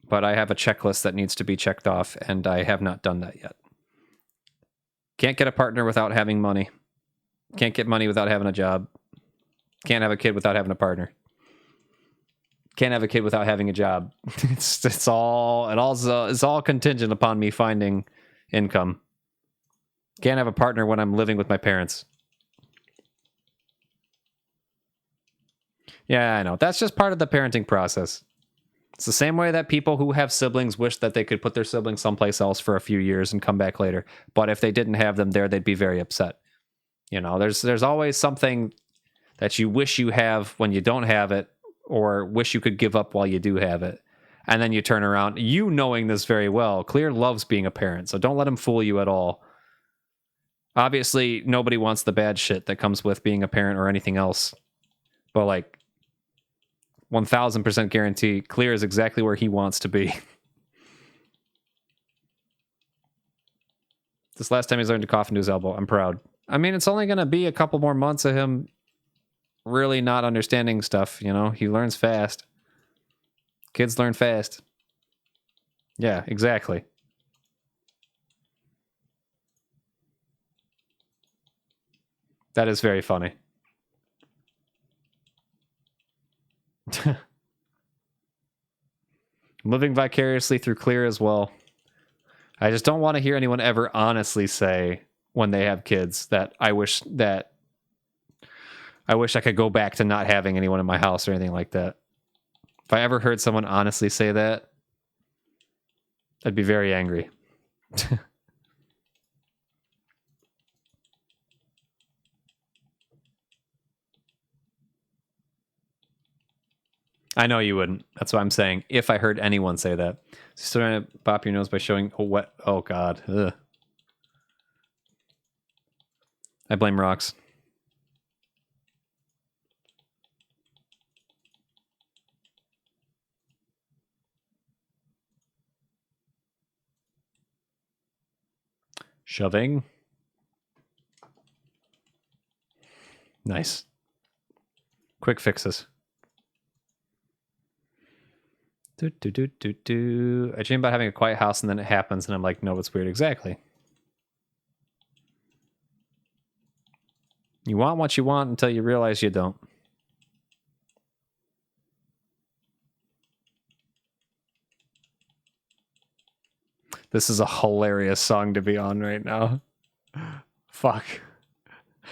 But I have a checklist that needs to be checked off, and I have not done that yet. Can't get a partner without having money. Can't get money without having a job. Can't have a kid without having a partner. Can't have a kid without having a job. It's all contingent upon me finding income. Can't have a partner when I'm living with my parents. Yeah, I know. That's just part of the parenting process. It's the same way that people who have siblings wish that they could put their siblings someplace else for a few years and come back later. But if they didn't have them there, they'd be very upset. You know, there's always something that you wish you have when you don't have it, or wish you could give up while you do have it. And then you turn around, you knowing this very well. Clear loves being a parent, so don't let him fool you at all. Obviously, nobody wants the bad shit that comes with being a parent or anything else. But like, 1000% guarantee, Clear is exactly where he wants to be. This last time he's learned to cough into his elbow. I'm proud. I mean, it's only going to be a couple more months of him really not understanding stuff, you know? He learns fast. Kids learn fast. Yeah, exactly. That is very funny. Living vicariously through Clear as well. I just don't want to hear anyone ever honestly say when they have kids that I wish I could go back to not having anyone in my house or anything like that. If I ever heard someone honestly say that, I'd be very angry. I know you wouldn't. That's what I'm saying. If I heard anyone say that. So trying to pop your nose by showing a wet... Oh, God. Ugh. I blame rocks. Shoving. Nice. Quick fixes. I dream about having a quiet house and then it happens and I'm like, no, it's weird. Exactly. You want what you want until you realize you don't. This is a hilarious song to be on right now. Fuck.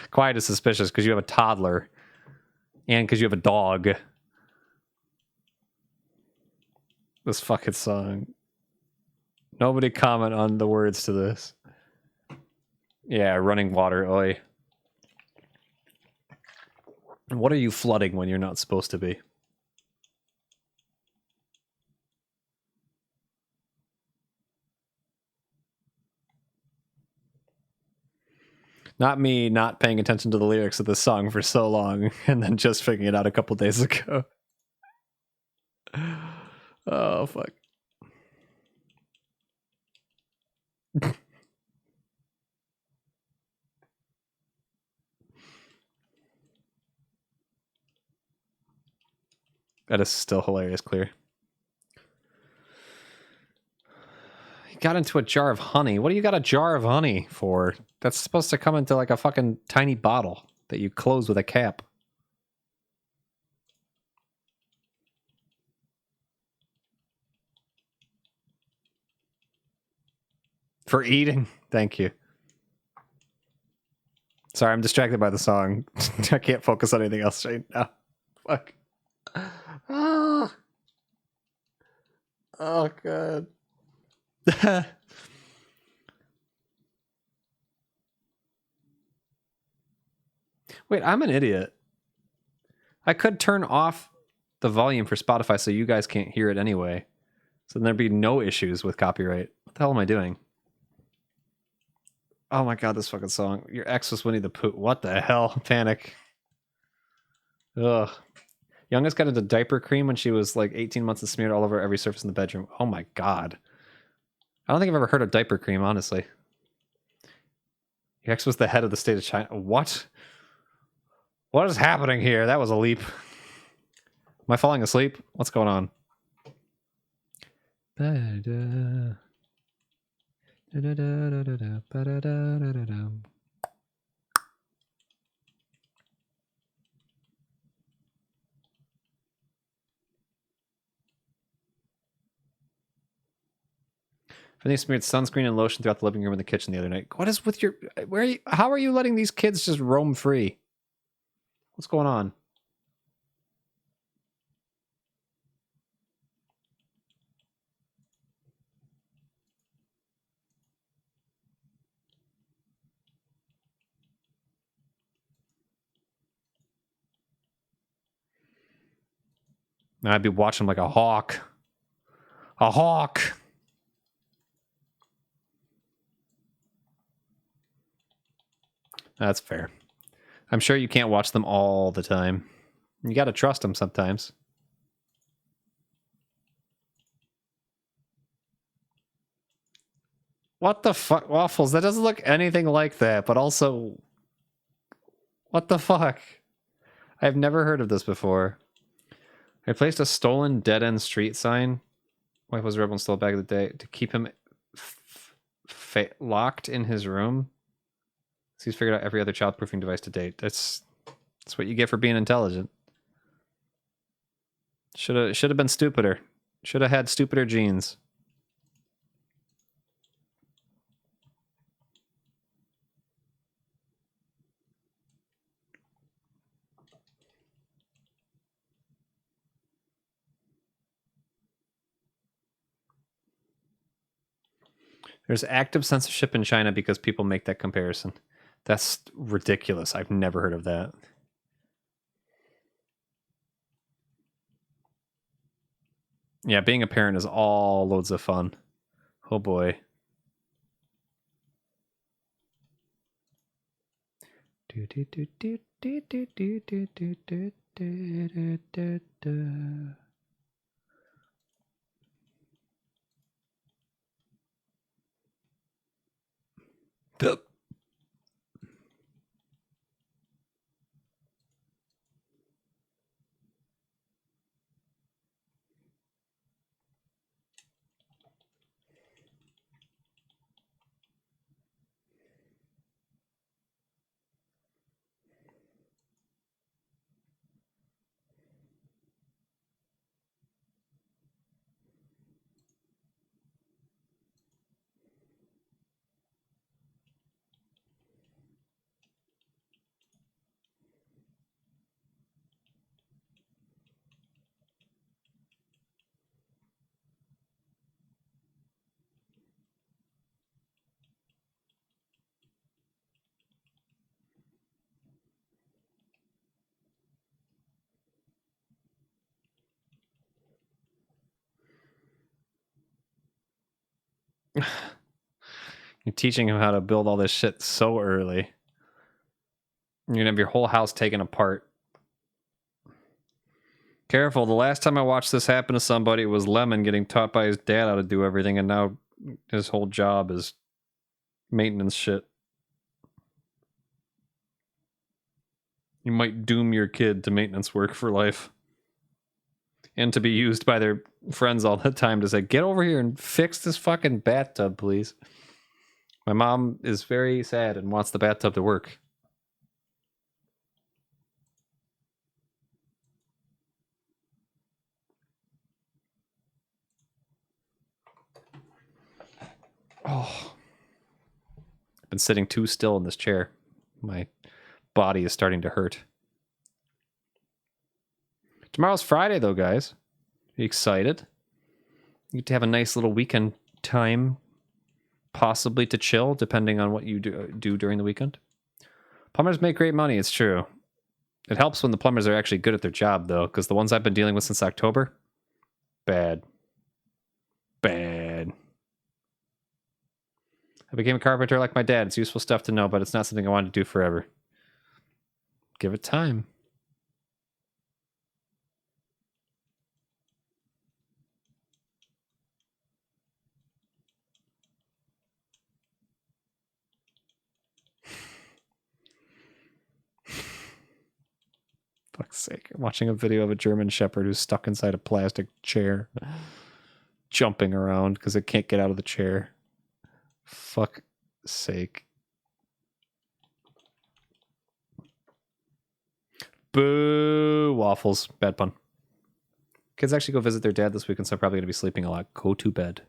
Quiet is suspicious because you have a toddler and because you have a dog. This fucking song. Nobody comment on the words to this. Yeah, running water, oi. What are you flooding when you're not supposed to be? Not me not paying attention to the lyrics of this song for so long and then just figuring it out a couple days ago. Oh, fuck. That is still hilarious, Clear. He got into a jar of honey. What do you got a jar of honey for? That's supposed to come into like a fucking tiny bottle that you close with a cap. For eating. Thank you. Sorry, I'm distracted by the song. I can't focus on anything else right now. Fuck. Oh, oh God. Wait, I'm an idiot. I could turn off the volume for Spotify so you guys can't hear it anyway. So then there'd be no issues with copyright. What the hell am I doing? Oh my God, this fucking song. Your ex was Winnie the Pooh. What the hell? Panic. Ugh. Youngest got into diaper cream when she was like 18 months and smeared all over every surface in the bedroom. Oh my God. I don't think I've ever heard of diaper cream, honestly. Your ex was the head of the state of China. What? What is happening here? That was a leap. Am I falling asleep? What's going on? They smeared sunscreen and lotion throughout the living room and the kitchen the other night. What is with your... Where are you, how are you letting these kids just roam free? What's going on? I'd be watching like a hawk. A hawk! That's fair. I'm sure you can't watch them all the time. You gotta trust them sometimes. What the fuck? Waffles, that doesn't look anything like that, but also... What the fuck? I've never heard of this before. I placed a stolen dead-end street sign. Wife was a rebel and stole back of the day to keep him locked in his room. So he's figured out every other child-proofing device to date. That's what you get for being intelligent. Should have been stupider. Should have had stupider genes. There's active censorship in China because people make that comparison. That's ridiculous. I've never heard of that. Yeah, being a parent is all loads of fun. Oh boy. You're teaching him how to build all this shit so early. You're gonna have your whole house taken apart. Careful, the last time I watched this happen to somebody, it was Lemon getting taught by his dad how to do everything, and now his whole job is maintenance shit. You might doom your kid to maintenance work for life. And to be used by their friends all the time to say, get over here and fix this fucking bathtub, please. My mom is very sad and wants the bathtub to work. Oh. Been sitting too still in this chair. My body is starting to hurt. Tomorrow's Friday, though, guys. Are you excited? You get to have a nice little weekend time, possibly to chill, depending on what you do during the weekend. Plumbers make great money, it's true. It helps when the plumbers are actually good at their job, though, because the ones I've been dealing with since October, bad. Bad. I became a carpenter like my dad. It's useful stuff to know, but it's not something I want to do forever. Give it time. Fuck's sake. I'm watching a video of a German Shepherd who's stuck inside a plastic chair, jumping around because it can't get out of the chair. Fuck's sake. Boo! Waffles. Bad pun. Kids actually go visit their dad this weekend, so I'm probably going to be sleeping a lot. Go to bed.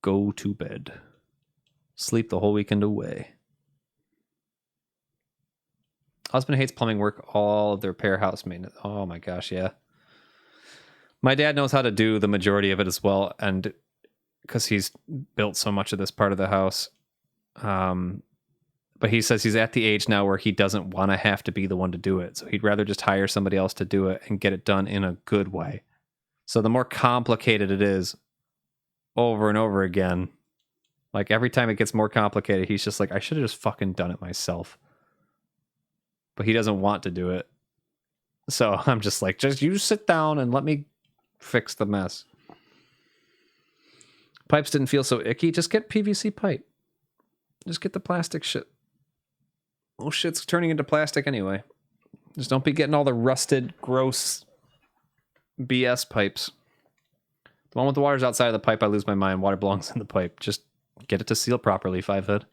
Go to bed. Sleep the whole weekend away. Husband hates plumbing work, all of the repair, house maintenance. Oh my gosh, yeah. My dad knows how to do the majority of it as well, and because he's built so much of this part of the house. But he says he's at the age now where he doesn't want to have to be the one to do it. So he'd rather just hire somebody else to do it and get it done in a good way. So the more complicated it is over and over again, like every time it gets more complicated, he's just like, I should have just fucking done it myself. But he doesn't want to do it. So I'm just like, just you sit down and let me fix the mess. Pipes didn't feel so icky. Just get PVC pipe. Just get the plastic shit. Oh, shit's turning into plastic anyway. Just don't be getting all the rusted, gross BS pipes. The one with the water's outside of the pipe, I lose my mind. Water belongs in the pipe. Just get it to seal properly, 5-head.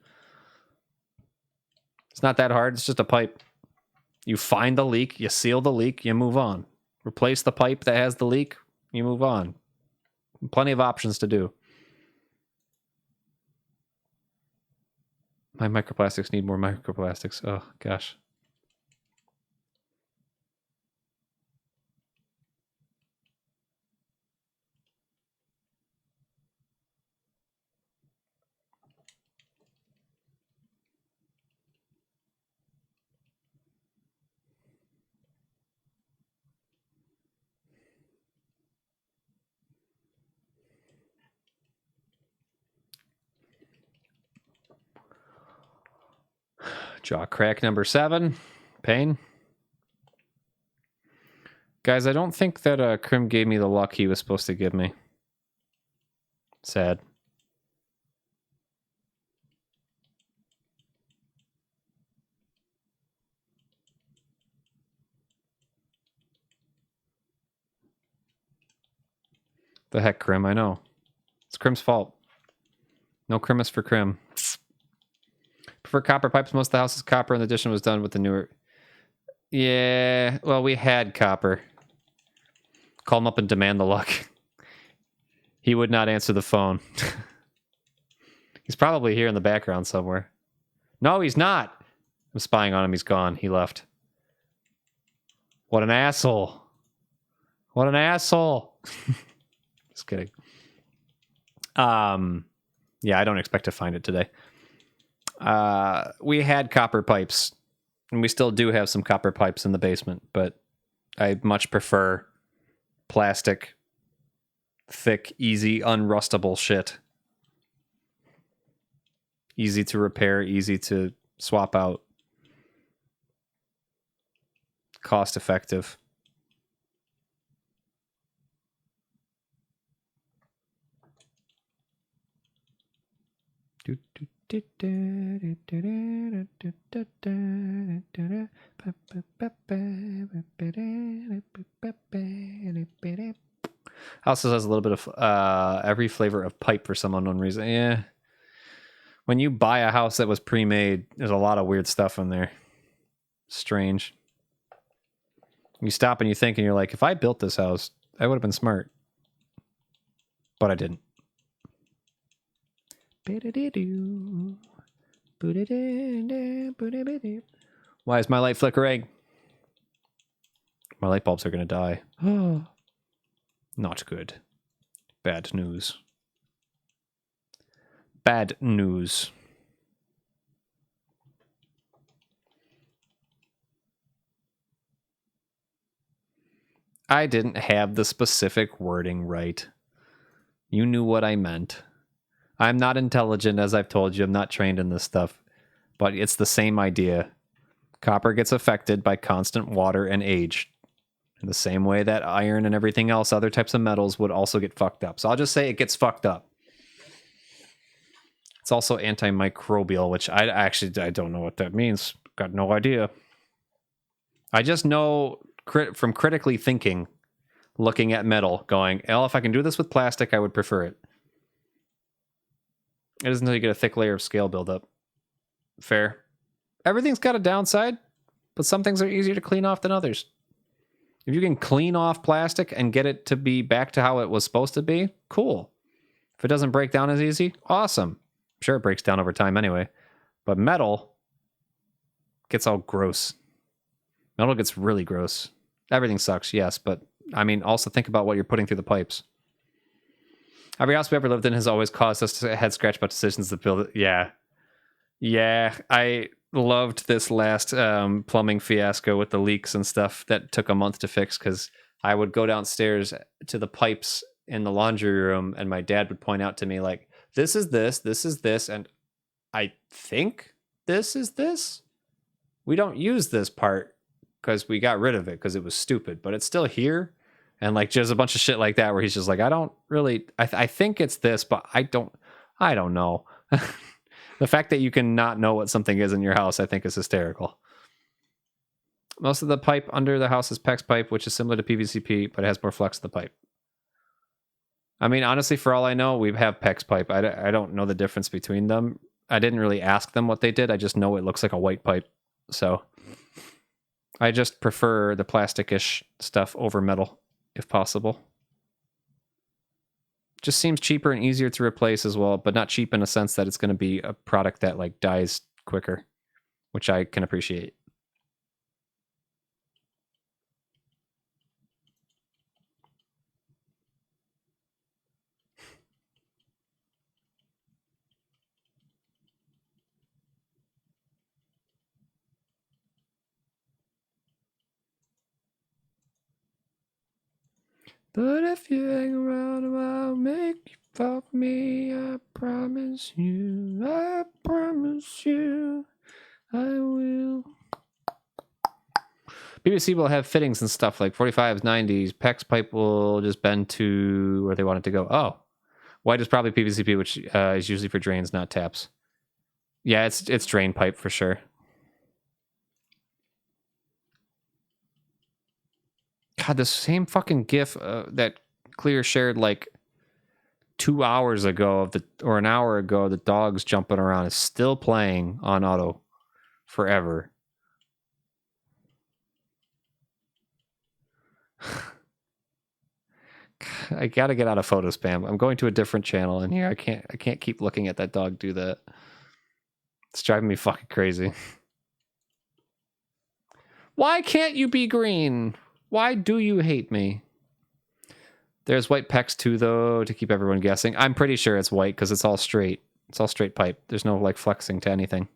It's not that hard. It's just a pipe. You find the leak, you seal the leak, you move on. Replace the pipe that has the leak, you move on. Plenty of options to do. My microplastics need more microplastics. Oh, gosh. Jaw crack number 7. Pain. Guys, I don't think that Krim gave me the luck he was supposed to give me. Sad. The heck, Krim, I know. It's Krim's fault. No Krimus for Krim. Prefer copper pipes. Most of the house is copper, and the addition was done with the newer... Yeah, well, we had copper. Call him up and demand the luck. He would not answer the phone. He's probably here in the background somewhere. No, he's not. I'm spying on him. He's gone. He left. What an asshole. What an asshole. Just kidding. Yeah, I don't expect to find it today. We had copper pipes, and we still do have some copper pipes in the basement, but I much prefer plastic, thick, easy, unrustable shit. Easy to repair, easy to swap out. Cost effective. Also has a little bit of every flavor of pipe for some unknown reason. Yeah. When you buy a house that was pre-made, there's a lot of weird stuff in there. Strange. You stop and you think and you're like, if I built this house, I would have been smart. But I didn't. Why is my light flickering? My light bulbs are going to die. Not good. Bad news. Bad news. I didn't have the specific wording right. You knew what I meant. I'm not intelligent, as I've told you. I'm not trained in this stuff. But it's the same idea. Copper gets affected by constant water and age. In the same way that iron and everything else, other types of metals would also get fucked up. So I'll just say it gets fucked up. It's also antimicrobial, which I don't know what that means. Got no idea. I just know from critically thinking, looking at metal, going, well, if I can do this with plastic, I would prefer it. It isn't until you get a thick layer of scale buildup. Fair. Everything's got a downside, but some things are easier to clean off than others. If you can clean off plastic and get it to be back to how it was supposed to be, cool. If it doesn't break down as easy, awesome. Sure, it breaks down over time anyway. But metal gets all gross. Metal gets really gross. Everything sucks, yes, but I mean, also think about what you're putting through the pipes. Every house we ever lived in has always caused us to head scratch about decisions to build it. Yeah. Yeah, I loved this last plumbing fiasco with the leaks and stuff that took a month to fix because I would go downstairs to the pipes in the laundry room and my dad would point out to me like, this is this, and I think this is this. We don't use this part because we got rid of it because it was stupid, but it's still here. And like, there's a bunch of shit like that where he's just like, I don't really, I think it's this, but I don't know. The fact that you can not know what something is in your house, I think is hysterical. Most of the pipe under the house is PEX pipe, which is similar to PVCP, but it has more flex in the pipe. I mean, honestly, for all I know, we have PEX pipe. I don't know the difference between them. I didn't really ask them what they did. I just know it looks like a white pipe. So I just prefer the plastic-ish stuff over metal, if possible. Just seems cheaper and easier to replace as well, but not cheap in a sense that it's going to be a product that like dies quicker, which I can appreciate. But if you hang around, I'll make you fall for me. I promise you. I promise you. I will. PVC will have fittings and stuff like 45s, 90s. PEX pipe will just bend to where they want it to go. Oh. White is probably PVCP, which is usually for drains, not taps. Yeah, it's drain pipe for sure. God, the same fucking GIF that Clear shared like 2 hours ago or an hour ago, the dogs jumping around is still playing on auto forever. I gotta get out of photo spam. I'm going to a different channel in here. I can't keep looking at that dog do that. It's driving me fucking crazy. Why can't you be green? Why do you hate me? There's white PEX too, though, to keep everyone guessing. I'm pretty sure it's white because it's all straight. It's all straight pipe. There's no like flexing to anything.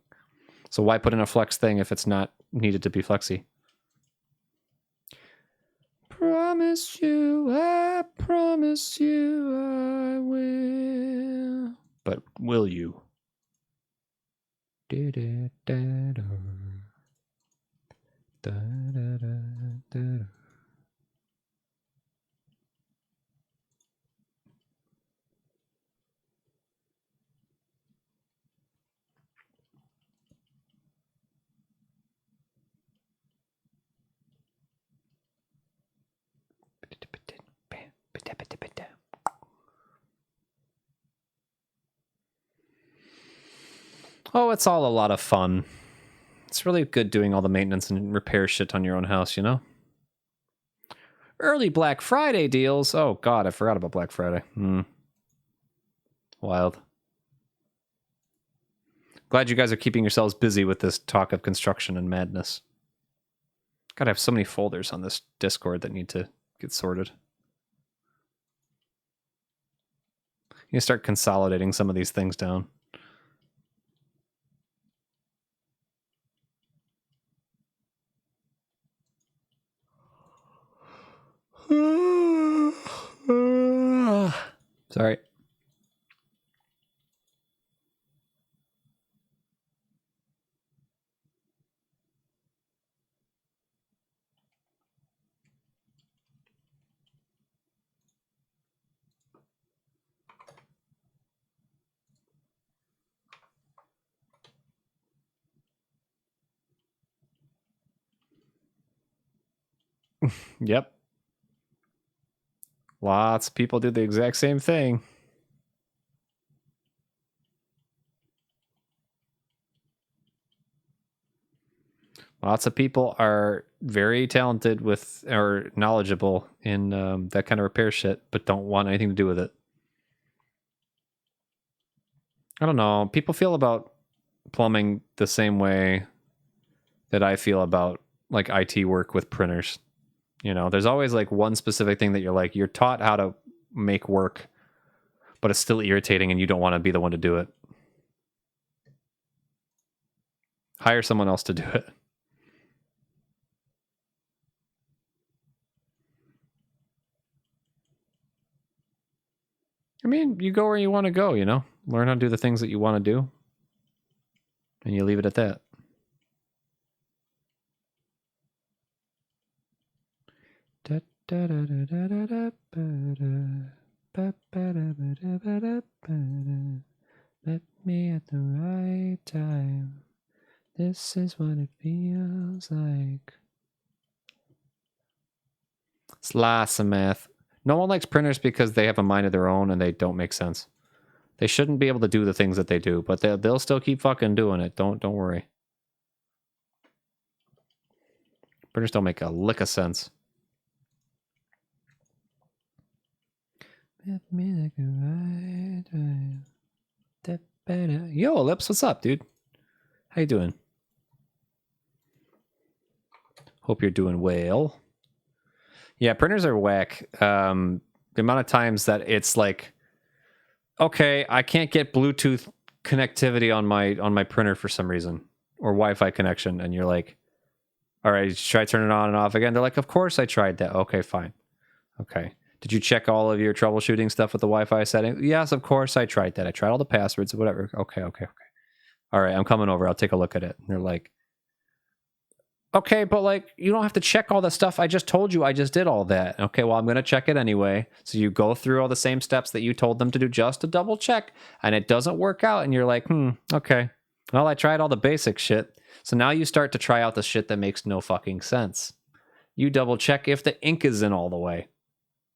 So why put in a flex thing if it's not needed to be flexy? Promise you, I promise you, I will. But will you? Da-da-da-da. Da-da-da-da. Oh, it's all a lot of fun. It's really good doing all the maintenance and repair shit on your own house, you know? Early Black Friday deals. Oh, God, I forgot about Black Friday. Wild. Glad you guys are keeping yourselves busy with this talk of construction and madness. God, I have so many folders on this Discord that need to get sorted. You need to start consolidating some of these things down. Sorry. Yep. Lots of people do the exact same thing. Lots of people are very talented with or knowledgeable in that kind of repair shit, but don't want anything to do with it. I don't know. People feel about plumbing the same way that I feel about like IT work with printers. You know, there's always like one specific thing that you're taught how to make work, but it's still irritating and you don't want to be the one to do it. Hire someone else to do it. I mean, you go where you want to go, you know? Learn how to do the things that you want to do. And you leave it at that. Met me at the right time. This is what it feels like. It's lots of math. No one likes printers because they have a mind of their own and they don't make sense. They shouldn't be able to do the things that they do, but they'll still keep fucking doing it. Don't worry. Printers don't make a lick of sense. Yo, Ellipse, what's up, dude? How you doing? Hope you're doing well. Yeah, printers are whack. The amount of times that it's like, okay, I can't get Bluetooth connectivity on my printer for some reason, or Wi-Fi connection, and you're like, all right, should I turn it on and off again? They're like, of course I tried that. Okay, fine. Okay. Did you check all of your troubleshooting stuff with the Wi-Fi settings? Yes, of course I tried that. I tried all the passwords, whatever. Okay. All right, I'm coming over. I'll take a look at it. And they're like, okay, but like, you don't have to check all the stuff. I just told you I just did all that. Okay, well, I'm going to check it anyway. So you go through all the same steps that you told them to do just to double check, and it doesn't work out. And you're like, okay. Well, I tried all the basic shit. So now you start to try out the shit that makes no fucking sense. You double check if the ink is in all the way.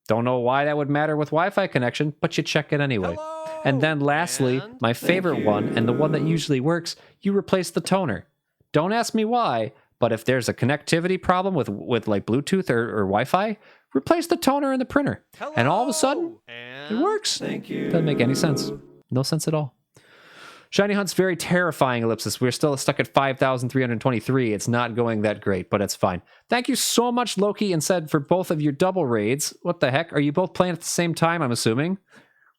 Don't know why that would matter with Wi-Fi connection, but you check it anyway. Hello, and then lastly, my favorite one, and the one that usually works, you replace the toner. Don't ask me why, but if there's a connectivity problem with like Bluetooth or Wi-Fi, replace the toner in the printer. Hello, and all of a sudden, it works. Thank you. Doesn't make any sense. No sense at all. Shiny Hunt's very terrifying, Ellipsis. We're still stuck at 5,323. It's not going that great, but it's fine. Thank you so much, Loki and Said, for both of your double raids. What the heck? Are you both playing at the same time, I'm assuming?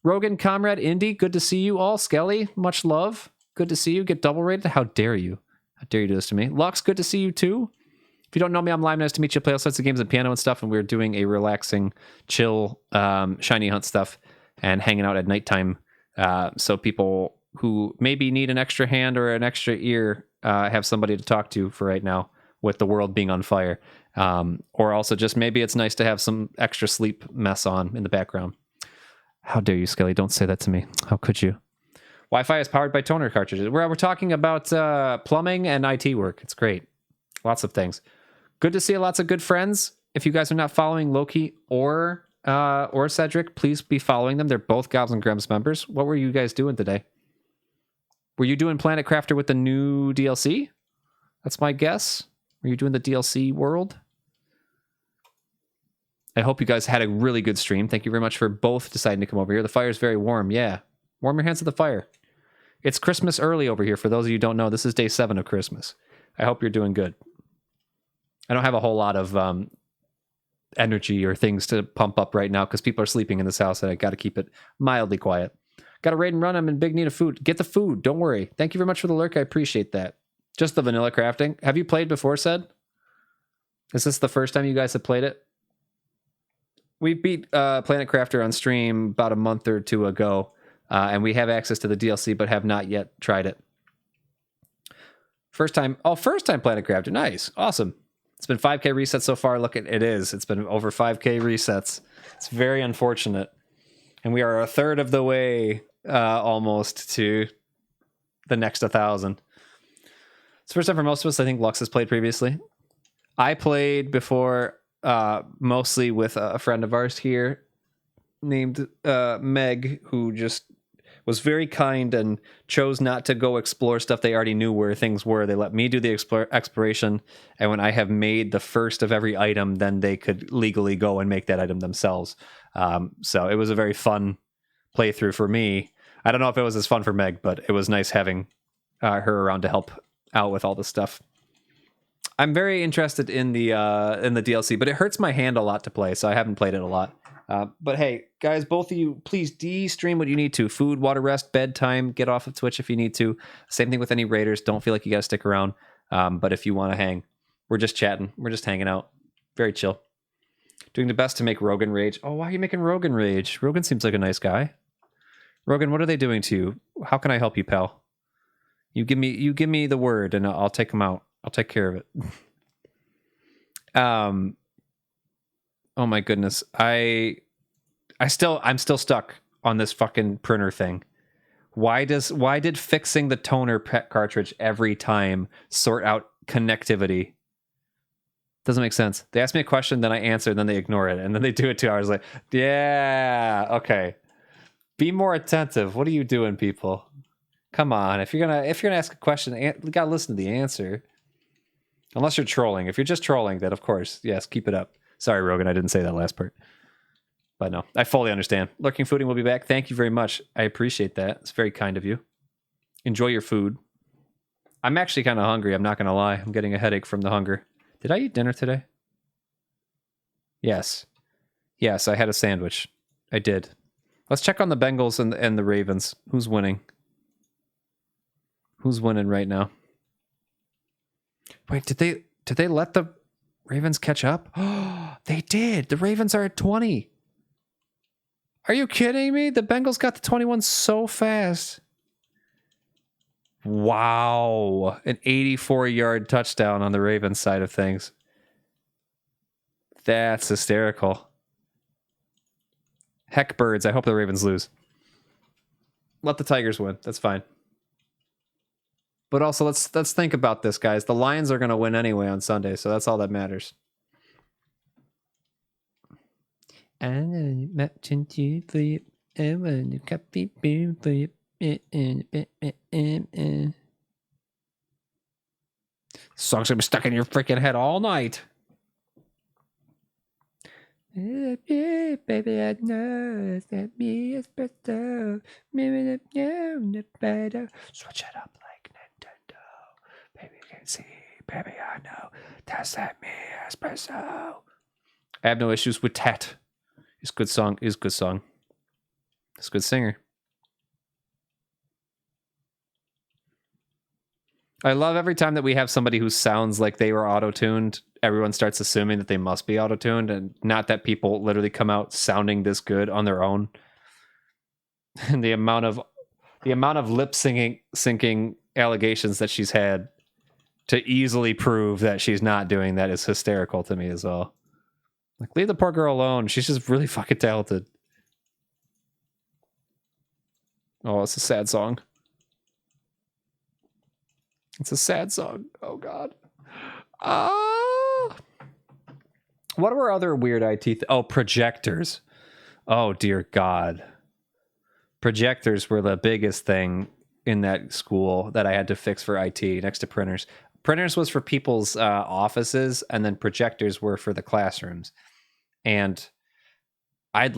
Rogan, Comrade, Indy, good to see you all. Skelly, much love. Good to see you. Get double rated. How dare you? How dare you do this to me? Lux, good to see you too. If you don't know me, I'm live. Nice to meet you. Play all sorts of games and piano and stuff, and we're doing a relaxing, chill, Shiny Hunt stuff and hanging out at nighttime. So people who maybe need an extra hand or an extra ear have somebody to talk to for right now with the world being on fire. Or also just maybe it's nice to have some extra sleep mess on in the background. How dare you, Skelly? Don't say that to me. How could you? Wi-Fi is powered by toner cartridges. We're talking about plumbing and IT work. It's great. Lots of things. Good to see lots of good friends. If you guys are not following Loki or Cedric, please be following them. They're both Goblin Grumps members. What were you guys doing today? Were you doing Planet Crafter with the new DLC? That's my guess. Were you doing the DLC world? I hope you guys had a really good stream. Thank you very much for both deciding to come over here. The fire is very warm. Yeah. Warm your hands at the fire. It's Christmas early over here. For those of you who don't know, this is day 7 of Christmas. I hope you're doing good. I don't have a whole lot of energy or things to pump up right now because people are sleeping in this house and I got to keep it mildly quiet. Got to raid and run. I'm in big need of food. Get the food. Don't worry. Thank you very much for the lurk. I appreciate that. Just the vanilla crafting. Have you played before, Said? Is this the first time you guys have played it? We beat Planet Crafter on stream about a month or 2 ago, and we have access to the DLC, but have not yet tried it. First time Planet Crafter. Nice. Awesome. It's been 5K resets so far. Look, it is. It's been over 5K resets. It's very unfortunate. And we are a third of the way almost to the next 1,000. It's the first time for most of us. I think Lux has played previously. I played before mostly with a friend of ours here named Meg, who just was very kind and chose not to go explore stuff they already knew where things were. They let me do the exploration, and when I have made the first of every item, then they could legally go and make that item themselves. So it was a very fun playthrough for me. I don't know if it was as fun for Meg, but it was nice having her around to help out with all this stuff. I'm very interested in the DLC, but it hurts my hand a lot to play, so I haven't played it a lot. But hey, guys, both of you, please de-stream what you need to. Food, water, rest, bedtime, get off of Twitch if you need to. Same thing with any raiders. Don't feel like you got to stick around. But if you want to hang, we're just chatting. We're just hanging out. Very chill. Doing the best to make Rogan rage. Oh, why are you making Rogan rage? Rogan seems like a nice guy. Rogan, what are they doing to you? How can I help you, pal? You give me the word and I'll take them out. I'll take care of it. Oh my goodness. I'm still stuck on this fucking printer thing. Why did fixing the toner pet cartridge every time sort out connectivity? Doesn't make sense. They ask me a question, then I answer, then they ignore it, and then they do it 2 hours later. Yeah, okay. Be more attentive. What are you doing, people? Come on. If you're gonna ask a question, you gotta listen to the answer. Unless you're trolling. If you're just trolling, then of course, yes, keep it up. Sorry, Rogan, I didn't say that last part. But no, I fully understand. Lurking Fooding will be back. Thank you very much. I appreciate that. It's very kind of you. Enjoy your food. I'm actually kind of hungry. I'm not going to lie. I'm getting a headache from the hunger. Did I eat dinner today? Yes. Yes, I had a sandwich. I did. Let's check on the Bengals and the Ravens. Who's winning? Who's winning right now? Wait, did they let the Ravens catch up? Oh, they did. The Ravens are at 20. Are you kidding me? The Bengals got to 21 so fast. Wow. An 84-yard touchdown on the Ravens side of things. That's hysterical. Heck, birds. I hope the Ravens lose. Let the Tigers win. That's fine. But also, let's think about this, guys. The Lions are going to win anyway on Sunday, so that's all that matters. Song's gonna be stuck in your freaking head all night. Baby, I know that me is better. Switch it up like Nintendo. Baby, you can see. Baby, I know that's that me espresso. I have no issues with Tat. It's good song. It's good song. It's a good singer. I love every time that we have somebody who sounds like they were auto-tuned, everyone starts assuming that they must be auto-tuned, and not that people literally come out sounding this good on their own. And the amount of lip syncing allegations that she's had to easily prove that she's not doing that is hysterical to me as well. Like, leave the poor girl alone. She's just really fucking talented. Oh, it's a sad song. It's a sad song. Oh, God. What were other weird IT... projectors. Oh, dear God. Projectors were the biggest thing in that school that I had to fix for IT next to printers. Printers was for people's offices, and then projectors were for the classrooms. And I'd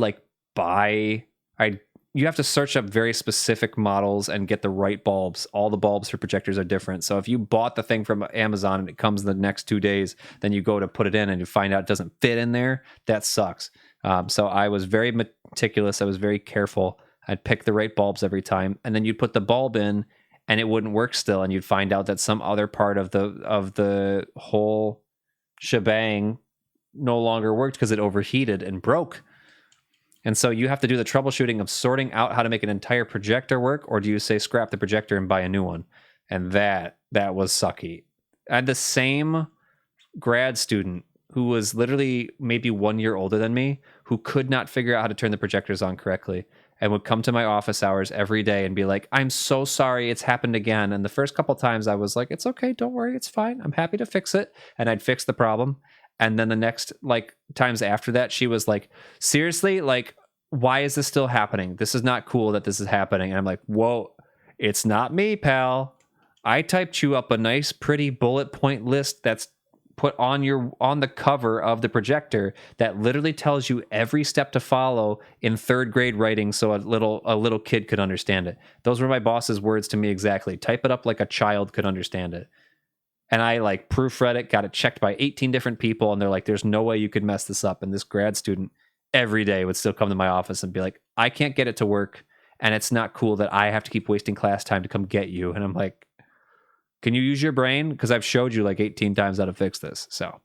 you have to search up very specific models and get the right bulbs. All the bulbs for projectors are different. So if you bought the thing from Amazon and it comes in the next 2 days, then you go to put it in and you find out it doesn't fit in there, that sucks. So I was very meticulous. I was very careful. I'd pick the right bulbs every time, and then you'd put the bulb in and it wouldn't work still, and you'd find out that some other part of the whole shebang no longer worked because it overheated and broke. And so you have to do the troubleshooting of sorting out how to make an entire projector work, or do you say scrap the projector and buy a new one? And that was sucky. I had the same grad student who was literally maybe 1 year older than me, who could not figure out how to turn the projectors on correctly, and would come to my office hours every day and be like, I'm so sorry, it's happened again. And the first couple times I was like, it's okay, don't worry, it's fine, I'm happy to fix it. And I'd fix the problem. And then the next times after that, she was like, seriously, why is this still happening? This is not cool that this is happening. And I'm like, whoa, it's not me, pal. I typed you up a nice, pretty bullet point list that's put on the cover of the projector that literally tells you every step to follow in 3rd grade writing, so a little kid could understand it. Those were my boss's words to me exactly. Type it up like a child could understand it. And I proofread it, got it checked by 18 different people, and they're like, there's no way you could mess this up. And this grad student every day would still come to my office and be like, I can't get it to work, and it's not cool that I have to keep wasting class time to come get you. And I'm like, can you use your brain? Because I've showed you 18 times how to fix this. So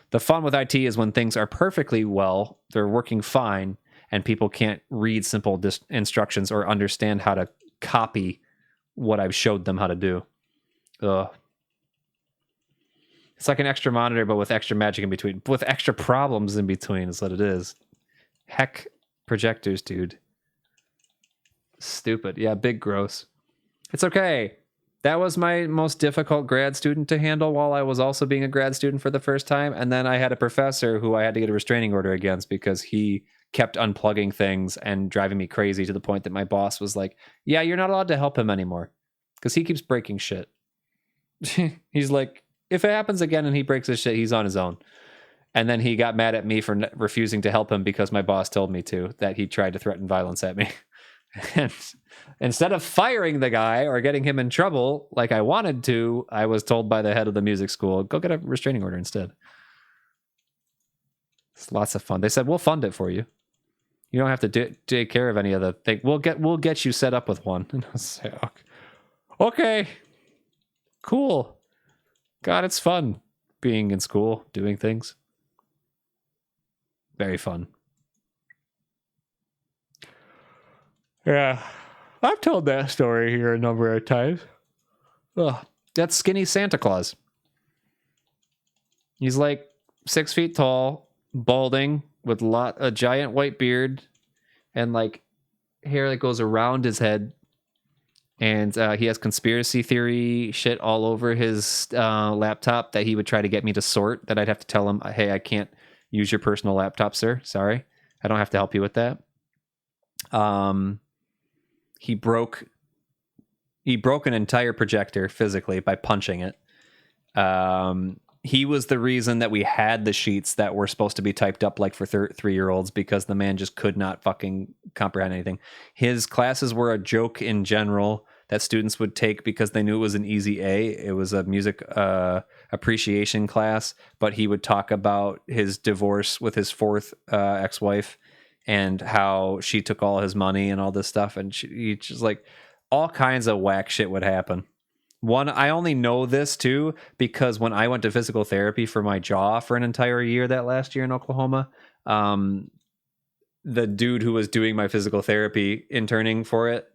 the fun with IT is when things are perfectly well, they're working fine, and people can't read simple instructions or understand how to copy what I've showed them how to do. Ugh. It's like an extra monitor, but with extra magic in between. With extra problems in between is what it is. Heck, projectors, dude. Stupid. Yeah, big gross. It's okay. That was my most difficult grad student to handle while I was also being a grad student for the first time. And then I had a professor who I had to get a restraining order against because he kept unplugging things and driving me crazy to the point that my boss was like, yeah, you're not allowed to help him anymore because he keeps breaking shit. He's like, if it happens again and he breaks his shit, he's on his own. And then he got mad at me for refusing to help him because my boss told me to, that he tried to threaten violence at me. And instead of firing the guy or getting him in trouble like I wanted to, I was told by the head of the music school, go get a restraining order instead. It's lots of fun. They said, we'll fund it for you. You don't have to take care of any of the thing. We'll get you set up with one. And I was like, okay, cool. God, it's fun being in school, doing things. Very fun. Yeah, I've told that story here a number of times. Ugh, that's skinny Santa Claus. He's 6 feet tall, balding, with a giant white beard, and hair that goes around his head. And he has conspiracy theory shit all over his laptop that he would try to get me to sort, that I'd have to tell him, hey, I can't use your personal laptop, sir. Sorry. I don't have to help you with that. He broke an entire projector physically by punching it. He was the reason that we had the sheets that were supposed to be typed up for 3-year-olds, because the man just could not fucking comprehend anything. His classes were a joke in general that students would take because they knew it was an easy A. It was a music appreciation class, but he would talk about his divorce with his 4th ex-wife and how she took all his money and all this stuff. And he just all kinds of whack shit would happen. I only know this too because when I went to physical therapy for my jaw for an entire year that last year in Oklahoma, the dude who was doing my physical therapy interning for it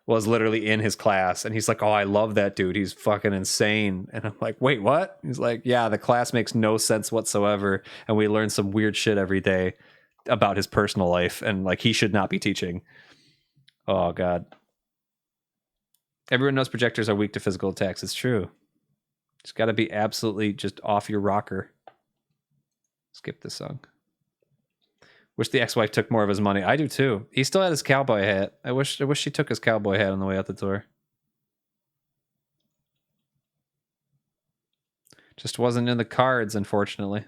was literally in his class. And he's like, oh, I love that dude. He's fucking insane. And I'm like, wait, what? He's like, yeah, the class makes no sense whatsoever. And we learn some weird shit every day about his personal life. And he should not be teaching. Oh, God. Everyone knows projectors are weak to physical attacks. It's true. It's got to be absolutely just off your rocker. Skip this song. Wish the ex-wife took more of his money. I do too. He still had his cowboy hat. I wish she took his cowboy hat on the way out the door. Just wasn't in the cards, unfortunately.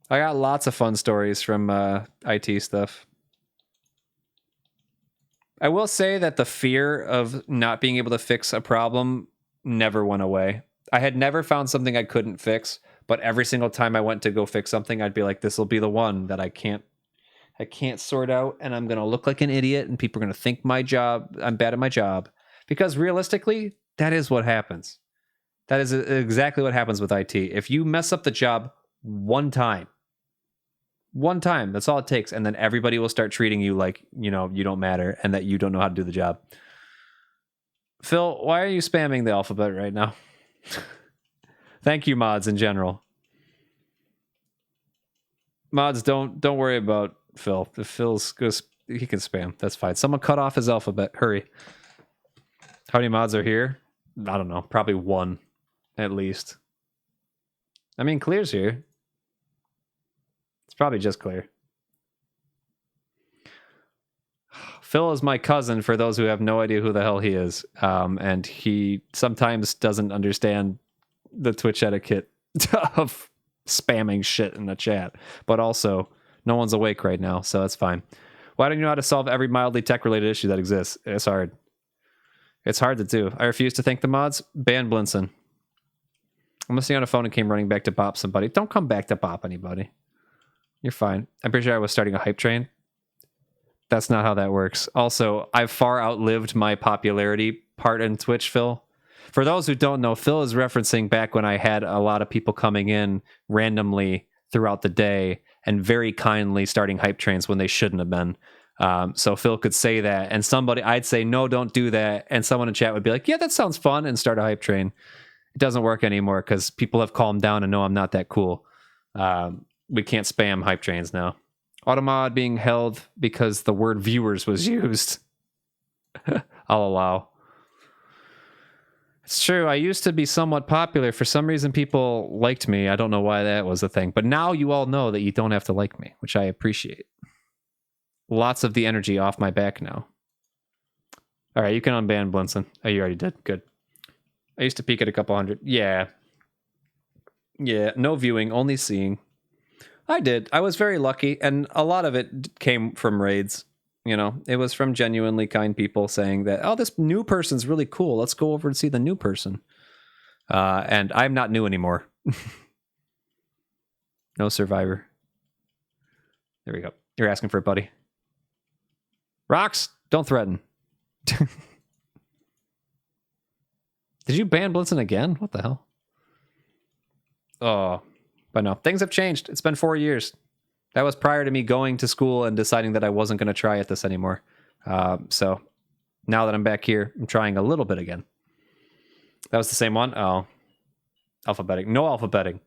I got lots of fun stories from IT stuff. I will say that the fear of not being able to fix a problem never went away. I had never found something I couldn't fix, but every single time I went to go fix something, I'd be like, this will be the one that I can't sort out, and I'm going to look like an idiot, and people are going to think I'm bad at my job. Because realistically, that is what happens. That is exactly what happens with IT. If you mess up the job one time, that's all it takes, and then everybody will start treating you like, you don't matter, and that you don't know how to do the job. Phil, why are you spamming the alphabet right now? Thank you, mods in general. Mods, don't worry about Phil. If Phil's goes, he can spam. That's fine. Someone cut off his alphabet. Hurry. How many mods are here? I don't know. Probably one, at least. I mean, Clear's here. It's probably just Clear. Phil is my cousin, for those who have no idea who the hell he is. And he sometimes doesn't understand the Twitch etiquette of spamming shit in the chat. But also, no one's awake right now, so that's fine. Why don't you know how to solve every mildly tech-related issue that exists? It's hard. It's hard to do. I refuse to thank the mods. Ban Blinson. I'm listening on a phone and came running back to bop somebody. Don't come back to bop anybody. You're fine. I'm pretty sure I was starting a hype train. That's not how that works. Also, I've far outlived my popularity part in Twitch, Phil. For those who don't know, Phil is referencing back when I had a lot of people coming in randomly throughout the day and very kindly starting hype trains when they shouldn't have been. So Phil could say that, and I'd say, no, don't do that. And someone in chat would be like, yeah, that sounds fun, and start a hype train. It doesn't work anymore because people have calmed down and know I'm not that cool. We can't spam hype trains now. Automod being held because the word viewers was used. I'll allow. It's true. I used to be somewhat popular. For some reason, people liked me. I don't know why that was a thing. But now you all know that you don't have to like me, which I appreciate. Lots of the energy off my back now. All right, you can unban Blinson. Oh, you already did. Good. I used to peak at a couple hundred. Yeah. Yeah, no viewing, only seeing. I did. I was very lucky, and a lot of it came from raids. It was from genuinely kind people saying that, oh, this new person's really cool. Let's go over and see the new person. And I'm not new anymore. No survivor. There we go. You're asking for it, buddy. Rocks, don't threaten. Did you ban Blitzen again? What the hell? Oh, but no, things have changed. It's been 4 years. That was prior to me going to school and deciding that I wasn't going to try at this anymore. So now that I'm back here, I'm trying a little bit again. That was the same one? Oh. Alphabeting. No alphabeting.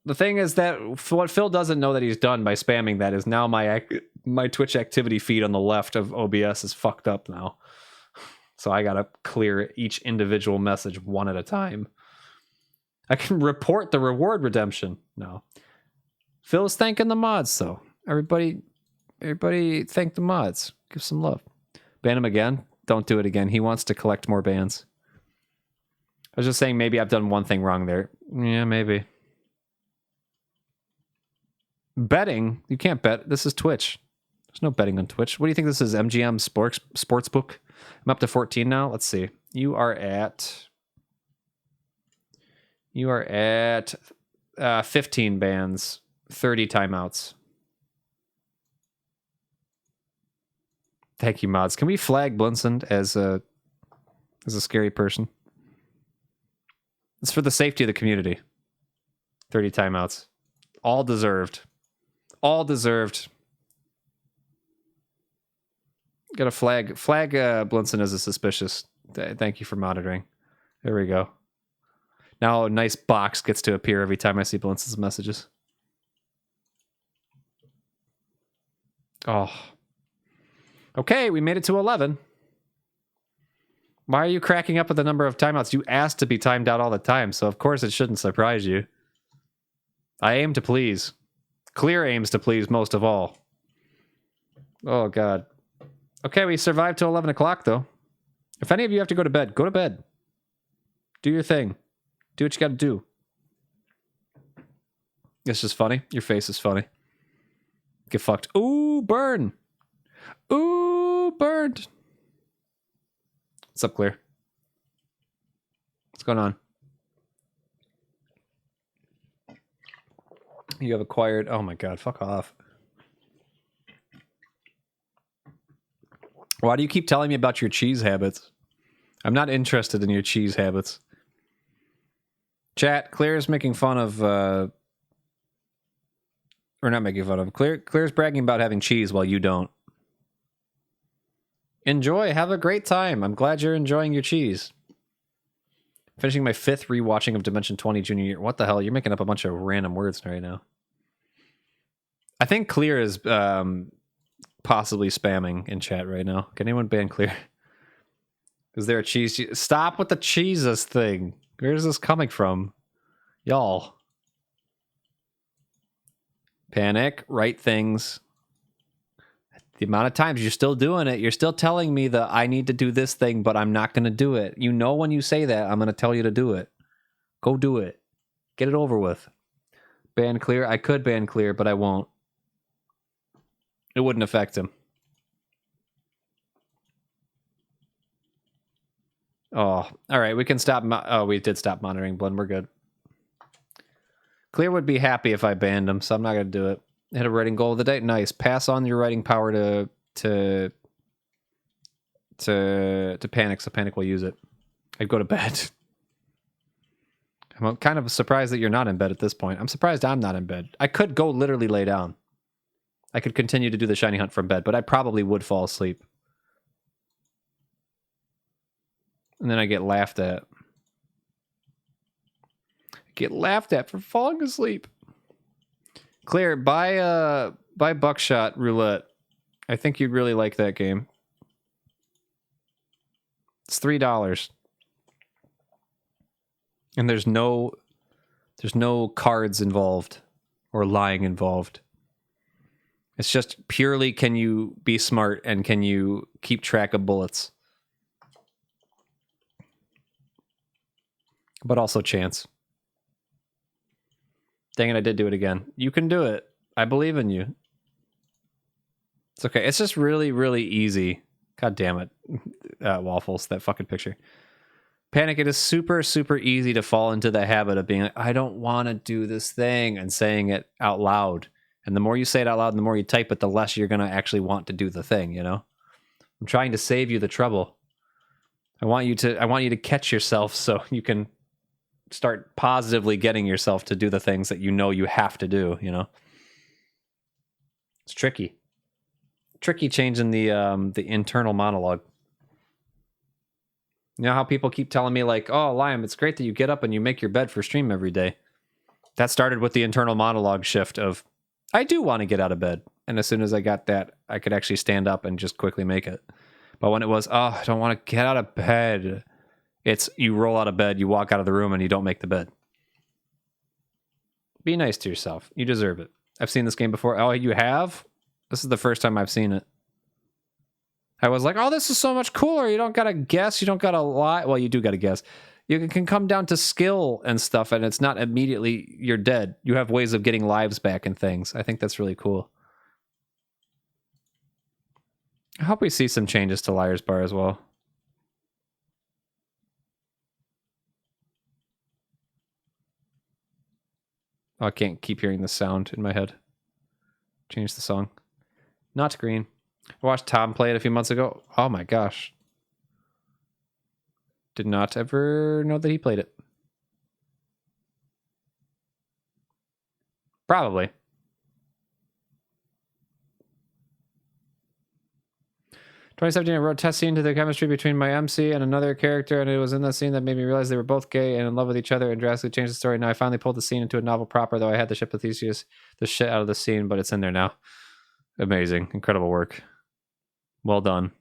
The thing is that what Phil doesn't know that he's done by spamming that is now my Twitch activity feed on the left of OBS is fucked up now. So I got to clear each individual message one at a time. I can report the reward redemption. No. Phil's thanking the mods, though. Everybody thank the mods. Give some love. Ban him again? Don't do it again. He wants to collect more bans. I was just saying maybe I've done one thing wrong there. Yeah, maybe. Betting? You can't bet. This is Twitch. There's no betting on Twitch. What do you think this is? MGM Sportsbook? I'm up to 14 now. Let's see. You are at 15 bans, 30 timeouts. Thank you, mods. Can we flag Blinson as a scary person? It's for the safety of the community. 30 timeouts. All deserved. All deserved. Got a flag Blinson as a suspicious. Thank you for monitoring. There we go. Now a nice box gets to appear every time I see Blinson's messages. Oh. Okay, we made it to 11. Why are you cracking up at the number of timeouts? You asked to be timed out all the time, so of course it shouldn't surprise you. I aim to please. Clear aims to please most of all. Oh, God. Okay, we survived till 11 o'clock, though. If any of you have to go to bed, go to bed. Do your thing. Do what you gotta do. It's just funny. Your face is funny. Get fucked. Ooh, burn. Ooh, burned. What's up, Clear? What's going on? You have acquired... Oh my god, fuck off. Why do you keep telling me about your cheese habits? I'm not interested in your cheese habits. Chat, Clear is making fun of... Or not making fun of. Clear's bragging about having cheese while you don't. Enjoy. Have a great time. I'm glad you're enjoying your cheese. Finishing my 5th rewatching of Dimension 20 Junior Year. What the hell? You're making up a bunch of random words right now. I think Clear is possibly spamming in chat right now. Can anyone ban Clear? Is there a cheese? Stop with the cheeses thing. Where is this coming from? Y'all. Panic. Write things. The amount of times you're still doing it, you're still telling me that I need to do this thing, but I'm not going to do it. You know when you say that, I'm going to tell you to do it. Go do it. Get it over with. Ban Clear. I could ban Clear, but I won't. It wouldn't affect him. Oh, all right. We can stop. Oh, we did stop monitoring Blend. We're good. Clear would be happy if I banned him, so I'm not going to do it. Hit a writing goal of the day. Nice. Pass on your writing power to Panic, so Panic will use it. I'd go to bed. I'm kind of surprised that you're not in bed at this point. I'm surprised I'm not in bed. I could go literally lay down. I could continue to do the shiny hunt from bed, but I probably would fall asleep. And then I get laughed at. Get laughed at for falling asleep. Clear, buy Buckshot Roulette. I think you'd really like that game. It's $3. And there's no cards involved or lying involved. It's just purely can you be smart and can you keep track of bullets. But also chance. Dang it, I did do it again. You can do it. I believe in you. It's okay. It's just really, really easy. God damn it. Waffles, that fucking picture. Panic, it is super, super easy to fall into the habit of being like, I don't want to do this thing, and saying it out loud. And the more you say it out loud and the more you type it, the less you're going to actually want to do the thing, you know? I'm trying to save you the trouble. I want you to catch yourself so you can start positively getting yourself to do the things that you know you have to do, you know? It's tricky. Tricky changing the internal monologue. You know how people keep telling me like, oh, Liam, it's great that you get up and you make your bed for stream every day. That started with the internal monologue shift of, I do want to get out of bed. And as soon as I got that, I could actually stand up and just quickly make it. But when it was, oh, I don't want to get out of bed, it's you roll out of bed, you walk out of the room, and you don't make the bed. Be nice to yourself. You deserve it. I've seen this game before. Oh, you have? This is the first time I've seen it. I was like, oh, this is so much cooler. You don't got to guess. You don't got to lie. Well, you do got to guess. You can come down to skill and stuff, and it's not immediately you're dead. You have ways of getting lives back and things. I think that's really cool. I hope we see some changes to Liar's Bar as well. Oh, I can't keep hearing the sound in my head. Change the song. Not green. I watched Tom play it a few months ago. Oh my gosh. Did not ever know that he played it. Probably. I wrote test scene to the chemistry between my MC and another character, and it was in that scene that made me realize they were both gay and in love with each other and drastically changed the story. Now I finally pulled the scene into a novel proper, though I had to ship the Theseus the shit out of the scene, but it's in there now. Amazing. Incredible work. Well done.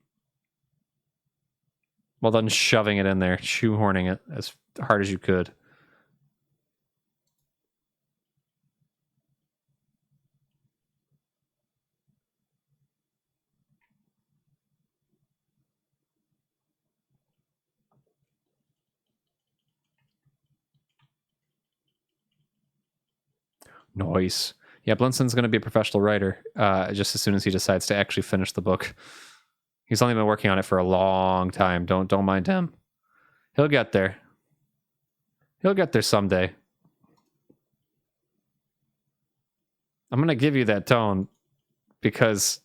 Well done shoving it in there, shoehorning it as hard as you could. Nice. Yeah, Blinson's going to be a professional writer just as soon as he decides to actually finish the book. He's only been working on it for a long time. Don't mind him. He'll get there. He'll get there someday. I'm going to give you that tone because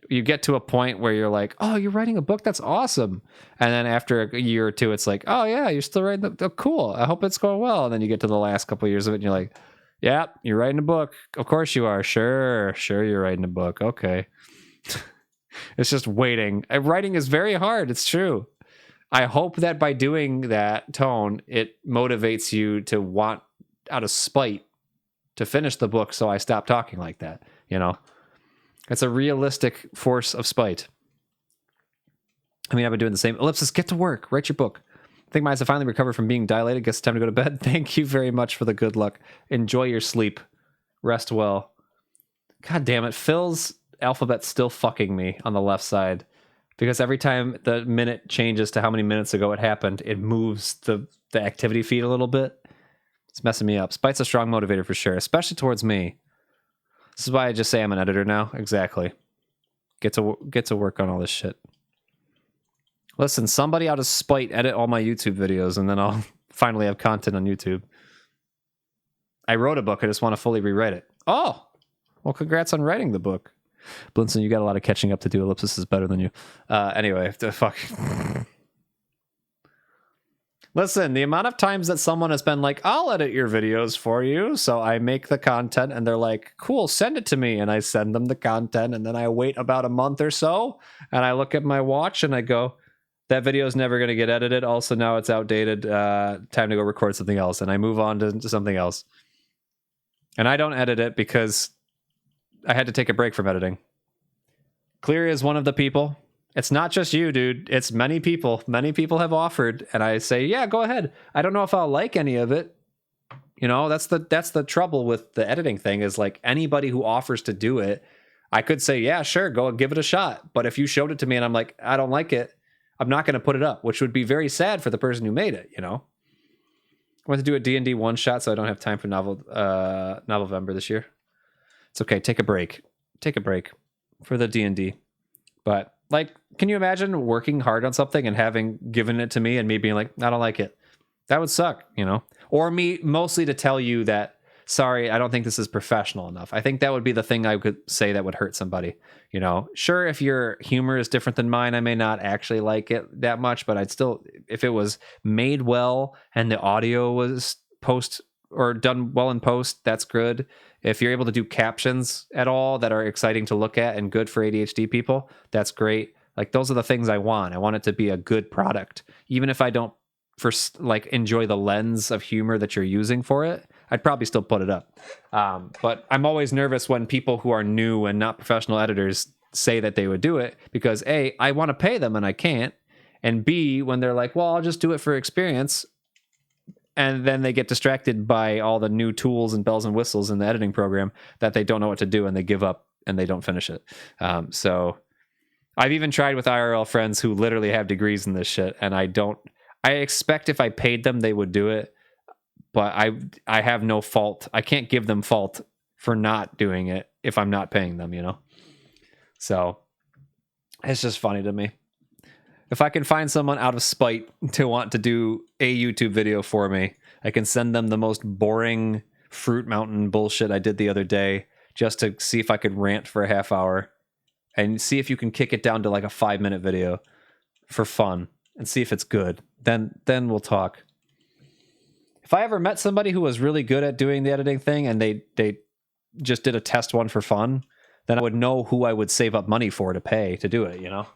you get to a point where you're like, oh, you're writing a book? That's awesome. And then after a year or two, it's like, oh, yeah, you're still writing the cool. I hope it's going well. And then you get to the last couple of years of it and you're like, yeah, you're writing a book. Of course you are. Sure, you're writing a book. Okay. It's just waiting. Writing is very hard. It's true. I hope that by doing that tone, it motivates you to want, out of spite, to finish the book so I stop talking like that, you know? It's a realistic force of spite. I mean, I've been doing the same. Ellipsis, get to work. Write your book. I think my eyes have finally recovered from being dilated. Guess it's time to go to bed. Thank you very much for the good luck. Enjoy your sleep. Rest well. God damn it. Phil's alphabet's still fucking me on the left side. Because every time the minute changes to how many minutes ago it happened, it moves the activity feed a little bit. It's messing me up. Spite's a strong motivator for sure, especially towards me. This is why I just say I'm an editor now. Exactly. Get to work on all this shit. Listen, somebody out of spite edit all my YouTube videos, and then I'll finally have content on YouTube. I wrote a book. I just want to fully rewrite it. Oh! Well, congrats on writing the book. Blinson, you got a lot of catching up to do. Ellipsis is better than you. Anyway, fuck. Listen, the amount of times that someone has been like, I'll edit your videos for you. So I make the content and they're like, cool, send it to me. And I send them the content and then I wait about a month or so and I look at my watch and I go, that video is never going to get edited. Also, now it's outdated. Time to go record something else. And I move on to something else. And I don't edit it because I had to take a break from editing. Clear is one of the people. It's not just you, dude. It's many people. Many people have offered, and I say, yeah, go ahead. I don't know if I'll like any of it. You know, that's the trouble with the editing thing is like anybody who offers to do it, I could say, yeah, sure, go and give it a shot. But if you showed it to me and I'm like, I don't like it, I'm not going to put it up, which would be very sad for the person who made it, you know? I want to do a D&D one shot, so I don't have time for Novelvember this year. It's okay. Take a break. Take a break for the D&D. But like, can you imagine working hard on something and having given it to me and me being like, I don't like it? That would suck, you know? Or me mostly to tell you that, sorry, I don't think this is professional enough. I think that would be the thing I could say that would hurt somebody. You know, sure, if your humor is different than mine, I may not actually like it that much, but I'd still, if it was made well and the audio was post or done well in post, that's good. If you're able to do captions at all that are exciting to look at and good for ADHD people, that's great. Like those are the things I want. I want it to be a good product. Even if I don't like enjoy the lens of humor that you're using for it, I'd probably still put it up. But I'm always nervous when people who are new and not professional editors say that they would do it because A, I want to pay them and I can't. And B, when they're like, well, I'll just do it for experience. And then they get distracted by all the new tools and bells and whistles in the editing program that they don't know what to do and they give up and they don't finish it. So I've even tried with IRL friends who literally have degrees in this shit. And I expect if I paid them, they would do it. But I have no fault. I can't give them fault for not doing it if I'm not paying them, you know? So it's just funny to me. If I can find someone out of spite to want to do a YouTube video for me, I can send them the most boring Fruit Mountain bullshit I did the other day just to see if I could rant for a half hour and see if you can kick it down to like a 5-minute video for fun and see if it's good. Then we'll talk. If I ever met somebody who was really good at doing the editing thing and they just did a test one for fun, then I would know who I would save up money for to pay to do it, you know?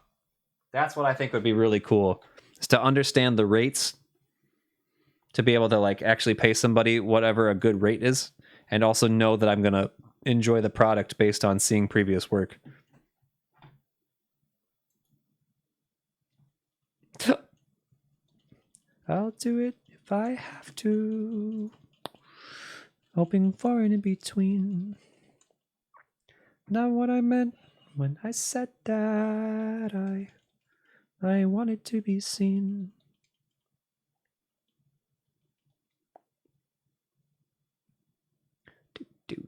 That's what I think would be really cool, is to understand the rates, to be able to like actually pay somebody whatever a good rate is, and also know that I'm going to enjoy the product based on seeing previous work. I'll do it if I have to. Hoping for an in-between. Not what I meant when I said that I wanted to be seen. Do, do,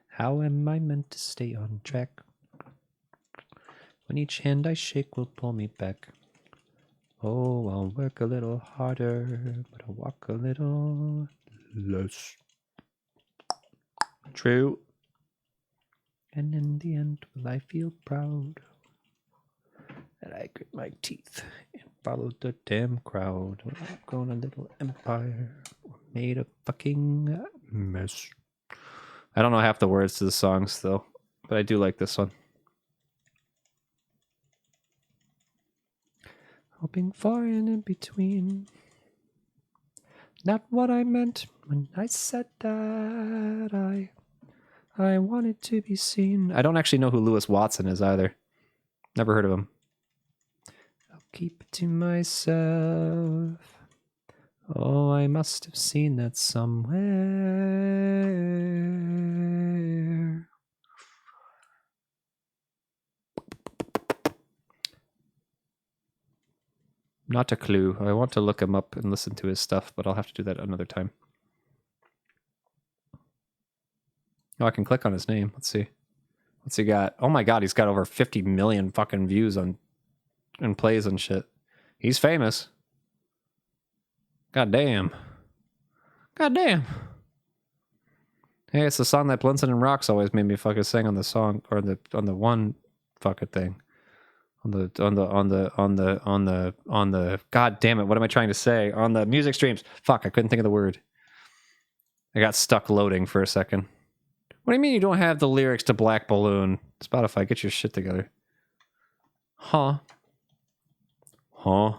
How am I meant to stay on track when each hand I shake will pull me back? Oh, I'll work a little harder, but I'll walk a little less. True. And in the end, will I feel proud that I grit my teeth and followed the damn crowd? When I've grown a little empire, or made a fucking mess. I don't know half the words to the songs though, but I do like this one. Hoping for an in between. Not what I meant when I said that I wanted to be seen. I don't actually know who Lewis Watson is either. Never heard of him. I'll keep it to myself. Oh, I must have seen that somewhere. Not a clue. I want to look him up and listen to his stuff, but I'll have to do that another time. Oh, I can click on his name. Let's see. What's he got? Oh my god, he's got over 50 million fucking views on and plays and shit. He's famous. God damn. God damn. Hey, it's the song that Blinson and Rocks always made me fucking sing on the song or on the one fucking thing. On the god damn it, what am I trying to say? On the music streams. Fuck, I couldn't think of the word. I got stuck loading for a second. What do you mean you don't have the lyrics to Black Balloon? Spotify, get your shit together. Huh? Huh?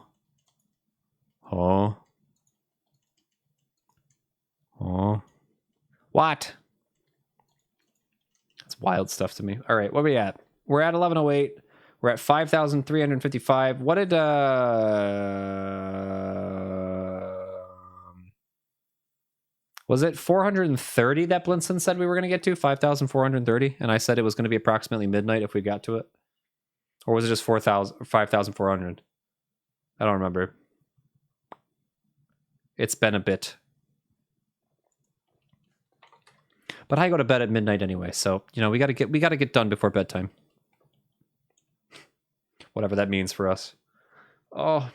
Huh? Huh? What? That's wild stuff to me. All right, what are we at? We're at 1108. We're at 5,355. What did was it 430 that Blinson said we were going to get to? 5,430, and I said it was going to be approximately midnight if we got to it. Or was it just 5,400? I don't remember. It's been a bit. But I go to bed at midnight anyway, so you know we got to get done before bedtime. Whatever that means for us. Oh.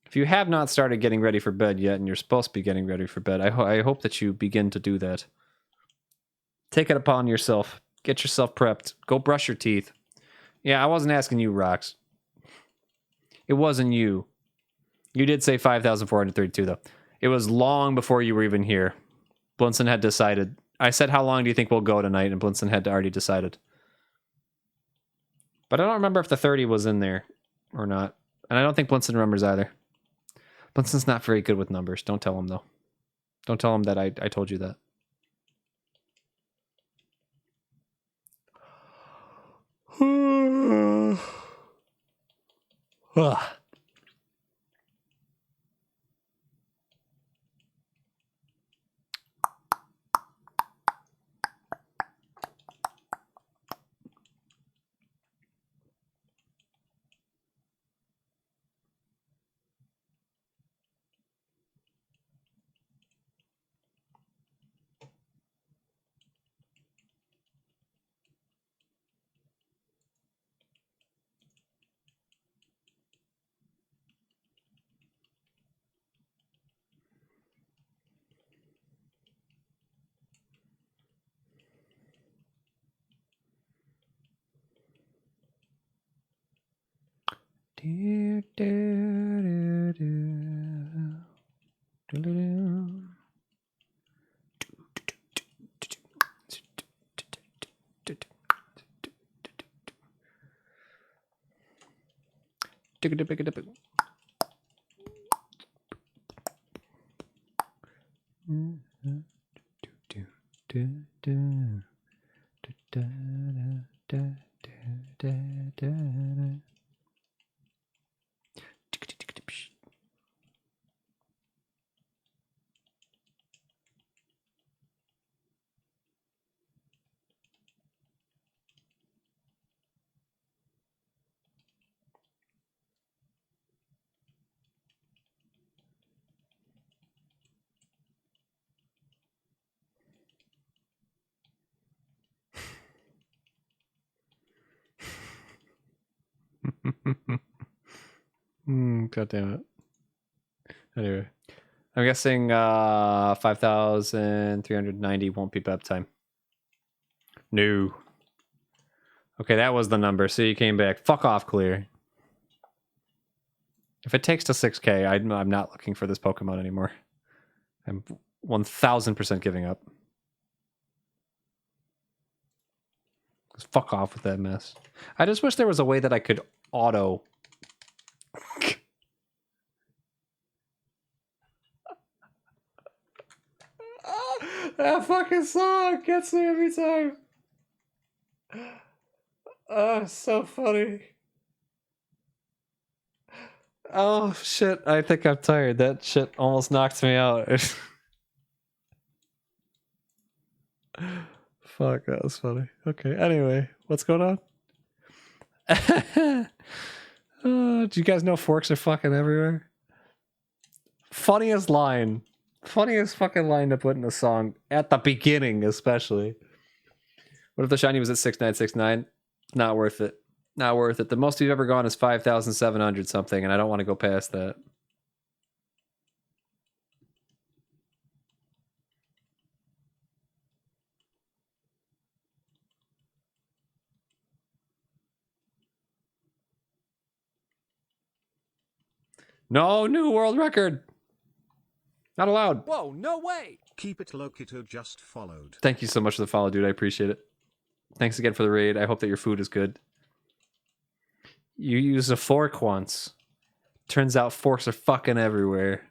If you have not started getting ready for bed yet, and you're supposed to be getting ready for bed, I hope that you begin to do that. Take it upon yourself. Get yourself prepped. Go brush your teeth. Yeah, I wasn't asking you, Rox. It wasn't you. You did say 5,432, though. It was long before you were even here. Blinson had decided. I said, how long do you think we'll go tonight? And Blinson had already decided. But I don't remember if the 30 was in there or not. And I don't think Blinson remembers either. Blinson's not very good with numbers. Don't tell him, though. Don't tell him that I told you that. Ugh. God damn it. Anyway. I'm guessing 5,390 won't be bep time. No. Okay, that was the number. So you came back. Fuck off, Clear. If it takes to 6K, I'm not looking for this Pokemon anymore. I'm 1,000% giving up. Just fuck off with that mess. I just wish there was a way that I could auto. That fucking song gets me every time. Oh, so funny. Oh, shit. I think I'm tired. That shit almost knocked me out. Fuck, that was funny. Okay, anyway, what's going on? Do you guys know forks are fucking everywhere? Funniest line. Funniest fucking line to put in a song. At the beginning, especially. What if the shiny was at 6969? Not worth it. Not worth it. The most you've ever gone is 5,700 something, and I don't want to go past that. No, new world record. Not allowed. Whoa, no way. Keep it Lokito just followed. Thank you so much for the follow, dude. I appreciate it. Thanks again for the raid. I hope that your food is good. You used a fork once. Turns out forks are fucking everywhere.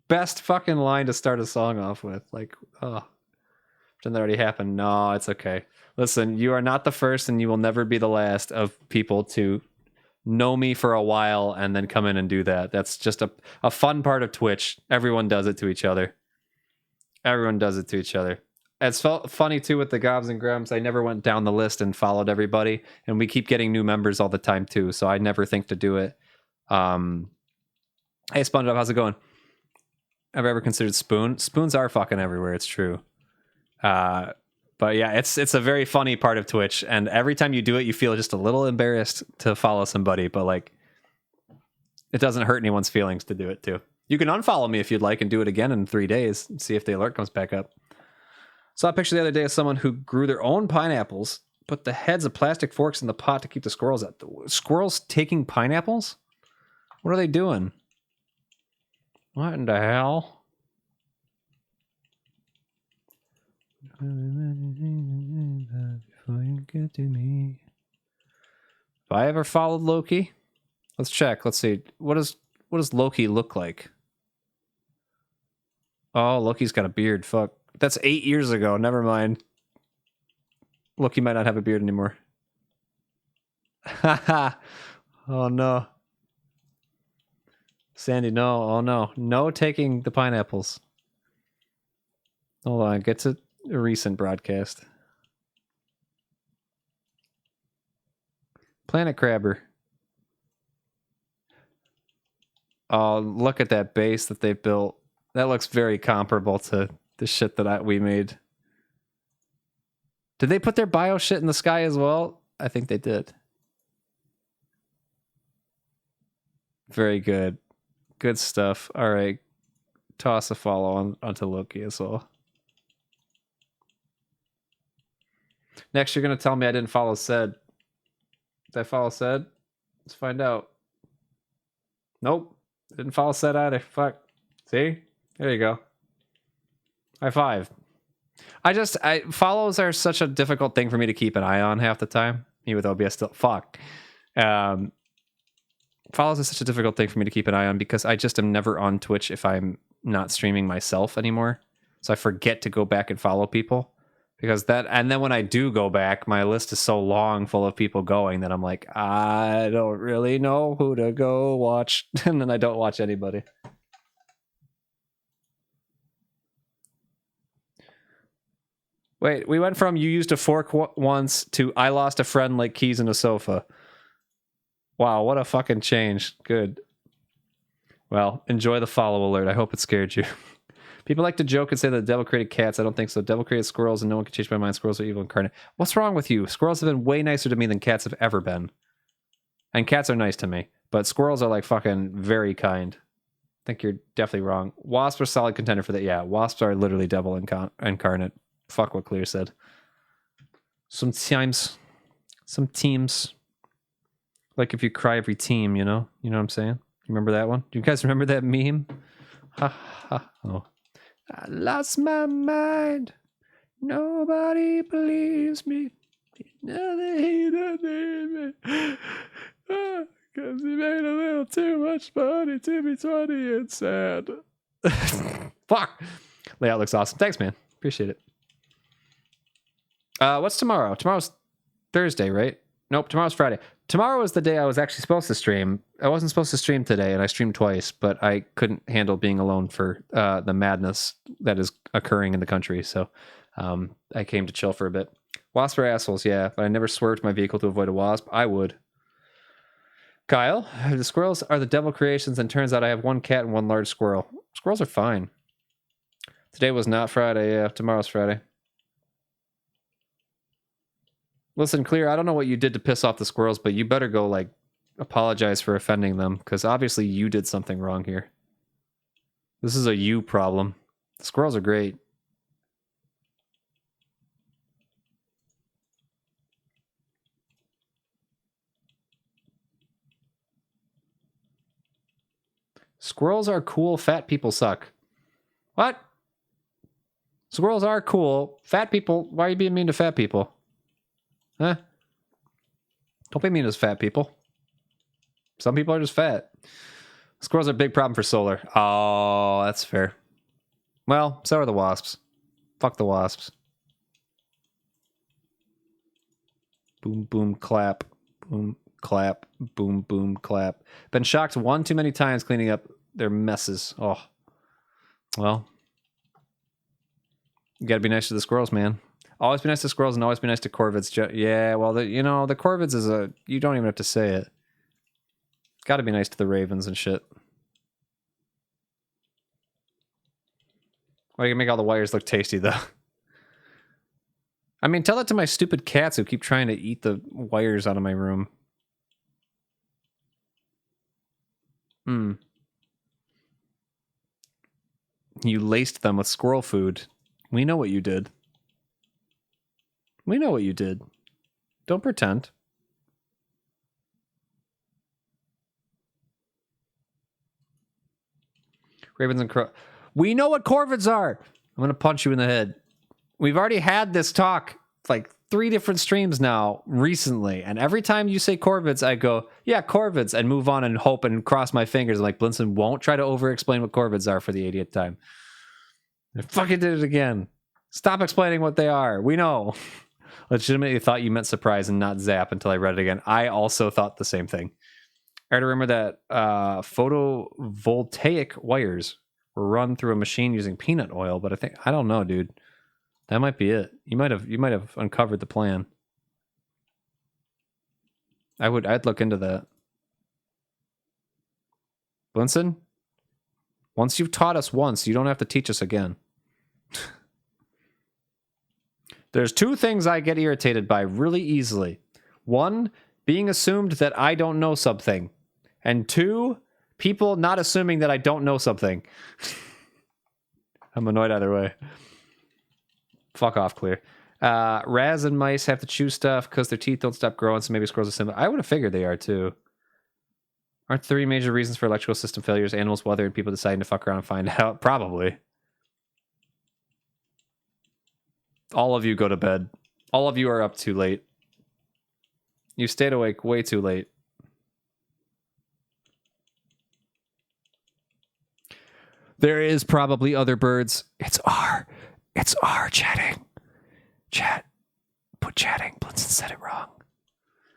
Best fucking line to start a song off with. Like, oh. Pretend that already happened. No, it's okay. Listen, you are not the first and you will never be the last of people to know me for a while and then come in and do that. That's just a fun part of Twitch. Everyone does it to each other. Everyone does it to each other. It's felt funny too with the Gobs and Grumps. I never went down the list and followed everybody, and we keep getting new members all the time too. So I never think to do it. Hey SpongeBob, how's it going? Have I ever considered Spoon? Spoons are fucking everywhere. It's true. But yeah, it's a very funny part of Twitch, and every time you do it, you feel just a little embarrassed to follow somebody, but like, it doesn't hurt anyone's feelings to do it too. You can unfollow me if you'd like and do it again in 3 days and see if the alert comes back up. Saw a picture the other day of someone who grew their own pineapples, put the heads of plastic forks in the pot to keep the squirrels out. Squirrels taking pineapples? What are they doing? What in the hell? Before you get to me. Have I ever followed Loki? Let's check. Let's see. What does Loki look like? Oh, Loki's got a beard. Fuck. That's 8 years ago. Never mind. Loki might not have a beard anymore. Haha. Oh no. Sandy, no. Oh no. No taking the pineapples. Hold on. Get to a recent broadcast. Planet Crabber. Oh, look at that base that they built. That looks very comparable to the shit that we made. Did they put their bio shit in the sky as well? I think they did. Very good. Good stuff. All right. Toss a follow onto Loki as well. Next, you're going to tell me I didn't follow Sed. Did I follow Sed? Let's find out. Nope. Didn't follow Sed either. Fuck. See? There you go. High five. Follows are such a difficult thing for me to keep an eye on half the time. Even with OBS still. Fuck. Follows is such a difficult thing for me to keep an eye on because I just am never on Twitch if I'm not streaming myself anymore. So I forget to go back and follow people. And then when I do go back, my list is so long full of people going that I'm like, I don't really know who to go watch. And then I don't watch anybody. Wait, we went from you used a fork once to I lost a friend like keys in a sofa. Wow, what a fucking change. Good. Well, enjoy the follow alert. I hope it scared you. People like to joke and say that the devil created cats. I don't think so. Devil created squirrels and no one can change my mind. Squirrels are evil incarnate. What's wrong with you? Squirrels have been way nicer to me than cats have ever been. And cats are nice to me. But squirrels are like fucking very kind. I think you're definitely wrong. Wasps are solid contender for that. Yeah, wasps are literally devil incarnate. Fuck what Clear said. Sometimes, some teams, like if you cry every team, you know what I'm saying? You remember that one? Do you guys remember that meme? Ha ha. Oh, I lost my mind. Nobody believes me. Because he made a little too much money to be 20 and sad. Fuck. Layout looks awesome. Thanks, man. Appreciate it. What's tomorrow? Tomorrow's Thursday, right? Nope, tomorrow's Friday. Tomorrow is the day I was actually supposed to stream. I wasn't supposed to stream today, and I streamed twice, but I couldn't handle being alone for the madness that is occurring in the country, so I came to chill for a bit. Wasps are assholes, yeah, but I never swerved my vehicle to avoid a wasp. I would. Kyle, the squirrels are the devil creations, and turns out I have one cat and one large squirrel. Squirrels are fine. Today was not Friday, yeah. Tomorrow's Friday. Listen, Clear, I don't know what you did to piss off the squirrels, but you better go, like, apologize for offending them, because obviously you did something wrong here. This is a you problem. The squirrels are great. Squirrels are cool, fat people suck. What? Squirrels are cool. Fat people, why are you being mean to fat people? Huh? Don't be mean to fat people. Some people are just fat. Squirrels are a big problem for solar. Oh, that's fair. Well, so are the wasps. Fuck the wasps. Boom, boom, clap. Boom, clap. Boom, boom, clap. Been shocked one too many times cleaning up their messes. Oh. Well. You gotta be nice to the squirrels, man. Always be nice to squirrels and always be nice to corvids. Yeah, well, the corvids is a... You don't even have to say it. Gotta be nice to the ravens and shit. Well, you can make all the wires look tasty, though. I mean, tell that to my stupid cats who keep trying to eat the wires out of my room. You laced them with squirrel food. We know what you did. We know what you did. Don't pretend. Ravens and crow. We know what corvids are. I'm going to punch you in the head. We've already had this talk like 3 different streams now recently. And every time you say corvids, I go, yeah, corvids, and move on and hope and cross my fingers. I'm like, Blinson won't try to over-explain what corvids are for the 80th time. I fucking did it again. Stop explaining what they are. We know. Legitimately thought you meant surprise and not zap until I read it again. I also thought the same thing. I had to remember that photovoltaic wires were run through a machine using peanut oil, but I don't know, dude. That might be it. You might have uncovered the plan. I'd look into that. Blinson, once you've taught us once, you don't have to teach us again. There's 2 things I get irritated by really easily. 1, being assumed that I don't know something. And 2, people not assuming that I don't know something. I'm annoyed either way. Fuck off, Clear. Raz and mice have to chew stuff because their teeth don't stop growing, so maybe squirrels are similar. I would have figured they are, too. Aren't 3 major reasons for electrical system failures animals, weather, and people deciding to fuck around and find out? Probably. All of you go to bed. All of you are up too late. You stayed awake way too late. There is probably other birds. It's R chatting. Chat. Put chatting. Blinson said it wrong.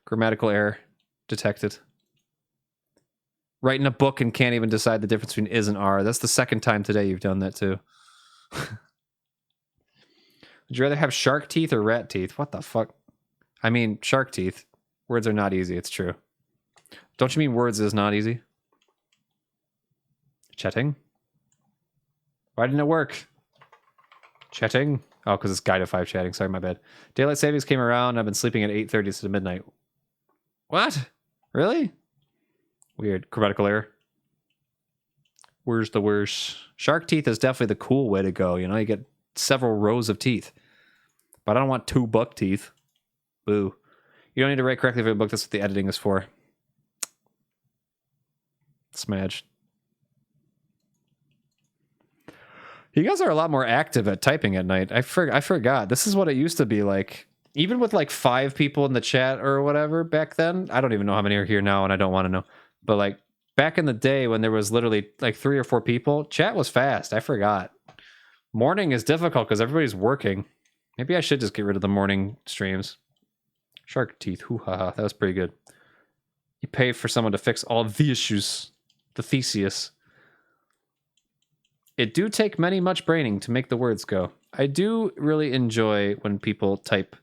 Grammatical error detected. Writing a book and can't even decide the difference between is and are. That's the 2nd time today you've done that too. Would you rather have shark teeth or rat teeth? What the fuck? I mean, shark teeth. Words are not easy, it's true. Don't you mean words is not easy? Chatting? Why didn't it work? Chatting? Oh, because it's Guide 5 chatting. Sorry, my bad. Daylight savings came around. I've been sleeping at 8:30 to midnight. What? Really? Weird. Grammatical error. Where's the worst? Shark teeth is definitely the cool way to go. You know, you get several rows of teeth. But I don't want 2 buck teeth. Boo. You don't need to write correctly for a book. That's what the editing is for. Smash. You guys are a lot more active at typing at night. I forgot. This is what it used to be like. Even with like 5 people in the chat or whatever back then. I don't even know how many are here now, and I don't want to know. But like back in the day when there was literally like 3 or 4 people, chat was fast. I forgot. Morning is difficult because everybody's working. Maybe I should just get rid of the morning streams. Shark teeth. Hoo-ha-ha. That was pretty good. You pay for someone to fix all the issues. The Theseus. It do take much braining to make the words go. I do really enjoy when people type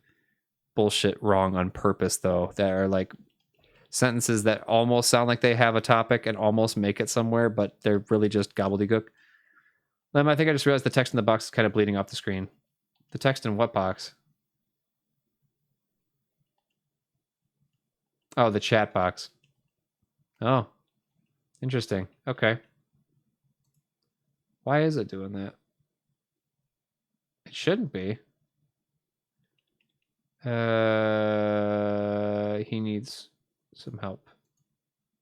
bullshit wrong on purpose, though. That are like sentences that almost sound like they have a topic and almost make it somewhere, but they're really just gobbledygook. I think I just realized the text in the box is kind of bleeding off the screen. The text in what box? Oh, the chat box. Oh, interesting. Okay. Why is it doing that? It shouldn't be. He needs some help.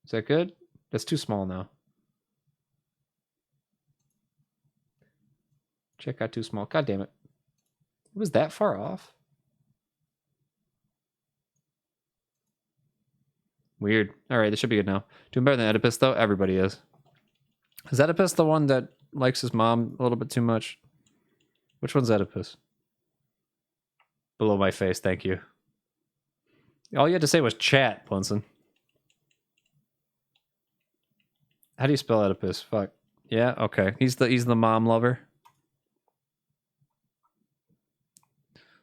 Is that good? That's too small now. Check out too small. God damn it. It was that far off? Weird. Alright, this should be good now. Doing better than Oedipus, though? Everybody is. Is Oedipus the one that likes his mom a little bit too much? Which one's Oedipus? Below my face, thank you. All you had to say was chat, Blunson. How do you spell Oedipus? Fuck. Yeah, okay. He's the mom lover.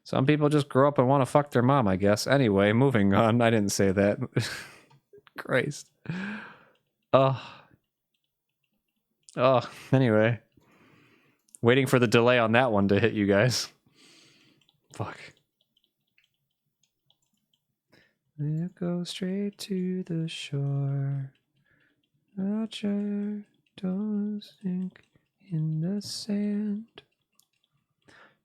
Some people just grow up and want to fuck their mom, I guess. Anyway, moving on. I didn't say that. Christ. Oh. Anyway. Waiting for the delay on that one to hit you guys. Fuck. We'll go straight to the shore. Our chair don't sink in the sand.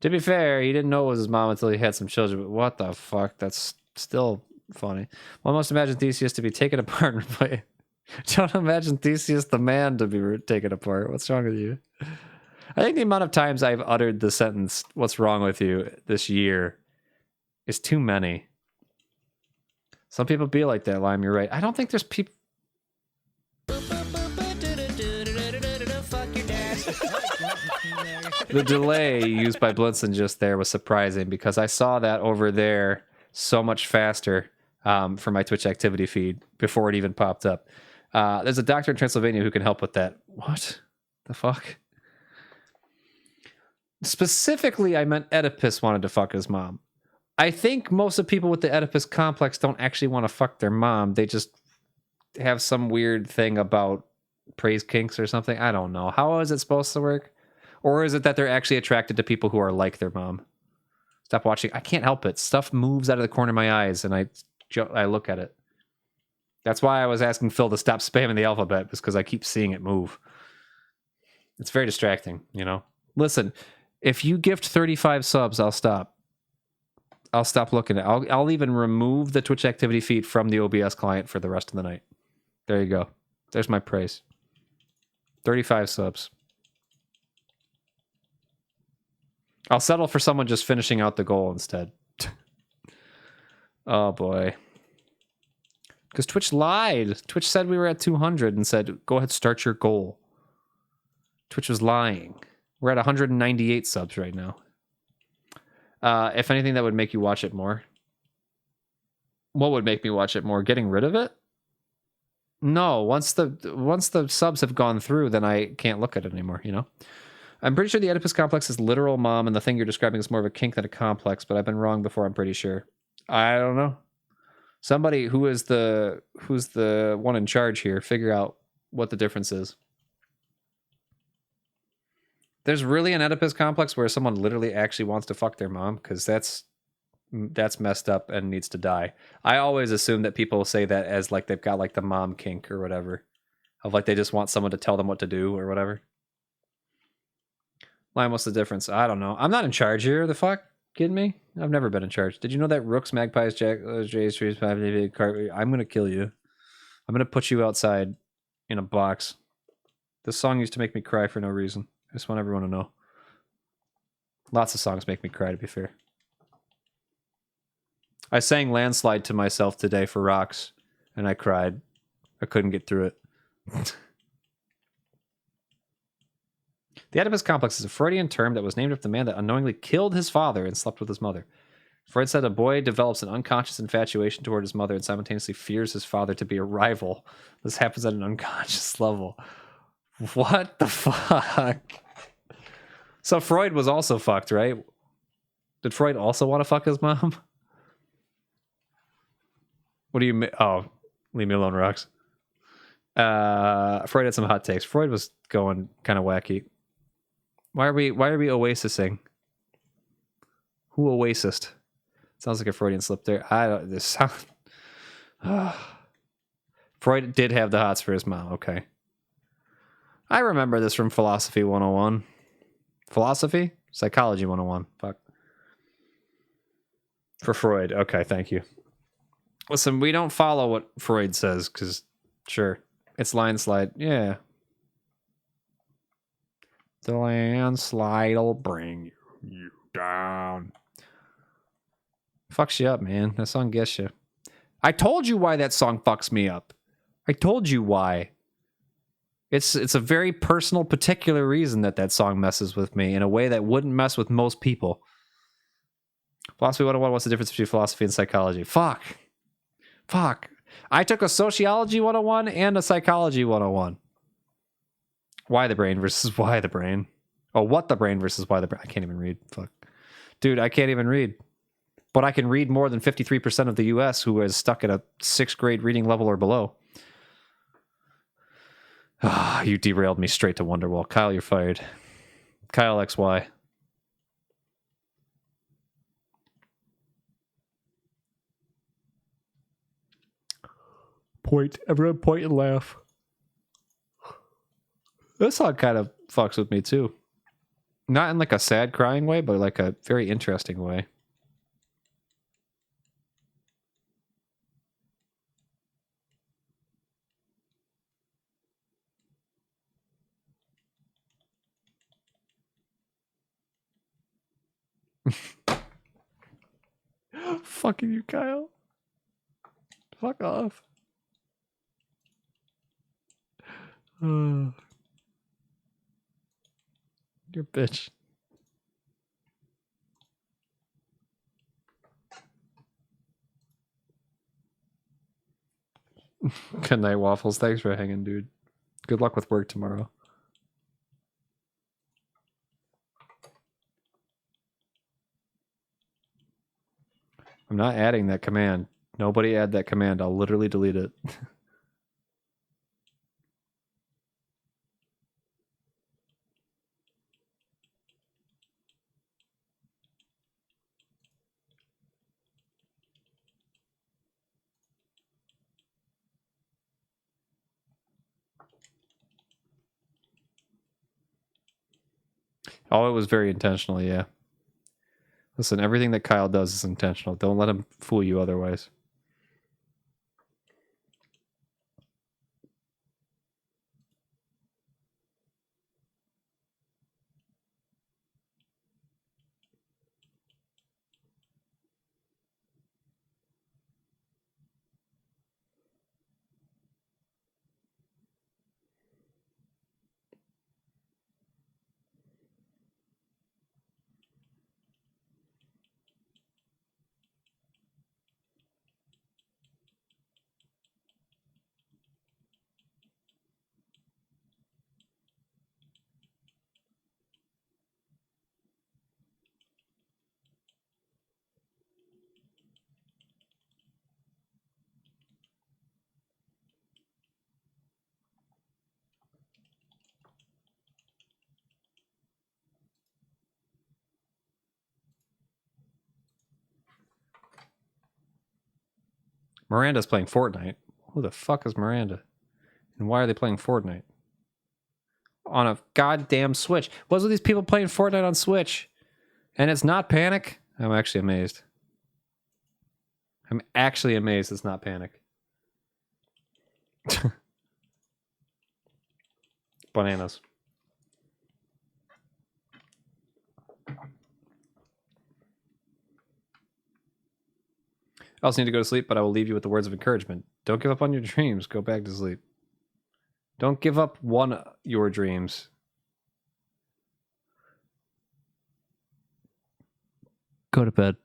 To be fair, he didn't know it was his mom until he had some children, but what the fuck? That's still funny. One must imagine Theseus to be taken apart and replaced. Don't imagine Theseus the man to be taken apart. What's wrong with you? I think the amount of times I've uttered the sentence, "What's wrong with you?" this year is too many. Some people be like that, Lime. You're right. I don't think there's people. The delay used by Blinson just there was surprising because I saw that over there so much faster for my Twitch activity feed before it even popped up. There's a doctor in Transylvania who can help with that. What the fuck? Specifically, I meant Oedipus wanted to fuck his mom. I think most of the people with the Oedipus complex don't actually want to fuck their mom. They just have some weird thing about praise kinks or something. I don't know. How is it supposed to work? Or is it that they're actually attracted to people who are like their mom? Stop watching. I can't help it. Stuff moves out of the corner of my eyes, and I look at it. That's why I was asking Phil to stop spamming the alphabet, because I keep seeing it move. It's very distracting, you know? Listen, if you gift 35 subs, I'll stop. I'll stop looking at it. I'll even remove the Twitch activity feed from the OBS client for the rest of the night. There you go. There's my praise. 35 subs. I'll settle for someone just finishing out the goal instead. Oh, boy. Because Twitch lied. Twitch said we were at 200 and said, go ahead, start your goal. Twitch was lying. We're at 198 subs right now. If anything, that would make you watch it more. What would make me watch it more? Getting rid of it? No, once the subs have gone through, then I can't look at it anymore, you know? I'm pretty sure the Oedipus complex is literal mom, and the thing you're describing is more of a kink than a complex, but I've been wrong before, I'm pretty sure. I don't know. Somebody who's the one in charge here, figure out what the difference is. There's really an Oedipus complex where someone literally actually wants to fuck their mom, because that's that's messed up and needs to die. I always assume that people say that as like they've got like the mom kink or whatever, of like they just want someone to tell them what to do or whatever. Lion, what's the difference? I don't know. I'm not in charge here. The fuck? Kidding me? I've never been in charge. Did you know that rooks, magpies, jays, trees, I'm gonna kill you. I'm gonna put you outside in a box. This song used to make me cry for no reason. I just want everyone to know. Lots of songs make me cry, to be fair. I sang Landslide to myself today for rocks, and I cried. I couldn't get through it. The Oedipus complex is a Freudian term that was named after the man that unknowingly killed his father and slept with his mother. Freud said a boy develops an unconscious infatuation toward his mother and simultaneously fears his father to be a rival. This happens at an unconscious level. What the fuck? So Freud was also fucked, right? Did Freud also want to fuck his mom? What do you mean? Oh, leave me alone, Rocks. Freud had some hot takes. Freud was going kind of wacky. Why are we oasising? Who oasised? Sounds like a Freudian slip there. I don't. This sound. Freud did have the hots for his mom. Okay. I remember this from Philosophy 101. Philosophy? Psychology 101. Fuck. For Freud. Okay, thank you. Listen, we don't follow what Freud says, because, sure, it's landslide. Yeah. The landslide will bring you down. Fucks you up, man. That song gets you. I told you why that song fucks me up. I told you why. It's a very personal, particular reason that song messes with me in a way that wouldn't mess with most people. Philosophy 101, what's the difference between philosophy and psychology? Fuck. I took a sociology 101 and a psychology 101. Why the brain versus why the brain. Oh, what the brain versus why the brain. I can't even read. Fuck. Dude, I can't even read. But I can read more than 53% of the US who is stuck at a 6th grade reading level or below. Ah, you derailed me straight to Wonderwall. Kyle, you're fired. Kyle XY. Point. Everyone point and laugh. This song kind of fucks with me too. Not in like a sad crying way, but like a very interesting way. Fucking you, Kyle. Fuck off. You're a bitch. Good night, Waffles. Thanks for hanging, dude. Good luck with work tomorrow. I'm not adding that command. Nobody add that command. I'll literally delete it. Oh, it was very intentional, yeah. Listen, everything that Kyle does is intentional. Don't let him fool you otherwise. Miranda's playing Fortnite. Who the fuck is Miranda? And why are they playing Fortnite? On a goddamn Switch. What's with these people playing Fortnite on Switch? And it's not Panic? I'm actually amazed. I'm actually amazed it's not Panic. Bananas. I also need to go to sleep, but I will leave you with the words of encouragement. Don't give up on your dreams. Go back to sleep. Don't give up your dreams. Go to bed.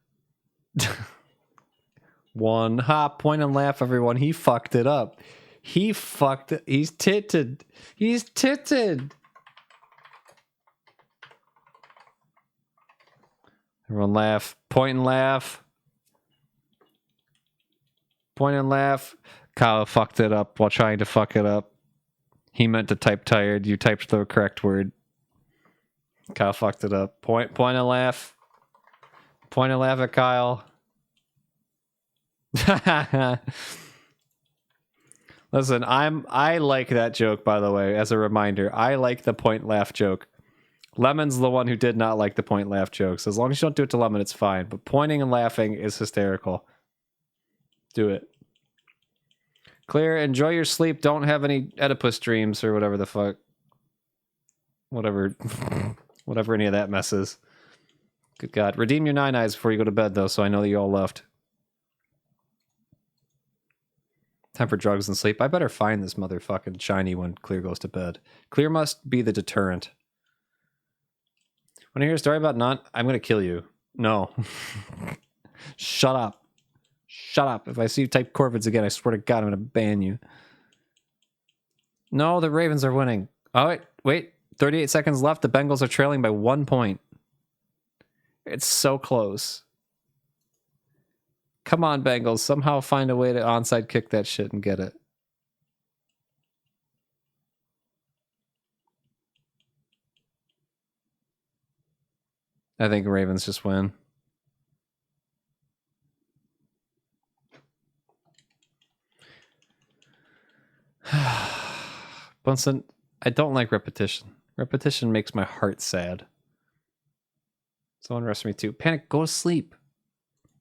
One hop, point and laugh, everyone. He fucked it up. He fucked it. He's titted. He's titted. Everyone laugh. Point and laugh. Point and laugh. Kyle fucked it up while trying to fuck it up. He meant to type tired. You typed the correct word. Kyle fucked it up. Point and laugh. Point and laugh at Kyle. Listen, I like that joke, by the way, as a reminder. I like the point laugh joke. Lemon's the one who did not like the point laugh jokes. As long as you don't do it to Lemon, it's fine. But pointing and laughing is hysterical. Do it. Clear, enjoy your sleep. Don't have any Oedipus dreams or whatever the fuck. Whatever any of that mess is. Good God. Redeem your 9 eyes before you go to bed, though, so I know that you all left. Time for drugs and sleep. I better find this motherfucking shiny when Clear goes to bed. Clear must be the deterrent. Want to hear a story about I'm going to kill you. No. Shut up. Shut up. If I see you type Corvids again, I swear to God, I'm going to ban you. No, the Ravens are winning. Oh, wait. 38 seconds left. The Bengals are trailing by 1 point. It's so close. Come on, Bengals. Somehow find a way to onside kick that shit and get it. I think Ravens just win. Bunsen, I don't like repetition. Repetition makes my heart sad. Someone rest me too. Panic, go to sleep.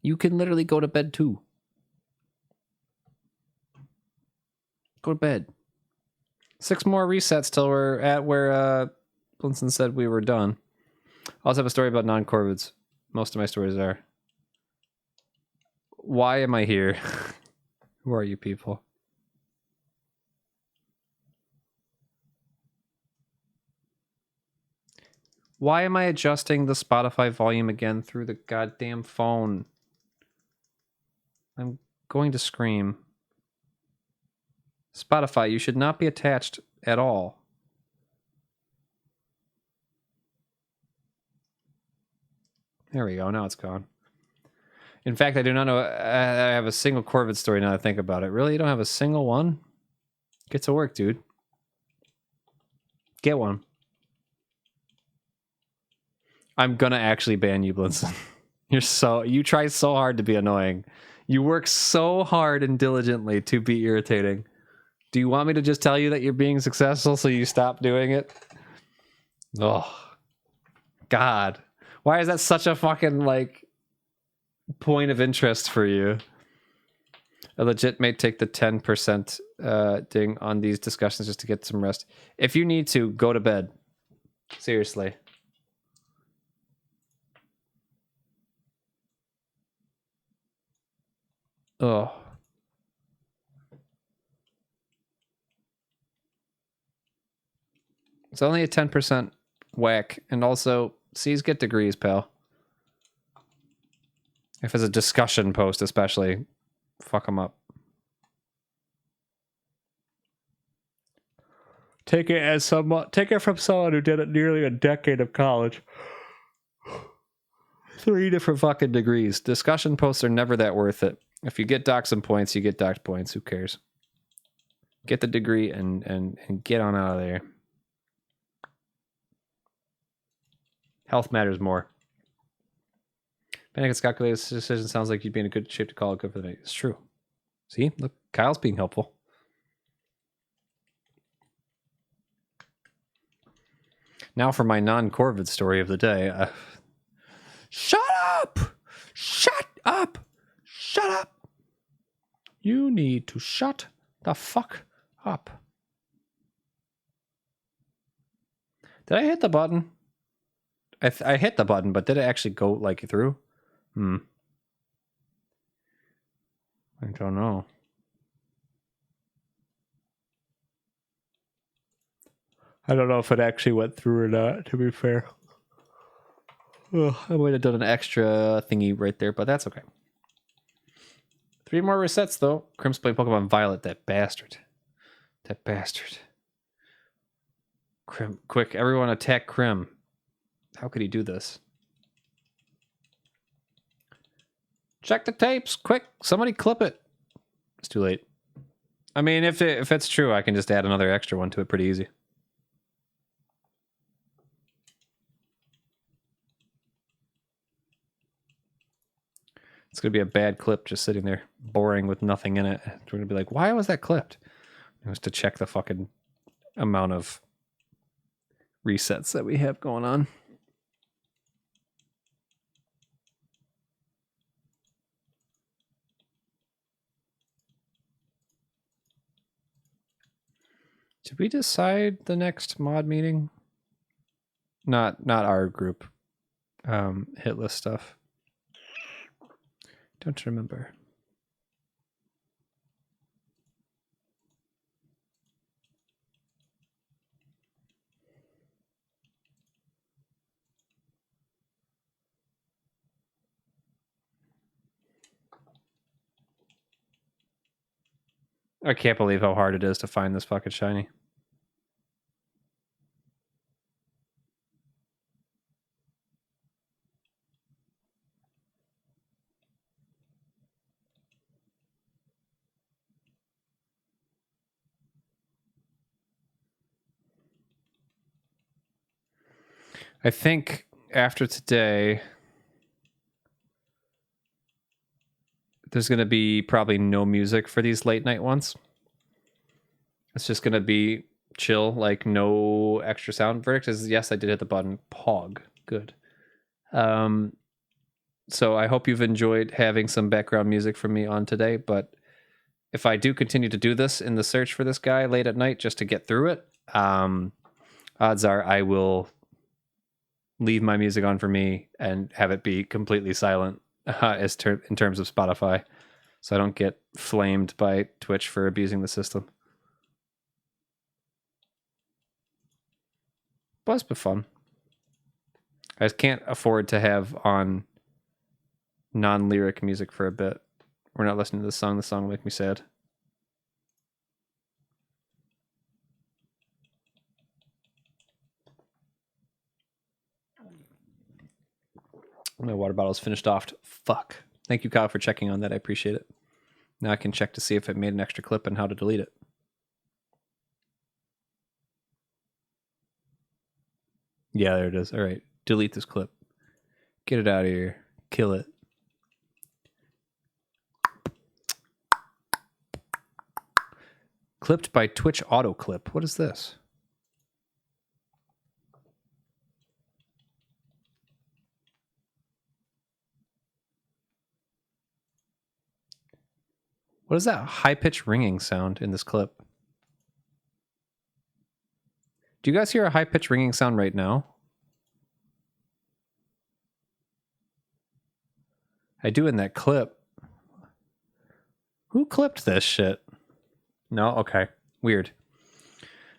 You can literally go to bed too. Go to bed. 6 more resets till we're at where Blinson said we were done. I also have a story about non-Corvids. Most of my stories are. Why am I here? Who are you people? Why am I adjusting the Spotify volume again through the goddamn phone? I'm going to scream. Spotify, you should not be attached at all. There we go. Now it's gone. In fact, I do not know. I have a single Corvid story now that I think about it. Really? You don't have a single one? Get to work, dude. Get one. I'm gonna actually ban you, Blinson. You try so hard to be annoying. You work so hard and diligently to be irritating. Do you want me to just tell you that you're being successful so you stop doing it? Oh, God. Why is that such a fucking, point of interest for you? I legit may take the 10% ding on these discussions just to get some rest. If you need to, go to bed. Seriously. Oh. It's only a 10% whack, and also C's get degrees, pal. If it's a discussion post, especially, fuck them up. Take it from someone who did it nearly a decade of college. 3 different fucking degrees. Discussion posts are never that worth it. If you get docked some points, you get docked points. Who cares? Get the degree and get on out of there. Health matters more. Panic's calculated decision sounds like you'd be in a good shape to call it good for the night. It's true. See, look, Kyle's being helpful. Now for my non-Corvid story of the day. Shut up! Shut up! Shut up! You need to shut the fuck up. Did I hit the button? I hit the button, but did it actually go like through? I don't know. I don't know if it actually went through or not, to be fair. Ugh, I might have done an extra thingy right there, but that's okay. 3 more resets, though. Crim's playing Pokemon Violet, that bastard. That bastard. Crim, quick, everyone attack Crim. How could he do this? Check the tapes, quick, somebody clip it. It's too late. I mean, if it's true, I can just add another extra one to it pretty easy. It's going to be a bad clip just sitting there, boring with nothing in it. We're going to be like, why was that clipped? It was to check the fucking amount of resets that we have going on. Did we decide the next mod meeting? Not our group. Hit list stuff. Don't remember. I can't believe how hard it is to find this fucking shiny. I think after today, there's going to be probably no music for these late night ones. It's just going to be chill, like no extra sound. Verdict is yes, I did hit the button. Pog. Good. So I hope you've enjoyed having some background music from me on today, but if I do continue to do this in the search for this guy late at night just to get through it, odds are I will leave my music on for me and have it be completely silent in terms of Spotify, so I don't get flamed by Twitch for abusing the system. But it's been fun. I just can't afford to have on non-lyric music for a bit. We're not listening to this song. The song will make me sad. My water bottle's finished off. Fuck. Thank you, Kyle, for checking on that. I appreciate it. Now I can check to see if it made an extra clip and how to delete it. Yeah, there it is. All right. Delete this clip. Get it out of here. Kill it. Clipped by Twitch auto clip. What is this? What is that high-pitched ringing sound in this clip? Do you guys hear a high-pitched ringing sound right now? I do in that clip. Who clipped this shit? No? Okay. Weird.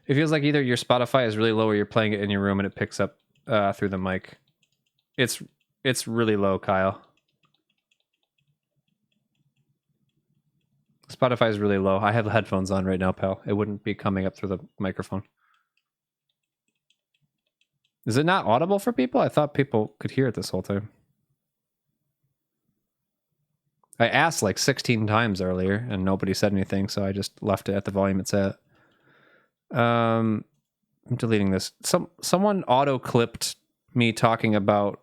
It feels like either your Spotify is really low or you're playing it in your room and it picks up through the mic. It's really low, Kyle. Spotify is really low. I have headphones on right now, pal. It wouldn't be coming up through the microphone. Is it not audible for people? I thought people could hear it this whole time. I asked like 16 times earlier and nobody said anything, so I just left it at the volume it's at. I'm deleting this. Someone auto-clipped me talking about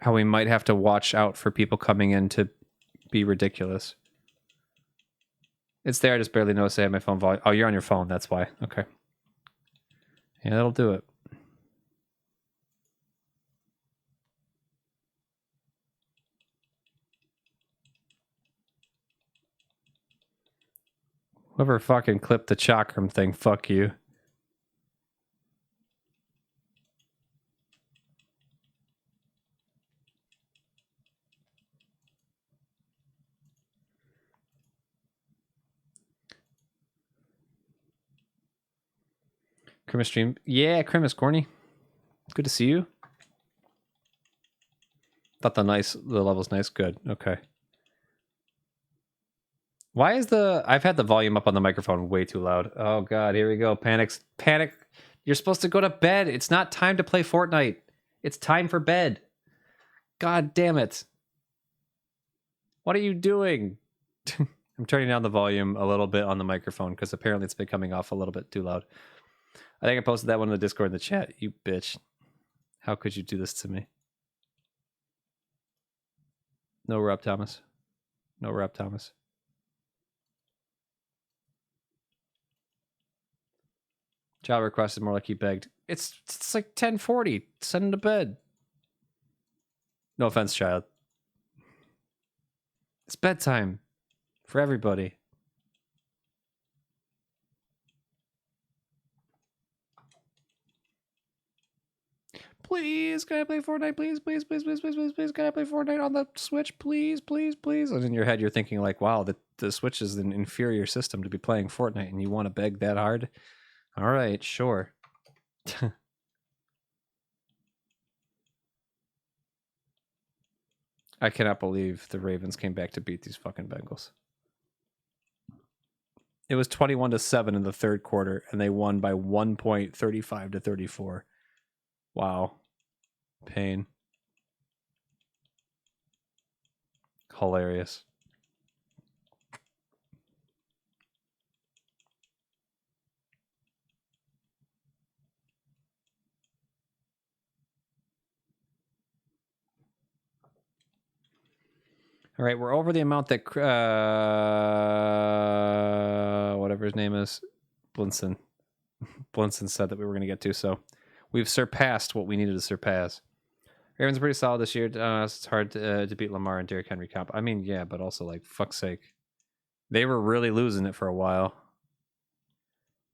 how we might have to watch out for people coming in to be ridiculous. It's there. I just barely noticed I had my phone volume. Oh, you're on your phone. That's why. Okay. Yeah, that'll do it. Whoever fucking clipped the chakram thing, fuck you. Crimus stream. Yeah, Crimus, corny. Good to see you. Thought the level's nice. Good. Okay. Why is I've had the volume up on the microphone way too loud. Oh god, here we go. Panic. You're supposed to go to bed. It's not time to play Fortnite. It's time for bed. God damn it. What are you doing? I'm turning down the volume a little bit on the microphone because apparently it's been coming off a little bit too loud. I think I posted that one in the Discord in the chat. You bitch. How could you do this to me? No Rob Thomas. No Rob Thomas. Child requested more like he begged. It's like 10:40. Send him to bed. No offense, child. It's bedtime for everybody. Please, can I play Fortnite? Please, please, please, please, please, please, please. Can I play Fortnite on the Switch? Please, please, please. And in your head, you're thinking like, wow, the Switch is an inferior system to be playing Fortnite, and you want to beg that hard? All right, sure. I cannot believe the Ravens came back to beat these fucking Bengals. It was 21-7 in the third quarter, and they won by 1 point, 35-34. Wow. Pain. Hilarious. All right, we're over the amount that whatever his name is, Blinson said that we were going to get to. So we've surpassed what we needed to surpass. Ravens are pretty solid this year. It's hard to beat Lamar and Derrick Henry comp. I mean, yeah, but also like fuck's sake, they were really losing it for a while.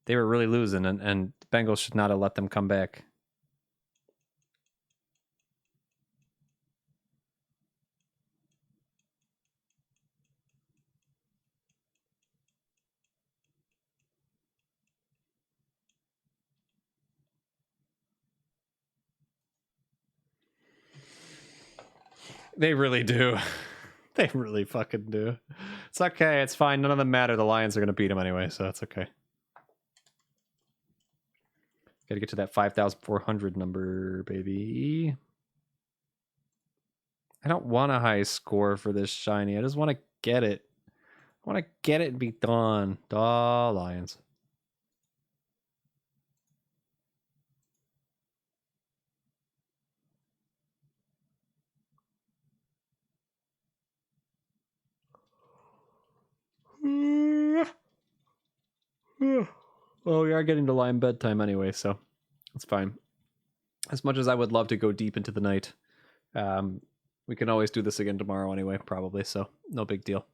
They were really losing, and Bengals should not have let them come back. They really do. They really fucking do. It's okay. It's fine. None of them matter. The Lions are going to beat them anyway, so it's okay. Got to get to that 5,400 number, baby. I don't want a high score for this shiny. I just want to get it. I want to get it and be done. Duh, Lions. Well, we are getting to Lion bedtime anyway, so it's fine. As much as I would love to go deep into the night, we can always do this again tomorrow anyway, probably, so no big deal.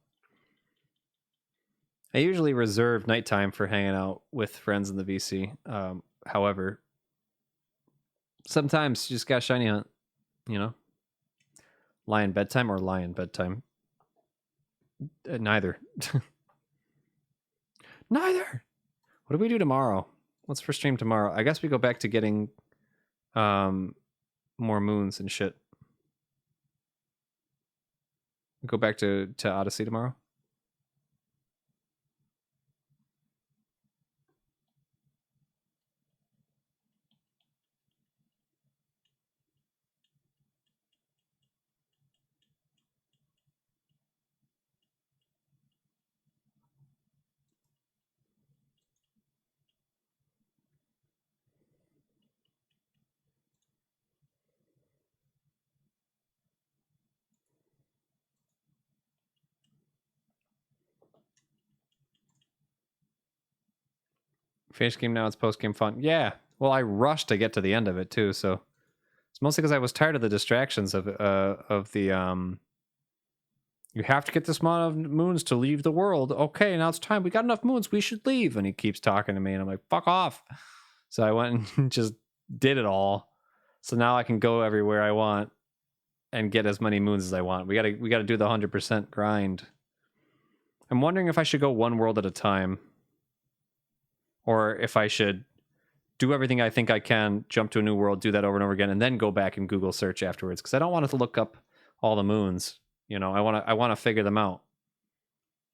I usually reserve nighttime for hanging out with friends in the VC. However, sometimes you just got shiny hunt, you know? Lion bedtime or lion bedtime? Neither. Neither! What do we do tomorrow? What's for stream tomorrow? I guess we go back to getting more moons and shit. We go back to Odyssey tomorrow. Finish game now, it's post-game fun. Yeah. Well, I rushed to get to the end of it, too, so... It's mostly because I was tired of the distractions of the, You have to get this amount of moons to leave the world. Okay, now it's time. We got enough moons. We should leave. And he keeps talking to me, and I'm like, fuck off. So I went and just did it all. So now I can go everywhere I want and get as many moons as I want. We gotta do the 100% grind. I'm wondering if I should go one world at a time, or if I should do everything I think I can, jump to a new world, do that over and over again, and then go back and Google search afterwards, because I don't want it to look up all the moons. You know, I want to figure them out.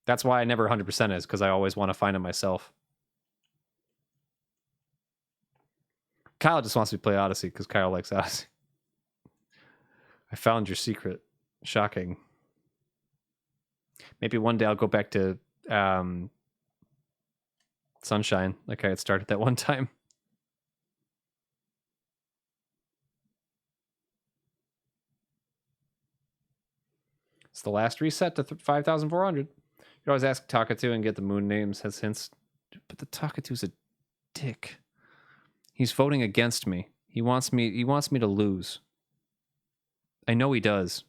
That's why I never 100% is, because I always want to find it myself. Kyle just wants me to play Odyssey because Kyle likes Odyssey. I found your secret. Shocking. Maybe one day I'll go back to Sunshine, like I had started that one time. It's the last reset to 5,400. You can always ask Takatu and get the moon names as hints. But the Takatu's a dick. He's voting against me. He wants me to lose. I know he does.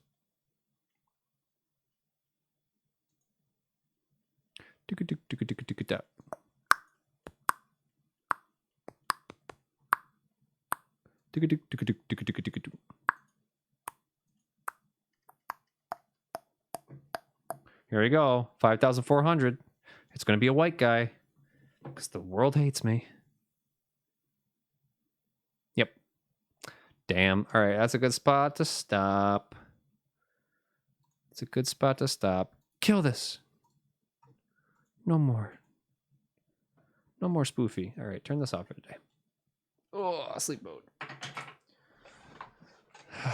Here we go. 5,400. It's going to be a white guy. Because the world hates me. Yep. Damn. All right. That's a good spot to stop. It's a good spot to stop. Kill this. No more. No more spoofy. All right. Turn this off for today. Oh, sleep mode.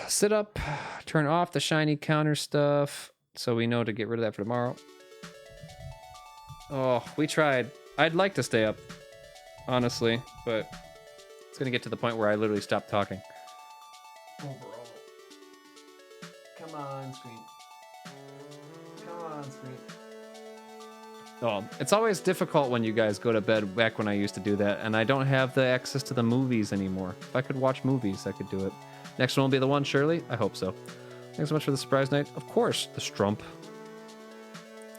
Sit up. Turn off the shiny counter stuff. So we know to get rid of that for tomorrow. Oh, we tried. I'd like to stay up, honestly, but it's going to get to the point where I literally stop talking. Overall. Come on, screen. Come on, screen. Oh, it's always difficult when you guys go to bed back when I used to do that, and I don't have the access to the movies anymore. If I could watch movies, I could do it. Next one will be the one, Shirley? I hope so. Thanks so much for the surprise night. Of course, the strump.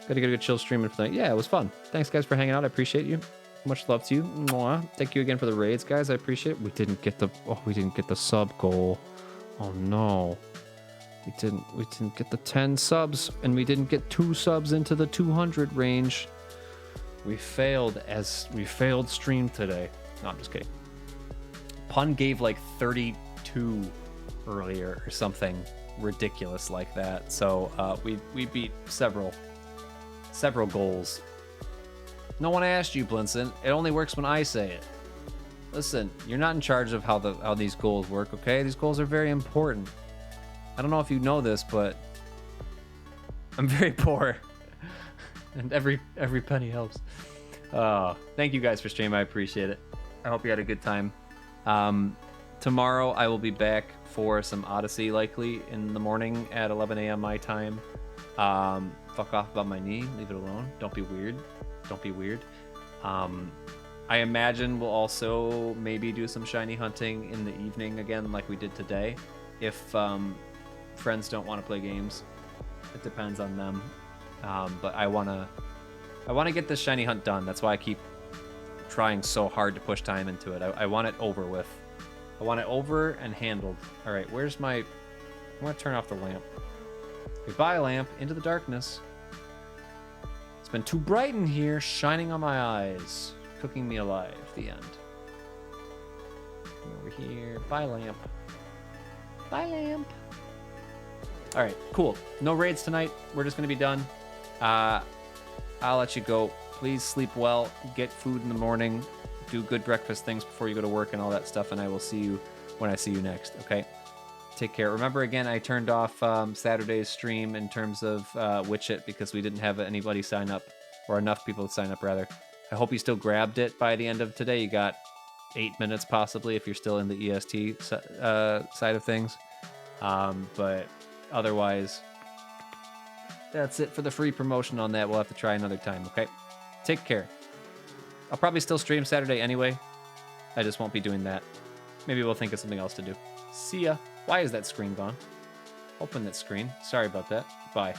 Gotta get a good chill streaming for that. Yeah, it was fun. Thanks, guys, for hanging out. I appreciate you. Much love to you. Mwah. Thank you again for the raids, guys. I appreciate it. We didn't get the sub goal. Oh no. We didn't get the 10 subs, and we didn't get 2 subs into the 200 range. We failed stream today. No, I'm just kidding. Pun gave like 32 earlier or something ridiculous like that. So we beat several goals. No one asked you, Blinson. It only works when I say it. Listen, you're not in charge of how these goals work, okay? These goals are very important. I don't know if you know this, but I'm very poor. And every penny helps. Thank you guys for streaming. I appreciate it. I hope you had a good time. Tomorrow I will be back for some Odyssey, likely in the morning at 11 a.m. my time. Fuck off about my knee. Leave it alone. Don't be weird. Don't be weird. I imagine we'll also maybe do some shiny hunting in the evening again, like we did today. If friends don't want to play games, it depends on them. But I wanna get this shiny hunt done. That's why I keep trying so hard to push time into it. I want it over with. I want it over and handled. All right, where's my... I want to turn off the lamp. Goodbye, lamp. Into the darkness. It's been too bright in here, shining on my eyes. Cooking me alive. The end. Over here. Bye, lamp. Bye, lamp. All right, cool. No raids tonight. We're just going to be done. I'll let you go. Please sleep well. Get food in the morning. Do good breakfast things before you go to work and all that stuff, and I will see you when I see you next, okay? Take care. Remember, again, I turned off Saturday's stream in terms of Witchit because we didn't have anybody sign up, or enough people to sign up, rather. I hope you still grabbed it by the end of today. You got 8 minutes, possibly, if you're still in the EST side of things. But otherwise, that's it for the free promotion on that. We'll have to try another time, okay? Take care. I'll probably still stream Saturday anyway. I just won't be doing that. Maybe we'll think of something else to do. See ya. Why is that screen gone? Open that screen. Sorry about that. Bye.